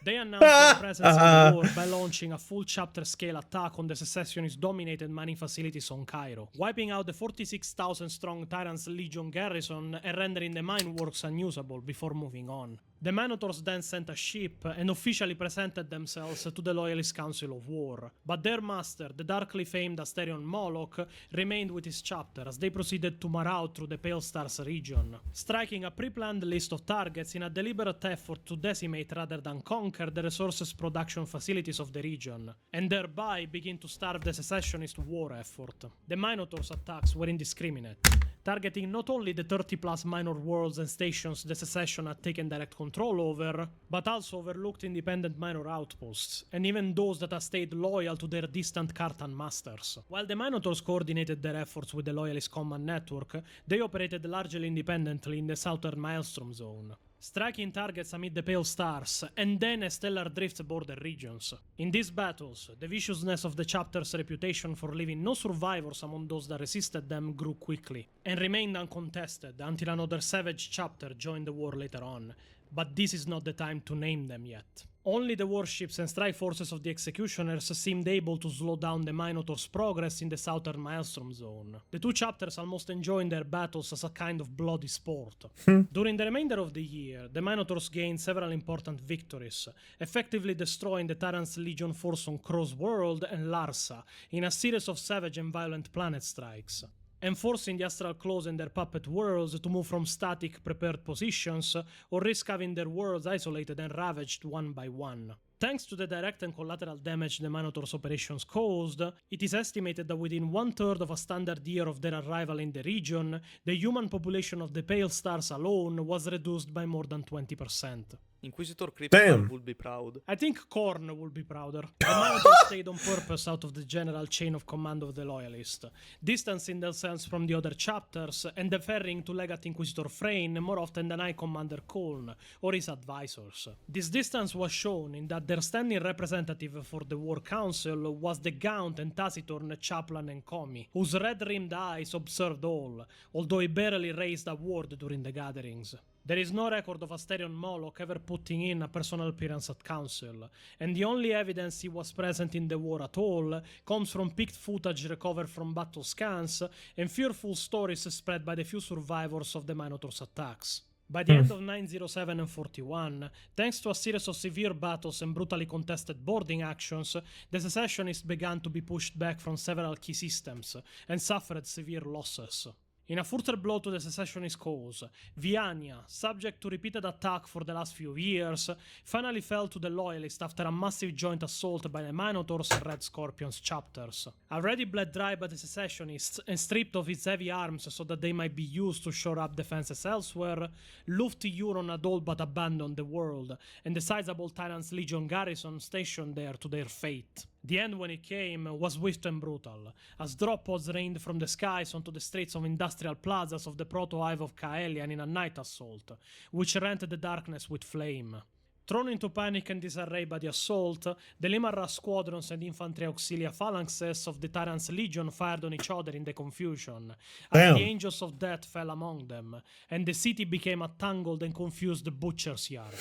They announced their presence in the war by launching a full chapter-scale attack on the secessionist-dominated mining facilities on Cairo, wiping out the 46,000-strong Tyrant's Legion garrison and rendering the mine works unusable before moving on. The Minotaurs then sent a ship and officially presented themselves to the Loyalist Council of War, but their master, the darkly famed Asterion Moloch, remained with his chapter as they proceeded to maraud through the Pale Stars region, striking a pre-planned list of targets in a deliberate effort to decimate rather than conquer the resources production facilities of the region, and thereby begin to starve the secessionist war effort. The Minotaurs' attacks were indiscriminate, targeting not only the 30-plus minor worlds and stations the secession had taken direct control over, but also overlooked independent minor outposts, and even those that had stayed loyal to their distant Cartan masters. While the Minotaurs coordinated their efforts with the Loyalist Command Network, they operated largely independently in the southern Maelstrom Zone, striking targets amid the Pale Stars, and then a Stellar Drift's border regions. In these battles, the viciousness of the chapter's reputation for leaving no survivors among those that resisted them grew quickly, and remained uncontested until another savage chapter joined the war later on, but this is not the time to name them yet. Only the warships and strike forces of the Executioners seemed able to slow down the Minotaurs' progress in the southern Maelstrom Zone. The two chapters almost enjoyed their battles as a kind of bloody sport. During the remainder of the year, the Minotaurs gained several important victories, effectively destroying the Tyrant's Legion force on Crow's World and Larsa in a series of savage and violent planet strikes, and forcing the Astral Claws and their puppet worlds to move from static, prepared positions, or risk having their worlds isolated and ravaged one by one. Thanks to the direct and collateral damage the Minotaurs' operations caused, it is estimated that within 1/3 of a standard year of their arrival in the region, the human population of the Pale Stars alone was reduced by more than 20%. Inquisitor Cryptor would be proud. I think Korn would be prouder. The Minotaurs stayed on purpose out of the general chain of command of the Loyalist, distancing themselves from the other chapters and deferring to Legate Inquisitor Freyne more often than High Commander Koln or his advisors. This distance was shown in that their standing representative for the War Council was the gaunt and taciturn Chaplain Encomi, whose red-rimmed eyes observed all, although he barely raised a word during the gatherings. There is no record of Asterion Moloch ever putting in a personal appearance at Council, and the only evidence he was present in the war at all comes from picked footage recovered from battle scans and fearful stories spread by the few survivors of the Minotaur's attacks. By the end of 907 and 41, thanks to a series of severe battles and brutally contested boarding actions, the secessionists began to be pushed back from several key systems and suffered severe losses. In a further blow to the secessionist cause, Viania, subject to repeated attack for the last few years, finally fell to the Loyalists after a massive joint assault by the Minotaurs and Red Scorpions chapters. Already bled dry by the secessionists and stripped of its heavy arms so that they might be used to shore up defenses elsewhere, Lufti Euron had all but abandoned the world, and the sizable Tyrant's Legion garrison stationed there to their fate. The end, when it came, was swift and brutal, as drop pods rained from the skies onto the streets of industrial plazas of the proto-hive of Kaelian in a night assault, which rent the darkness with flame. Thrown into panic and disarray by the assault, the Limarra squadrons and infantry auxilia phalanxes of the Tyrant's Legion fired on each other in the confusion, as the Angels of Death fell among them, and the city became a tangled and confused butcher's yard.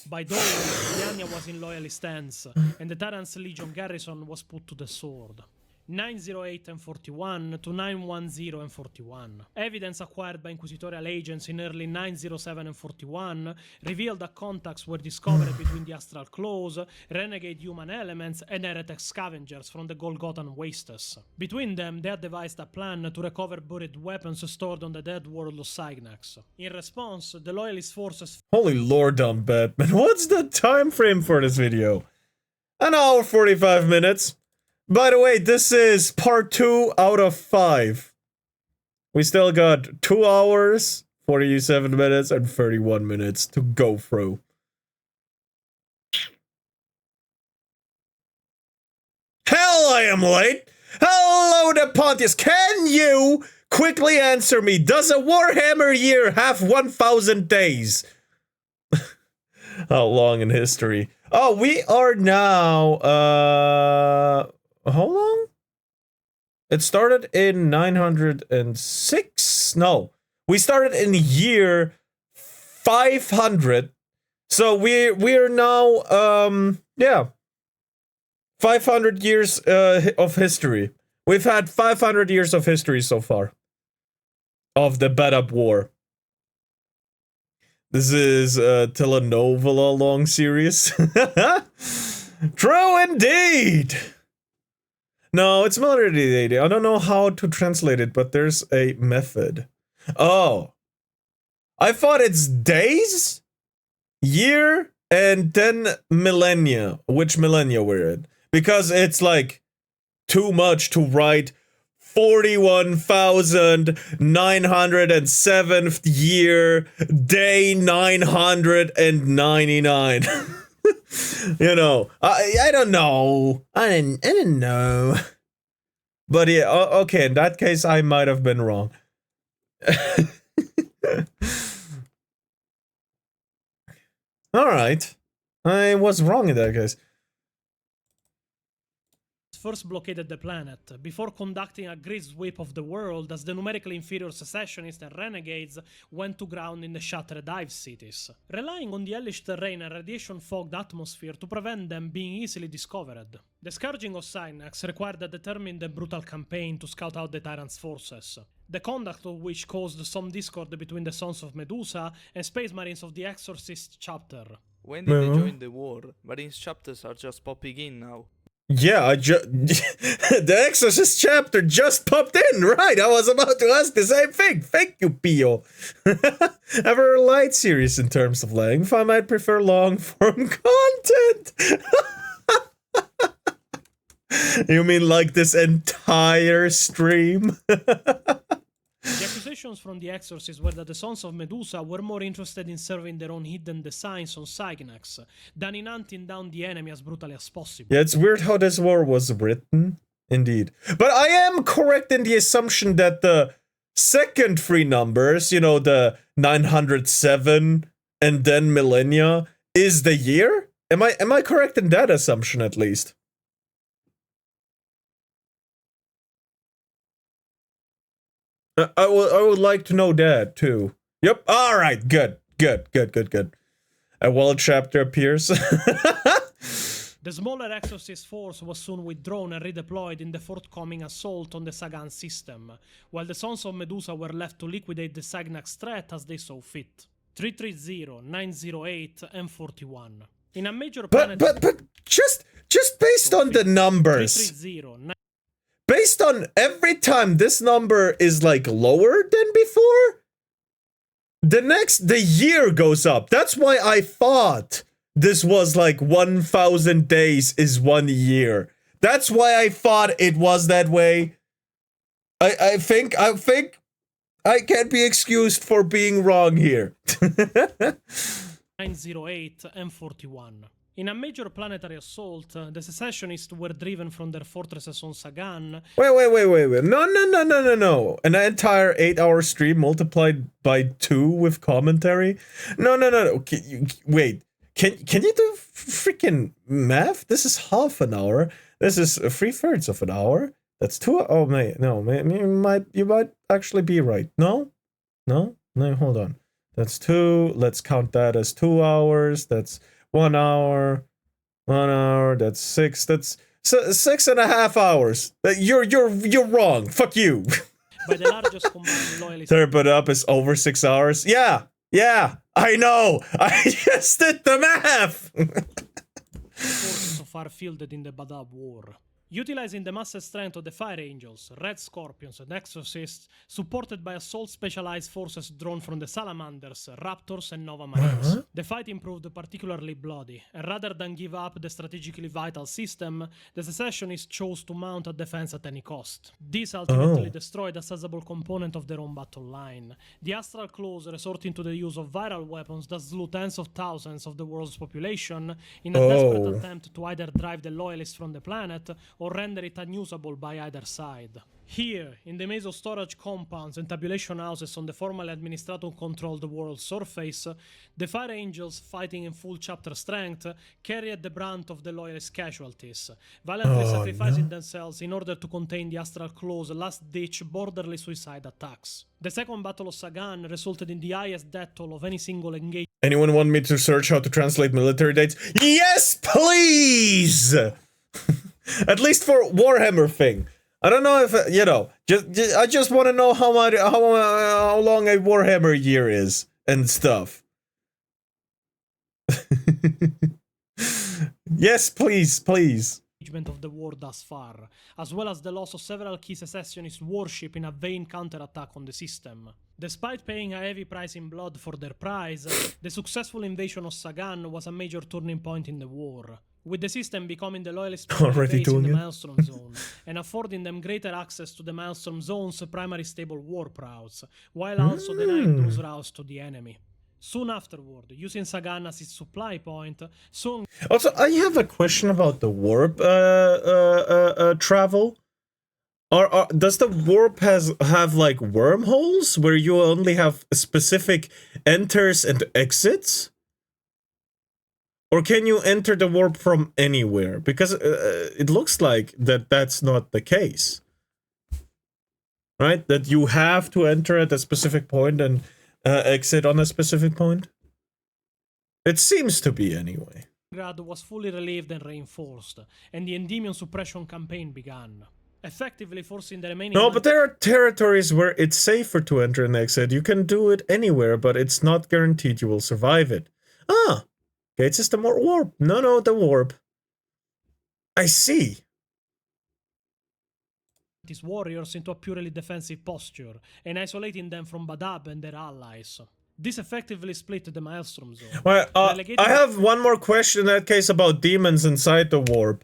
By dawn, Viania was in Loyalist hands, and the Tyrant's Legion garrison was put to the sword. 908 and 41 to 910 and 41. Evidence acquired by inquisitorial agents in early 907 and 41 revealed that contacts were discovered between the Astral Claws, renegade human elements, and heretic scavengers from the Golgothan Wastes. Between them, they had devised a plan to recover buried weapons stored on the dead world of Cygnus. In response, the Loyalist forces... Holy lord, Batman. What's the time frame for this video? An hour 45 minutes. By the way, this is part 2 out of 5. We still got 2 hours, 47 minutes, and 31 minutes to go through. Hell, I am late! Hello, the Pontius! Can you quickly answer me? Does a Warhammer year have 1,000 days? How long in history? Oh, we are now, how long? It started in 906? No. We started in year 500. So we're now, yeah. 500 years of history. We've had 500 years of history so far. Of the BADAP War. This is a telenovela long series. True indeed! No, it's military data. I don't know how to translate it, but there's a method. Oh. I thought it's days, year, and then millennia. Which millennia we're in. Because it's like too much to write 41,907th year, day 999. You know, I don't know. I didn't know. But yeah, okay, in that case, I might have been wrong. Alright. I was wrong in that case. First blockaded the planet, before conducting a great sweep of the world as the numerically inferior secessionists and renegades went to ground in the shattered hive cities, relying on the hellish terrain and radiation-fogged atmosphere to prevent them being easily discovered. The scourging of Cynax required a determined and brutal campaign to scout out the Tyrant's forces, the conduct of which caused some discord between the Sons of Medusa and Space Marines of the Exorcist chapter. When did they join the war? Marines chapters are just popping in now. Yeah, the Exorcist chapter just popped in, right? I was about to ask the same thing. Thank you, Pio. Ever light series in terms of length, I might prefer long-form content. You mean like this entire stream? The accusations from the Exorcist were that the Sons of Medusa were more interested in serving their own hidden designs on Cygnus than in hunting down the enemy as brutally as possible. Yeah, it's weird how this war was written. Indeed. But I am correct in the assumption that the second 3 numbers, you know, the 907 and then millennia, is the year? Am I correct in that assumption at least? I would like to know that too. Yep. All right. Good. Good, good, good, good. A world chapter appears. The smaller Exorcist force was soon withdrawn and redeployed in the forthcoming assault on the Sagan system, while the Sons of Medusa were left to liquidate the Sagnax threat as they saw fit. 330, 908, and 41. In a major planet... But just based on the numbers, 330, based on every time this number is like lower than before, the year goes up. That's why I thought this was like 1,000 days is 1 year. That's why I thought it was that way. I think I can't be excused for being wrong here. 908, and 41. In a major planetary assault, the secessionists were driven from their fortresses on Sagan. Wait. No. An entire 8-hour stream multiplied by 2 with commentary? No. Wait. Can you do freaking math? This is half an hour. This is 3/3 of an hour. That's 2. Oh, you might actually be right. No, hold on. That's 2. Let's count that as 2 hours. That's 1 hour. 1 hour. That's 6. That's 6.5 hours. You're wrong. Fuck you. By the largest combined loyalist... Turbo up is over 6 hours. Yeah, I know. I just did the math. Forces so far fielded in the BADAP war. Utilizing the massive strength of the Fire Angels, Red Scorpions, and Exorcists, supported by assault specialized forces drawn from the Salamanders, Raptors, and Nova Marines. The fight improved particularly bloody, and rather than give up the strategically vital system, the secessionists chose to mount a defense at any cost. This ultimately destroyed a sizable component of their own battle line. The Astral Claws resorting to the use of viral weapons that slew tens of thousands of the world's population in a desperate attempt to either drive the loyalists from the planet or render it unusable by either side. Here, in the maze of storage compounds and tabulation houses on the formerly Administratum-controlled world's surface, the Fire Angels, fighting in full chapter strength, carried the brunt of the loyalist casualties, violently sacrificing themselves in order to contain the Astral Claw's last-ditch, borderly suicide attacks. The Second Battle of Sagan resulted in the highest death toll of any single engagement. Anyone want me to search how to translate military dates? Yes, please! At least for Warhammer thing. I don't know if I just want to know how long a Warhammer year is and stuff. Yes, please. Of the war thus far, as well as the loss of several key secessionist warship in a vain counterattack on the system. Despite paying a heavy price in blood for their prize, the successful invasion of Sagan was a major turning point in the war, with the system becoming the loyalist already base in doing the it. Maelstrom Zone, and affording them greater access to the Maelstrom Zone's primary stable warp routes, while also denying those routes to the enemy. Soon afterward, using Sagan as its supply point, Sung... Also, I have a question about the warp travel. Does the warp have like wormholes where you only have specific enters and exits? Or can you enter the warp from anywhere? Because it looks like that's not the case. Right? That you have to enter at a specific point and exit on a specific point? It seems to be anyway. Grad was fully relieved and reinforced, and the Endymion suppression campaign began, effectively forcing the remaining... No, but there are territories where it's safer to enter and exit. You can do it anywhere, but it's not guaranteed you will survive it. Ah! Gate system or warp? No, the warp. I see. These warriors into a purely defensive posture, and isolating them from BADAP and their allies. This effectively split the Maelstrom Zone. Well, I have one more question in that case about demons inside the warp.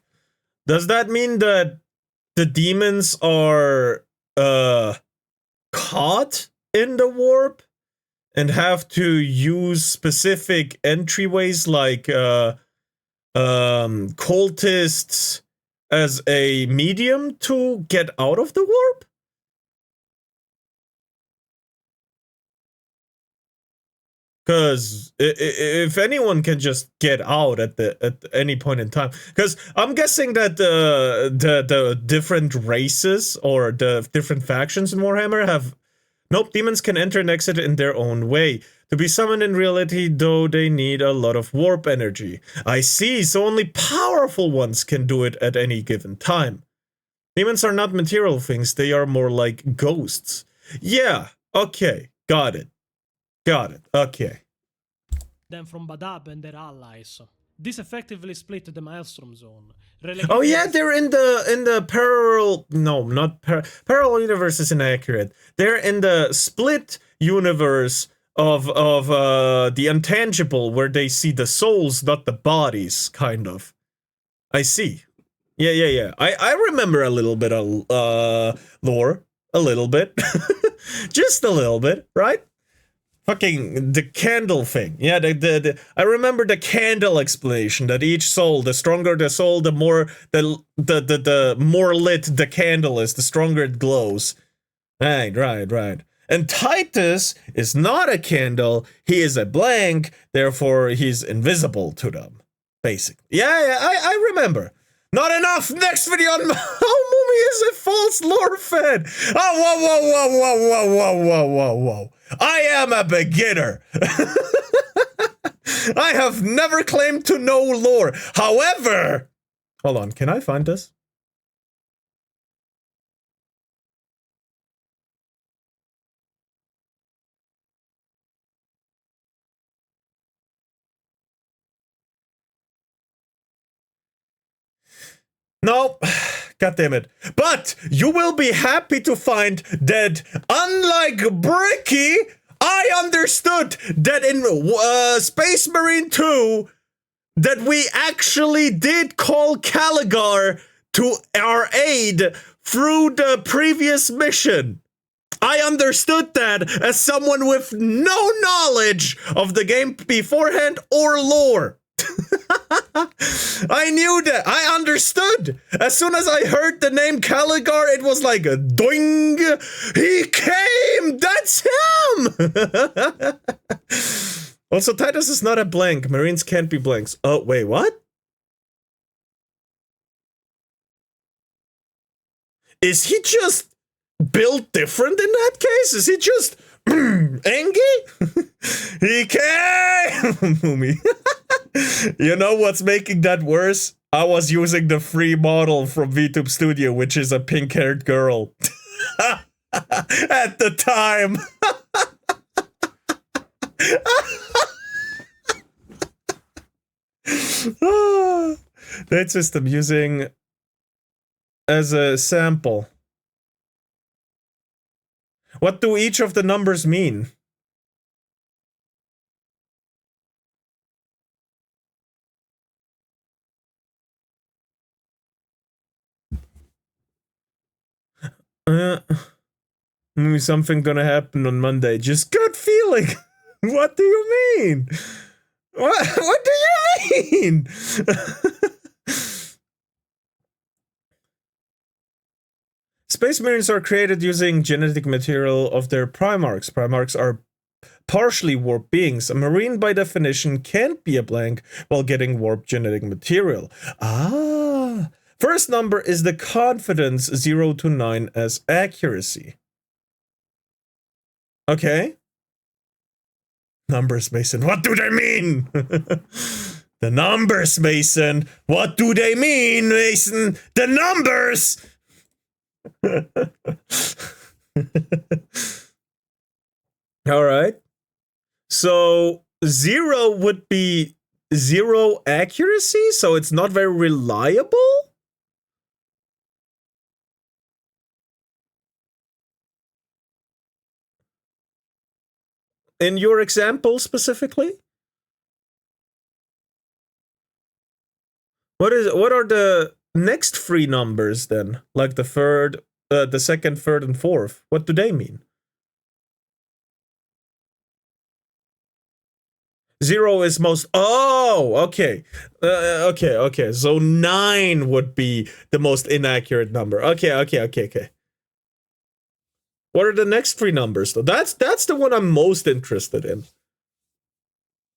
Does that mean that the demons are caught in the warp and have to use specific entryways like cultists as a medium to get out of the warp? Because if anyone can just get out at any point in time, because I'm guessing that the different races or the different factions in Warhammer have... Nope, demons can enter and exit in their own way. To be summoned in reality, though, they need a lot of warp energy. I see, so only powerful ones can do it at any given time. Demons are not material things, they are more like ghosts. Yeah, okay, got it. Got it, okay. Them from BADAP and their allies. This effectively split the Maelstrom Zone. Oh yeah, they're in the parallel, no, not parallel universe is inaccurate. They're in the split universe of the intangible, where they see the souls, not the bodies, kind of. I see. Yeah. I remember a little bit of lore, a little bit, just a little bit, right? Fucking the candle thing. Yeah, I remember the candle explanation, that each soul, the stronger the soul, the more the more lit the candle is, the stronger it glows. Right. And Titus is not a candle, he is a blank, therefore he's invisible to them. Basically. Yeah, I remember. Not enough! Next video on how Mumi is a false lore fan! Oh, whoa. I am a beginner! I have never claimed to know lore. However... Hold on, can I find this? Nope. God damn it. But you will be happy to find that, unlike Bricky, I understood that in Space Marine 2, that we actually did call Caligar to our aid through the previous mission. I understood that as someone with no knowledge of the game beforehand or lore. I knew that. I understood. As soon as I heard the name Caligar, it was like a doing. He came. That's him. Also, Titus is not a blank. Marines can't be blanks. Oh, wait, what? Is he just built different in that case? Is he just Engie? He came. Mumi. You know what's making that worse? I was using the free model from VTube Studio, which is a pink-haired girl. At the time. That system using as a sample. What do each of the numbers mean? Maybe something gonna happen on Monday. Just gut feeling. What do you mean? What do you mean? Space Marines are created using genetic material of their Primarchs. Primarchs are partially warped beings. A Marine, by definition, can't be a blank while getting warped genetic material. Ah. First number is the confidence 0 to 9 as accuracy. Okay. Numbers, Mason. What do they mean? The numbers, Mason. What do they mean, Mason? The numbers! Alright. So 0 would be 0 accuracy, so it's not very reliable? In your example specifically? What are the next three numbers then? Like the third, the second, third, and fourth. What do they mean? 0 is most. Oh, okay. Okay. So 9 would be the most inaccurate number. Okay. What are the next three numbers though? That's the one I'm most interested in.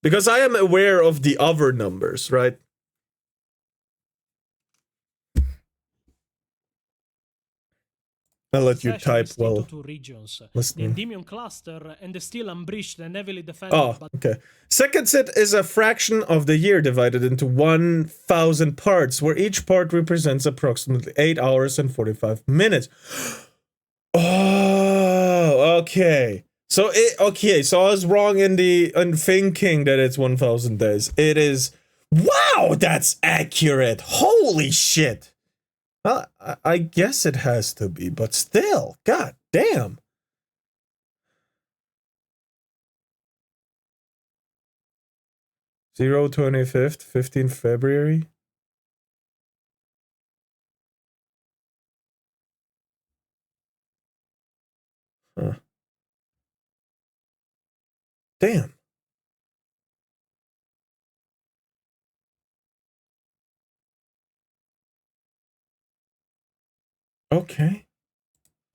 Because I am aware of the other numbers, right? I'll let you Session type is split while to two regions, the listening. Endymion cluster and the still unbreached and heavily defended Oh, okay. Second set is a fraction of the year divided into 1,000 parts, where each part represents approximately 8 hours and 45 minutes. Oh, okay. So so I was wrong in thinking that it's 1,000 days. It is. Wow, that's accurate. Holy shit. I guess it has to be, but still, god damn. Zero 25th, 15th February. Huh. Damn. Okay.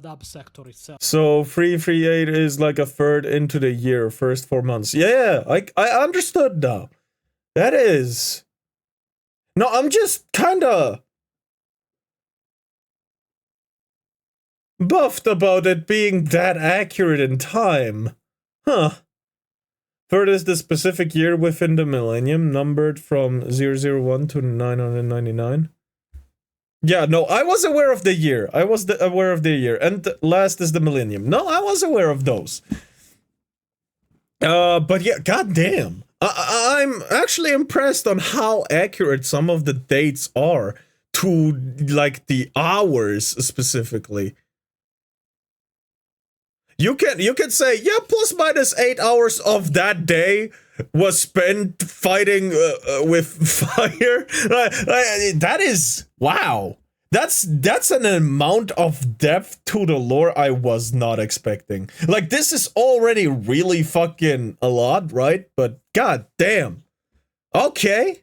BADAP sector itself. So 338 is like a third into the year, first 4 months. Yeah, I understood now. That is. No, I'm just kinda buffed about it being that accurate in time. Huh. Third is the specific year within the millennium, numbered from 001 to 999. Yeah, no, I was aware of the year. I was aware of the year. And last is the millennium. No, I was aware of those. But yeah, goddamn. I'm actually impressed on how accurate some of the dates are to, like, the hours specifically. You can say, yeah, plus minus 8 hours of that day was spent fighting with fire. That is, wow. That's an amount of depth to the lore I was not expecting. Like, this is already really fucking a lot, right? But god damn. Okay.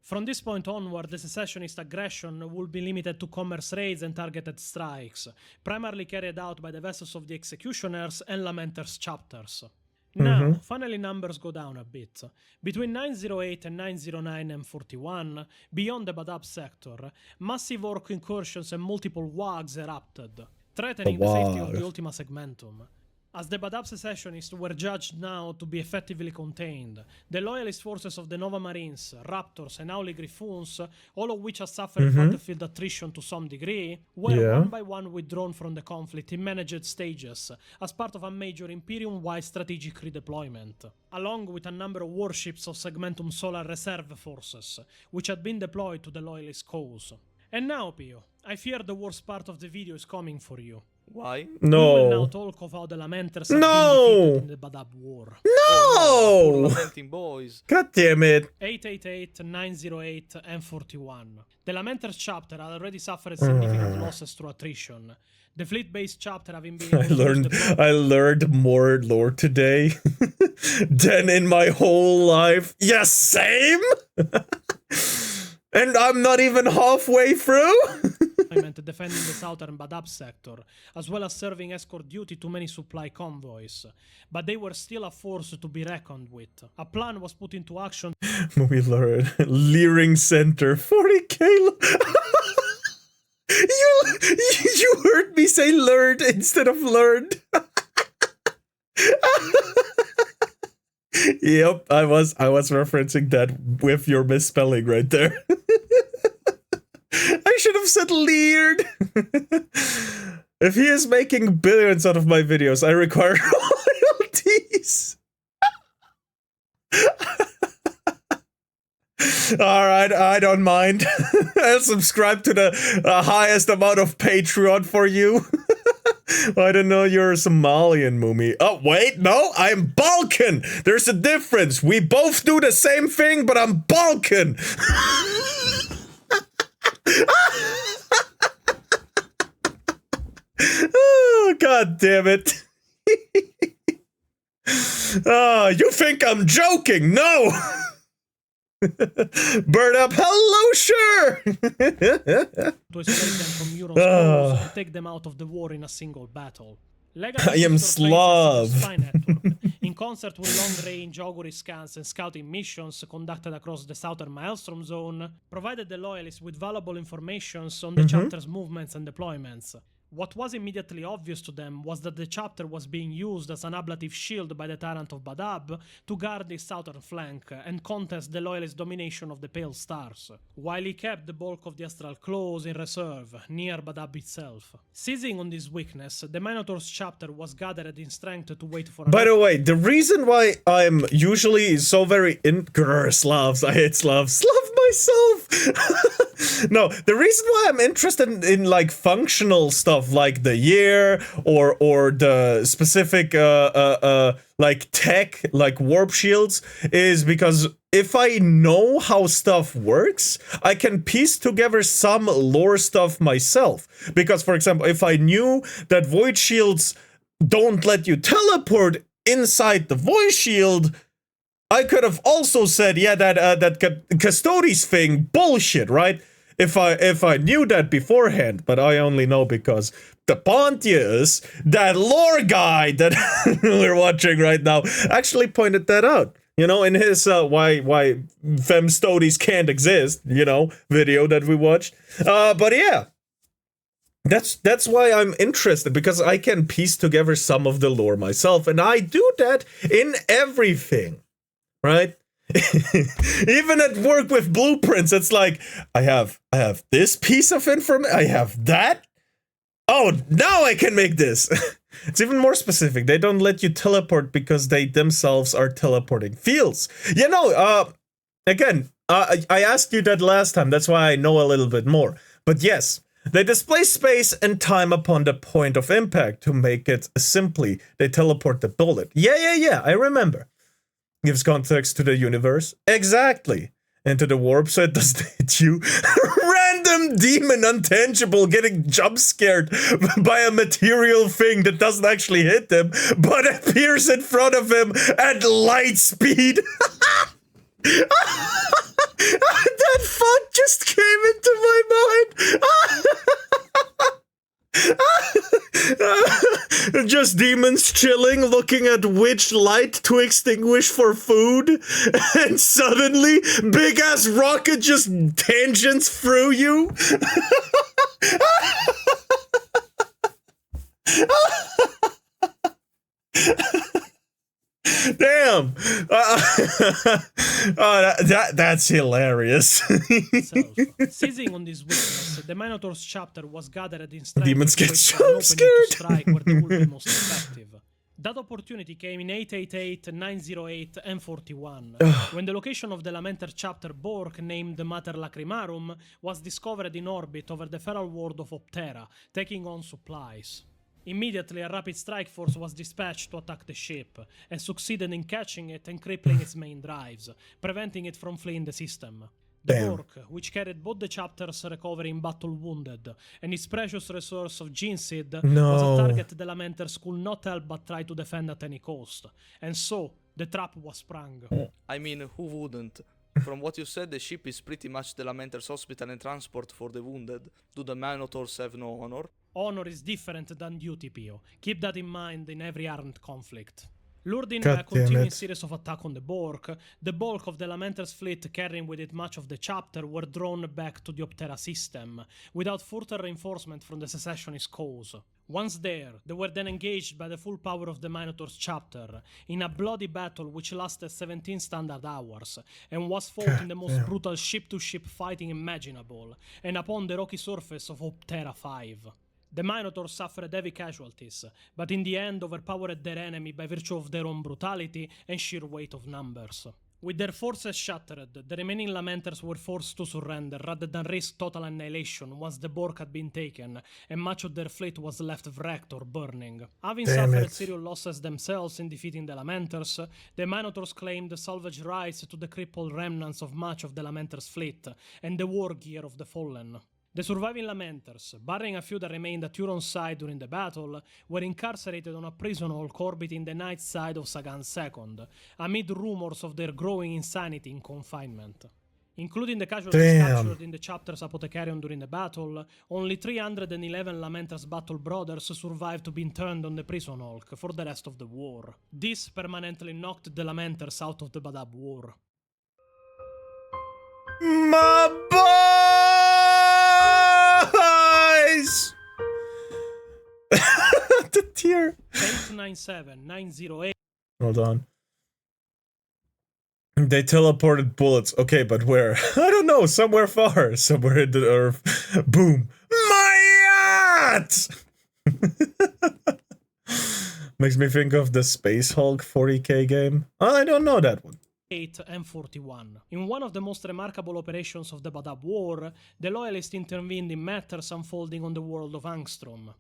From this point onward, the secessionist aggression will be limited to commerce raids and targeted strikes, primarily carried out by the vessels of the Executioners and Lamenters chapters. Now, finally numbers go down a bit. Between 908 and 909 M41, beyond the BADAP sector, massive orc incursions and multiple WAGs erupted, threatening the safety of the Ultima Segmentum. As the BADAP secessionists were judged now to be effectively contained, the loyalist forces of the Nova Marines, Raptors and Auli Griffons, all of which have suffered battlefield attrition to some degree, were one by one withdrawn from the conflict in managed stages as part of a major Imperium-wide strategic redeployment, along with a number of warships of Segmentum Solar Reserve forces, which had been deployed to the loyalist cause. And now, Pio, I fear the worst part of the video is coming for you. Why? No. We will now talk of how the Lamenters have been defeated in the BADAP War. Poor No! lamenting boys. God damn it. 888, 908, and 41. The Lamenters chapter had already suffered significant losses through attrition. The fleet-based chapter having been I learned more lore today than in my whole life. Yes, same? And I'm not even halfway through? defending the southern BADAP sector, as well as serving escort duty to many supply convoys. But they were still a force to be reckoned with. A plan was put into action. We learned. Leering Center, 40k. You heard me say learned instead of learned. Yep, I was referencing that with your misspelling right there. I should have said leered. If he is making billions out of my videos, I require royalties. Alright, I don't mind. I'll subscribe to the highest amount of Patreon for you. I don't know you're Somalian, Mumi. Oh, wait, no, I'm Balkan. There's a difference. We both do the same thing, but I'm Balkan. Oh, God damn it. Oh, you think I'm joking? No. Bird up, hello, sure. To escape them from Euron's claws and take them out of the war in a single battle. I am Slav. In concert with long-range augury scans and scouting missions conducted across the southern Maelstrom zone, provided the loyalists with valuable information on the chapter's movements and deployments. What was immediately obvious to them was that the chapter was being used as an ablative shield by the Tyrant of BADAB to guard his southern flank and contest the loyalist domination of the Pale Stars, while he kept the bulk of the Astral Claws in reserve, near BADAB itself. Seizing on this weakness, the Minotaur's chapter was gathered in strength to wait for By the way, the reason why I'm usually so very Slavs, I hate Slavs. Slav myself! No, the reason why I'm interested in like functional stuff like the year or the specific like tech, like warp shields, is because if I know how stuff works, I can piece together some lore stuff myself. Because, for example, if I knew that void shields don't let you teleport inside the void shield, I could have also said, yeah, that Custodes thing, bullshit, right? If I knew that beforehand, but I only know because the Pontius, that lore guy that we're watching right now, actually pointed that out. You know, in his why Femstodes can't exist, you know, video that we watched. But yeah. That's why I'm interested, because I can piece together some of the lore myself, and I do that in everything, right? Even at work with blueprints, it's like I have this piece of information, I have that. Oh, now I can make this. It's even more specific. They don't let you teleport because they themselves are teleporting fields. You know, again, I asked you that last time. That's why I know a little bit more. But yes, they display space and time upon the point of impact. To make it simply, they teleport the bullet. Yeah, I remember. Gives context to the universe. Exactly. Into the warp, so it doesn't hit you. Random demon untangible getting jump scared by a material thing that doesn't actually hit him, but appears in front of him at light speed. That thought just came into my mind. Just demons chilling, looking at which light to extinguish for food, and suddenly, big-ass rocket just tangents through you. Damn! That's hilarious. Seizing on this weakness, the Minotaur's chapter was gathered in strength Demons to get wait for an opening jump-scared. to strike where they would be most effective. That opportunity came in 888, 908, and 41, when the location of the Lamenter chapter Bork, named Mater Lacrimarum, was discovered in orbit over the feral world of Optera, taking on supplies. Immediately, a rapid strike force was dispatched to attack the ship, and succeeded in catching it and crippling its main drives, preventing it from fleeing the system. The Damn. Bork, which carried both the chapter's recovery in battle wounded and its precious resource of gene seed, was No. a target the Lamenters could not help but try to defend at any cost, and so the trap was sprung. I mean, who wouldn't? From what you said, the ship is pretty much the Lamenter's hospital and transport for the wounded. Do the Minotaurs have no honor? Honor is different than duty, Pio. Keep that in mind in every armed conflict. Lured in by a God damn continuing it. series of attacks on the Bork, the bulk of the Lamenter's fleet carrying with it much of the chapter were drawn back to the Optera system, without further reinforcement from the secessionist cause. Once there, they were then engaged by the full power of the Minotaur's chapter, in a bloody battle which lasted 17 standard hours, and was fought in the most brutal ship-to-ship fighting imaginable, and upon the rocky surface of Optera 5. The Minotaurs suffered heavy casualties, but in the end overpowered their enemy by virtue of their own brutality and sheer weight of numbers. With their forces shattered, the remaining Lamenters were forced to surrender rather than risk total annihilation once the Bork had been taken and much of their fleet was left wrecked or burning. Having Damn suffered it. serious losses themselves in defeating the Lamenters, the Minotaurs claimed salvage rights to the crippled remnants of much of the Lamenters' fleet and the war gear of the Fallen. The surviving Lamenters, barring a few that remained at Euron's side during the battle, were incarcerated on a prison hall orbiting the night side of Sagan II, amid rumors of their growing insanity in confinement. Including the casualties Damn. captured in the chapter's Apothecarium during the battle, only 311 Lamenters' battle brothers survived to be interned on the prison hulk for the rest of the war. This permanently knocked the Lamenters out of the BADAP War. My boys! here? 897, 908. Hold on. They teleported bullets. Okay, but where? I don't know. Somewhere far. Somewhere in the earth. Boom. My yacht! Makes me think of the Space Hulk 40k game. I don't know that one. M41. In one of the most remarkable operations of the BADAP War, the Loyalists intervened in matters unfolding on the world of Angstrom.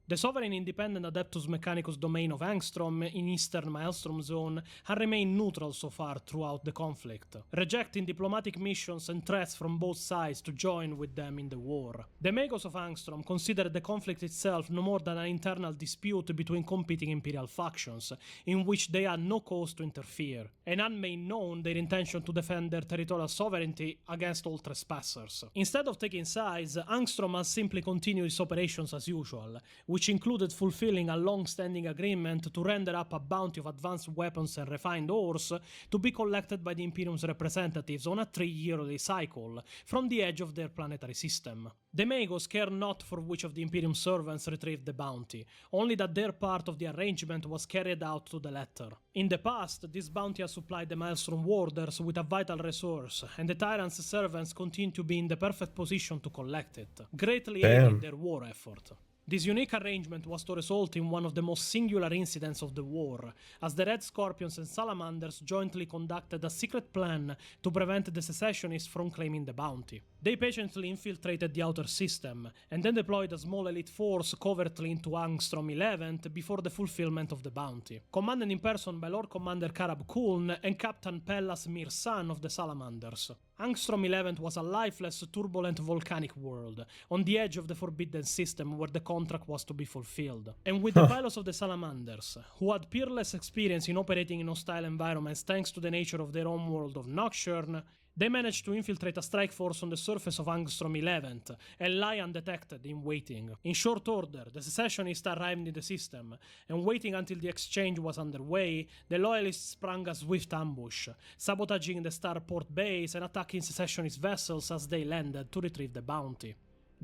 The sovereign independent Adeptus Mechanicus domain of Angstrom in Eastern Maelstrom Zone had remained neutral so far throughout the conflict, rejecting diplomatic missions and threats from both sides to join with them in the war. The Magos of Angstrom considered the conflict itself no more than an internal dispute between competing imperial factions, in which they had no cause to interfere, and had made known their intention to defend their territorial sovereignty against all trespassers. Instead of taking sides, Angstrom has simply continued its operations as usual, which included fulfilling a long-standing agreement to render up a bounty of advanced weapons and refined ores to be collected by the Imperium's representatives on a 3-yearly cycle from the edge of their planetary system. The Magos care not for which of the Imperium servants retrieved the bounty, only that their part of the arrangement was carried out to the letter. In the past, this bounty has supplied the Maelstrom warders with a vital resource, and the Tyrant's servants continue to be in the perfect position to collect it, greatly aiding their war effort. This unique arrangement was to result in one of the most singular incidents of the war, as the Red Scorpions and Salamanders jointly conducted a secret plan to prevent the secessionists from claiming the bounty. They patiently infiltrated the outer system, and then deployed a small elite force covertly into Angstrom 11 before the fulfillment of the bounty, commanded in person by Lord Commander Karab Kuln and Captain Pellas Mirsan of the Salamanders. Angstrom 11 was a lifeless, turbulent volcanic world, on the edge of the Forbidden System where the contract was to be fulfilled. And with the pilots of the Salamanders, who had peerless experience in operating in hostile environments thanks to the nature of their own world of Nocturne, they managed to infiltrate a strike force on the surface of Angstrom 11 and lie undetected in waiting. In short order, the secessionists arrived in the system, and waiting until the exchange was underway, the loyalists sprung a swift ambush, sabotaging the starport base and attacking secessionist vessels as they landed to retrieve the bounty.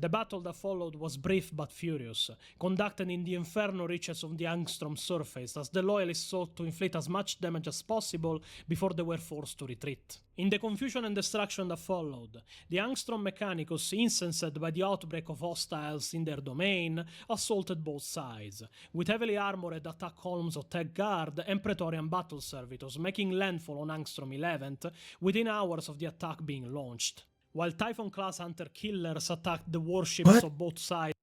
The battle that followed was brief but furious, conducted in the inferno reaches of the Angstrom surface as the Loyalists sought to inflict as much damage as possible before they were forced to retreat. In the confusion and destruction that followed, the Angstrom Mechanicus, incensed by the outbreak of hostiles in their domain, assaulted both sides, with heavily armored attack columns of Tech Guard and Praetorian battle servitors making landfall on Angstrom 11 within hours of the attack being launched. While Typhon-class hunter-killers attacked the warships of both sides.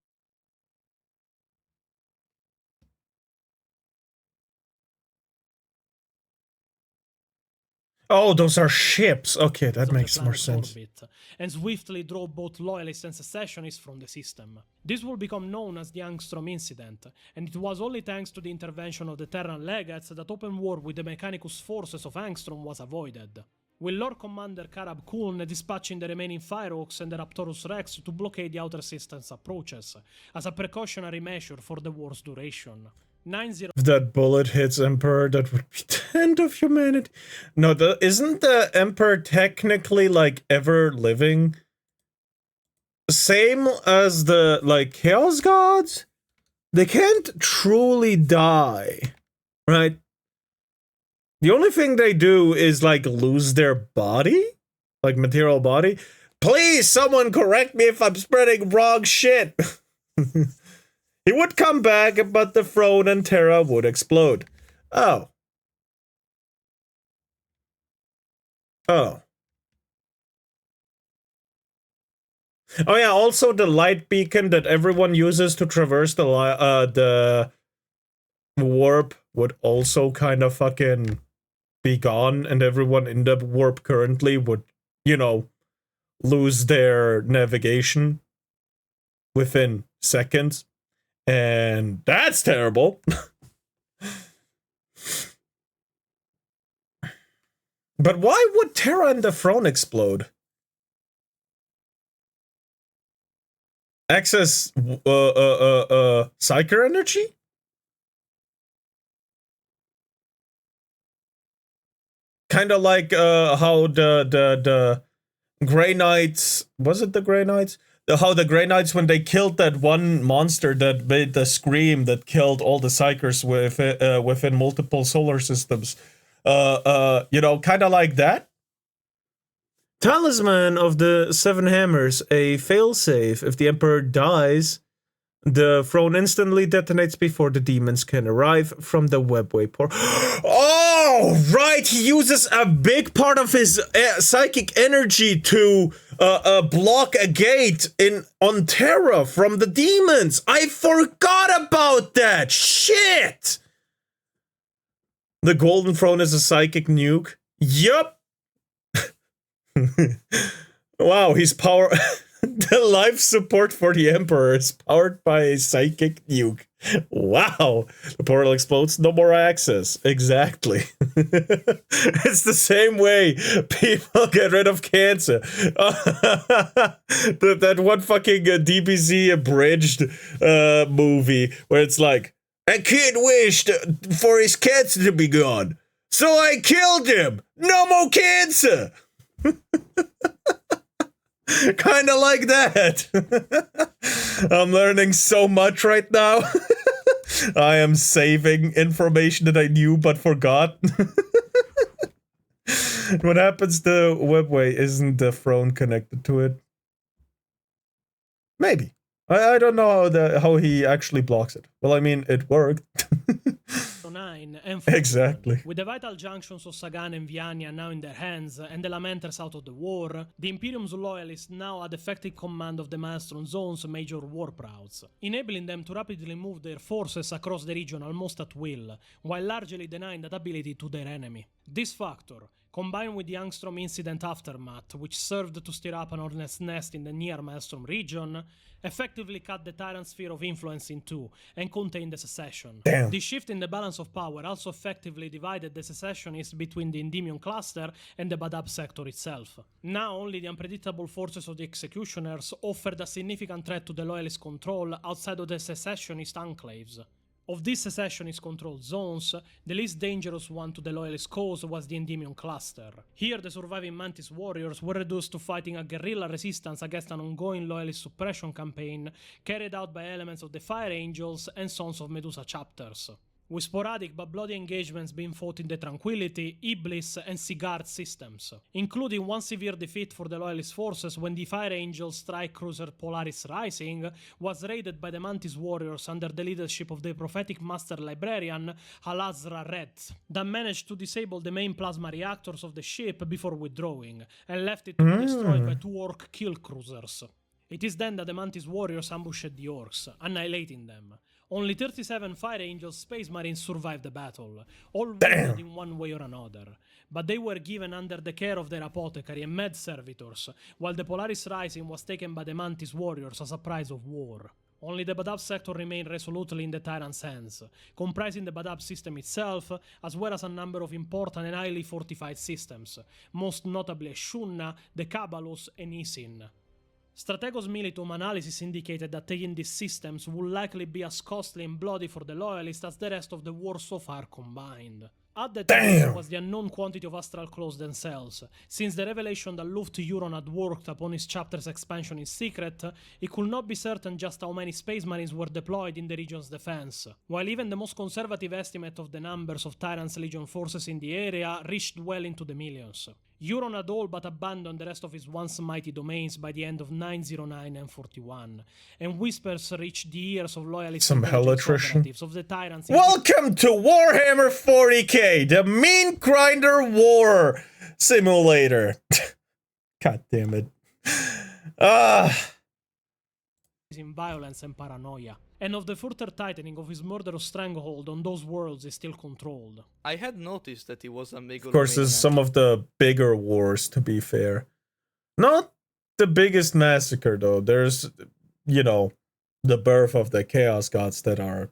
Oh, those are ships. Okay, that makes more sense. Orbit, and swiftly drove both loyalists and secessionists from the system. This will become known as the Angstrom Incident, and it was only thanks to the intervention of the Terran legates that open war with the Mechanicus forces of Angstrom was avoided, with Lord Commander Karab Kuln dispatching the remaining Firehawks and the Raptorus Rex to blockade the outer system's approaches, as a precautionary measure for the war's duration. If that bullet hits Emperor, that would be the end of humanity. No, isn't the Emperor technically, like, ever living? Same as the, like, Chaos Gods? They can't truly die, right? The only thing they do is, like, lose their body? Like, material body? Please, someone correct me if I'm spreading wrong shit! He would come back, but the throne and Terra would explode. Oh. Oh. Oh yeah, also the light beacon that everyone uses to traverse the warp would also kind of fucking be gone, and everyone in the warp currently would, you know, lose their navigation within seconds. And that's terrible. But why would Terra and the throne explode? Excess psyker energy? Kind of like how the Grey Knights, was it the Grey Knights? how the Grey Knights, when they killed that one monster that made the scream that killed all the Psychers within multiple solar systems, you know, kind of like that. Talisman of the Seven Hammers, a failsafe. If the Emperor dies, the throne instantly detonates before the demons can arrive from the webway port. Oh, right! He uses a big part of his psychic energy to block a gate on Terra from the demons. I forgot about that! Shit! The Golden Throne is a psychic nuke. Yup! Wow, he's power... The life support for the Emperor is powered by a psychic nuke. Wow. The portal explodes, no more access. Exactly. It's the same way people get rid of cancer. That one fucking DBZ abridged movie where it's like, a kid wished for his cancer to be gone, so I killed him. No more cancer. Kind of like that. I'm learning so much right now. I am saving information that I knew but forgot. What happens to Webway? Isn't the throne connected to it? Maybe. I don't know how he actually blocks it. Well, I mean, it worked. 9 and 41. Exactly. With the vital junctions of Sagan and Viania now in their hands, and the Lamenters out of the war, the Imperium's loyalists now had effective command of the Maelstrom Zone's major warp routes, enabling them to rapidly move their forces across the region almost at will, while largely denying that ability to their enemy. This factor, combined with the Angstrom incident aftermath, which served to stir up an hornet's nest in the near Maelstrom region, effectively cut the Tyrant sphere of influence in two and contained the secession. Damn. The shift in the balance of power also effectively divided the secessionists between the Endymion cluster and the BADAP sector itself. Now only the unpredictable forces of the Executioners offered a significant threat to the Loyalist control outside of the secessionist enclaves. Of these secessionist-controlled zones, the least dangerous one to the Loyalist cause was the Endymion cluster. Here, the surviving Mantis warriors were reduced to fighting a guerrilla resistance against an ongoing Loyalist suppression campaign carried out by elements of the Fire Angels and Sons of Medusa chapters, with sporadic but bloody engagements being fought in the Tranquility, Iblis, and Sigurd systems, including one severe defeat for the Loyalist forces when the Fire Angel strike cruiser Polaris Rising was raided by the Mantis warriors under the leadership of the prophetic master librarian Halazra Red, that managed to disable the main plasma reactors of the ship before withdrawing, and left it to be destroyed by 2 orc kill cruisers. It is then that the Mantis warriors ambushed the orcs, annihilating them. Only 37 Fire Angels Space Marines survived the battle, all wounded in one way or another, but they were given under the care of their apothecary and med servitors, while the Polaris Rising was taken by the Mantis warriors as a prize of war. Only the BADAP sector remained resolutely in the Tyrant's hands, comprising the BADAP system itself, as well as a number of important and highly fortified systems, most notably Shunna, the Kabalus, and Isin. Strategos Militum analysis indicated that taking these systems would likely be as costly and bloody for the Loyalists as the rest of the war so far combined. At the time was the unknown quantity of astral claws themselves. Since the revelation that Luft Euron had worked upon his chapter's expansion in secret, it could not be certain just how many Space Marines were deployed in the region's defense, while even the most conservative estimate of the numbers of Tyrant's Legion forces in the area reached well into the millions. Euron had all but abandoned the rest of his once mighty domains by the end of 909 and 41, and whispers reached the ears of loyalist operatives of the Tyrants. Welcome to Warhammer 40k, the Mean Grinder War Simulator. God damn it. In violence and paranoia, and of the further tightening of his murderous stranglehold on those worlds is still controlled. I had noticed that he was a megalomaniac. Of course, there's some of the bigger wars, to be fair. Not the biggest massacre, though. There's, you know, the birth of the Chaos Gods that are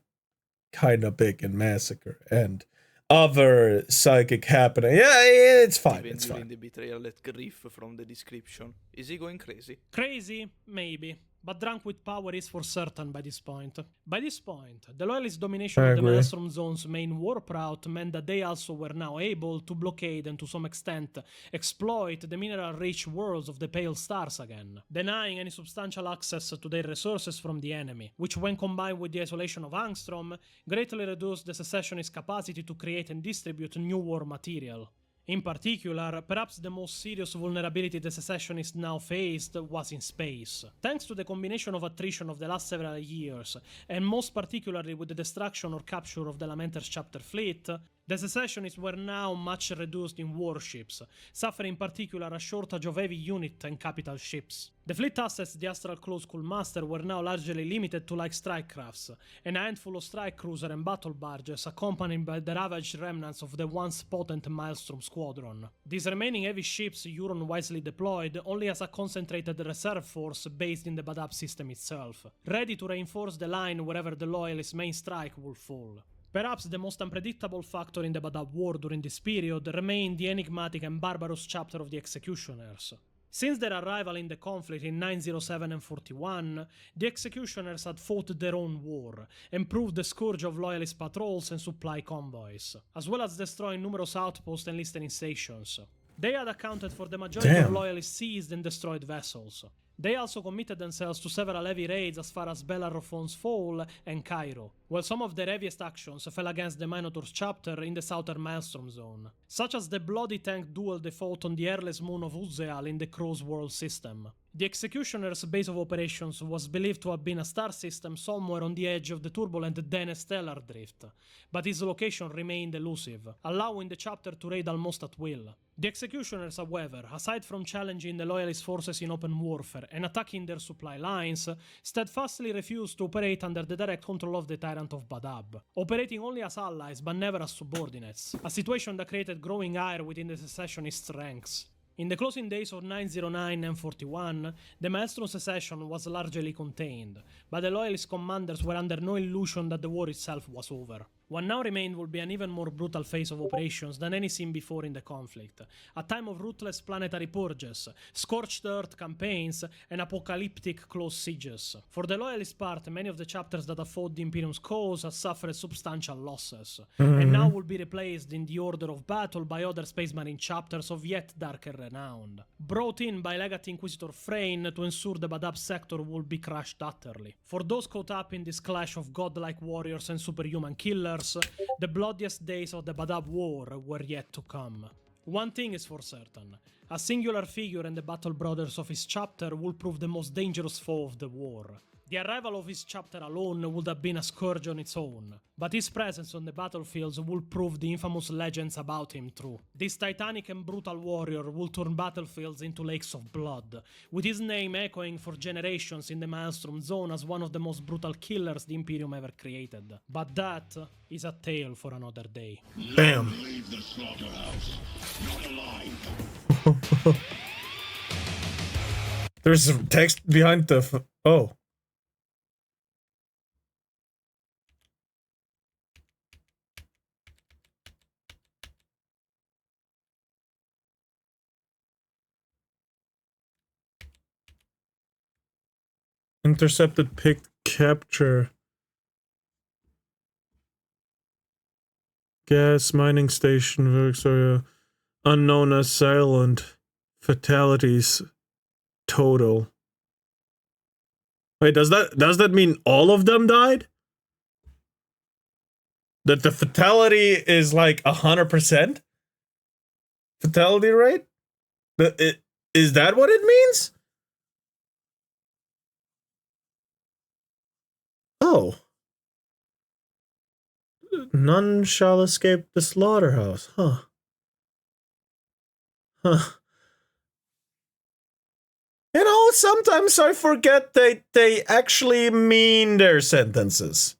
kind of big in massacre, and other psychic happening. Yeah, it's fine. Even it's during fine. the betrayal at Griff from the description. Is he going crazy? Crazy? Maybe. but drunk with power is for certain by this point. By this point, the Loyalist domination I of the agree. Maelstrom Zone's main warp route meant that they also were now able to blockade and to some extent exploit the mineral-rich worlds of the Pale Stars again, denying any substantial access to their resources from the enemy, which when combined with the isolation of Angstrom, greatly reduced the secessionist capacity to create and distribute new war material. In particular, perhaps the most serious vulnerability the secessionists now faced was in space. Thanks to the combination of attrition of the last several years, and most particularly with the destruction or capture of the Lamenter's chapter fleet, the secessionists were now much reduced in warships, suffering in particular a shortage of heavy unit and capital ships. The fleet assets the Astral Claws could master were now largely limited to light strike crafts, and a handful of strike cruiser and battle barges accompanied by the ravaged remnants of the once potent Maelstrom squadron. These remaining heavy ships Euron wisely deployed only as a concentrated reserve force based in the BADAP system itself, ready to reinforce the line wherever the Loyalist main strike would fall. Perhaps the most unpredictable factor in the BADAP War during this period remained the enigmatic and barbarous chapter of the Executioners. Since their arrival in the conflict in 907 and 41, the Executioners had fought their own war, and proved the scourge of Loyalist patrols and supply convoys, as well as destroying numerous outposts and listening stations. They had accounted for the majority of Loyalist seized and destroyed vessels. They also committed themselves to several heavy raids as far as Bellerophon's Fall and Cairo, while some of their heaviest actions fell against the Minotaur's chapter in the southern Maelstrom zone, such as the bloody tank duel they fought on the airless moon of Uzeal in the Crow's World system. The Executioner's base of operations was believed to have been a star system somewhere on the edge of the turbulent Dene stellar drift, but its location remained elusive, allowing the chapter to raid almost at will. The Executioners, however, aside from challenging the Loyalist forces in open warfare and attacking their supply lines, steadfastly refused to operate under the direct control of the Tyrant of Badab, operating only as allies but never as subordinates, a situation that created growing ire within the secessionists' ranks. In the closing days of 909 and 41, the Maelstrom secession was largely contained, but the Loyalist commanders were under no illusion that the war itself was over. What now remained would be an even more brutal phase of operations than any seen before in the conflict, a time of ruthless planetary purges, scorched earth campaigns, and apocalyptic close sieges. For the Loyalist part, many of the chapters that have fought the Imperium's cause have suffered substantial losses, and now will be replaced in the order of battle by other Space Marine chapters of yet darker renown, brought in by Legate Inquisitor Freyne to ensure the Badab sector would be crushed utterly. For those caught up in this clash of godlike warriors and superhuman killers, the bloodiest days of the Badab War were yet to come. One thing is for certain, a singular figure in the Battle Brothers of his chapter will prove the most dangerous foe of the war. The arrival of his chapter alone would have been a scourge on its own, but his presence on the battlefields would prove the infamous legends about him true. This titanic and brutal warrior will turn battlefields into lakes of blood, with his name echoing for generations in the Maelstrom zone as one of the most brutal killers the Imperium ever created. But that is a tale for another day. Bam. Leave the slaughterhouse. Not alive. There's some text behind the oh. Intercepted picked capture. Gas mining station, Victoria. Unknown assailant. Fatalities total. Wait, does that mean all of them died? That the fatality is like 100%? Fatality rate? Is that what it means? Oh. None shall escape the slaughterhouse, huh? Huh. You know, sometimes I forget they actually mean their sentences.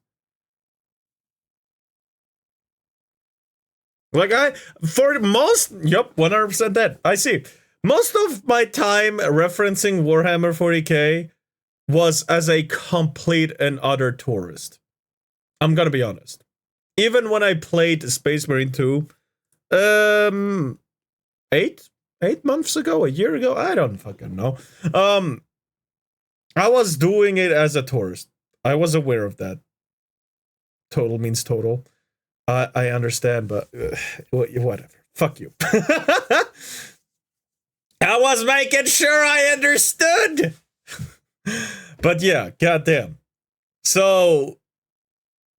Like for most, yup, 100% that. I see. Most of my time referencing Warhammer 40k was as a complete and utter tourist. I'm gonna be honest. Even when I played Space Marine 2, 8 months ago, a year ago, I don't fucking know. I was doing it as a tourist. I was aware of that. Total means total. I understand, but whatever. Fuck you. I was making sure I understood. But yeah, goddamn. So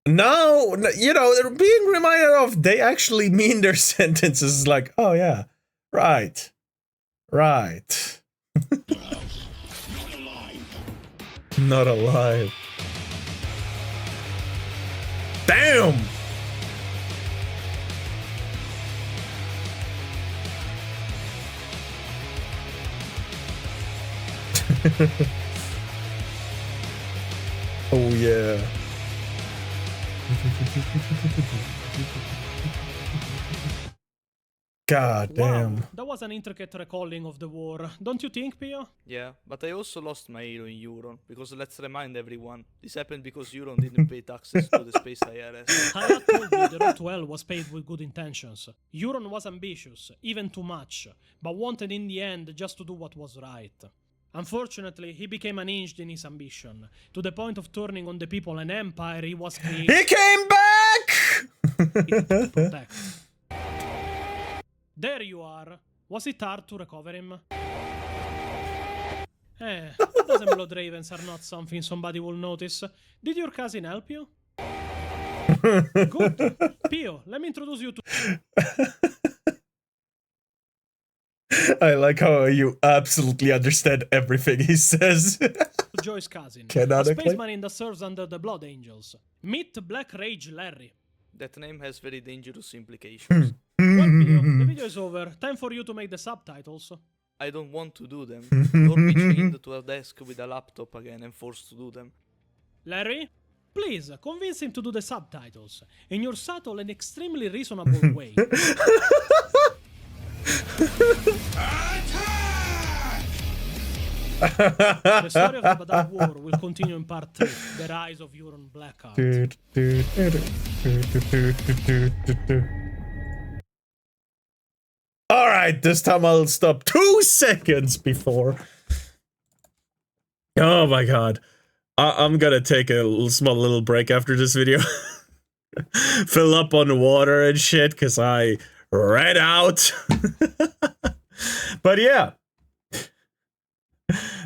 now, you know, they're being reminded of they actually mean their sentences. Like, oh yeah, right. House. Not alive. Not alive. Damn! Oh yeah. God damn. Wow, that was an intricate recalling of the war, don't you think, Pio? Yeah, but I also lost my hero in Euron, because let's remind everyone, this happened because Euron didn't pay taxes to the space IRS. Hayat told me the road to hell was paved with good intentions. Euron was ambitious, even too much, but wanted in the end just to do what was right. Unfortunately, he became unhinged in his ambition, to the point of turning on the people and empire he was creating. He came back! To protect. There you are. Was it hard to recover him? Dozen blood ravens are not something somebody will notice. Did your cousin help you? Good. Pio, let me introduce you to I like how you absolutely understand everything he says. Joy's cousin, a Canonically? space marine that serves under the Blood Angels. Meet Black Rage Larry. That name has very dangerous implications. Well, Pio, the video is over. Time for you to make the subtitles. I don't want to do them, nor be chained to a desk with a laptop again and forced to do them. Larry, please convince him to do the subtitles in your subtle and extremely reasonable way. The story of the BADAP War will continue in part 3, The Rise of Euron Blackheart. Alright, this time I'll stop 2 seconds before. Oh my god. I'm gonna take a small little break after this video. Fill up on water and shit, because I ran out. But yeah.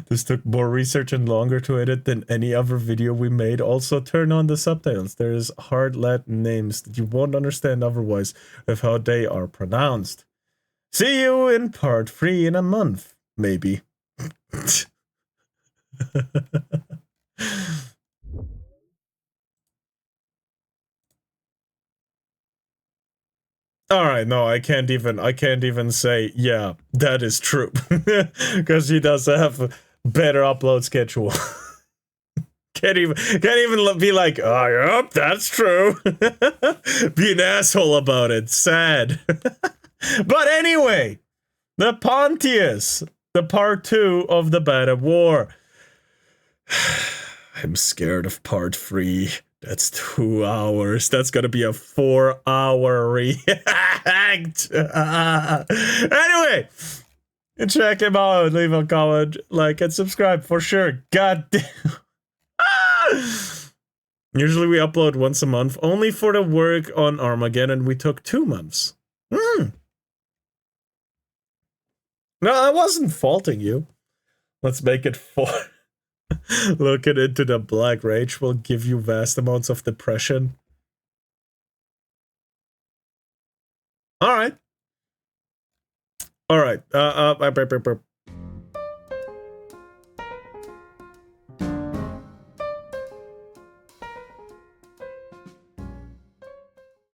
This took more research and longer to edit than any other video we made. Also, turn on the subtitles. There's hard Latin names that you won't understand otherwise of how they are pronounced. See you in part 3 in a month, maybe. Alright, no, I can't even say, yeah, that is true. Because he does have a better upload schedule. Can't even be like, oh, yep, that's true. Be an asshole about it. Sad. But anyway, the Pontius, the part 2 of the BADAP War. I'm scared of part 3. That's 2 hours. That's gonna be a 4-hour react. Anyway, check him out. Leave a comment, like, and subscribe for sure. God damn. Usually we upload once a month. Only for the work on Armageddon, we took 2 months. No, I wasn't faulting you. Let's make it 4. Looking into the Black Rage will give you vast amounts of depression. Alright. Alright.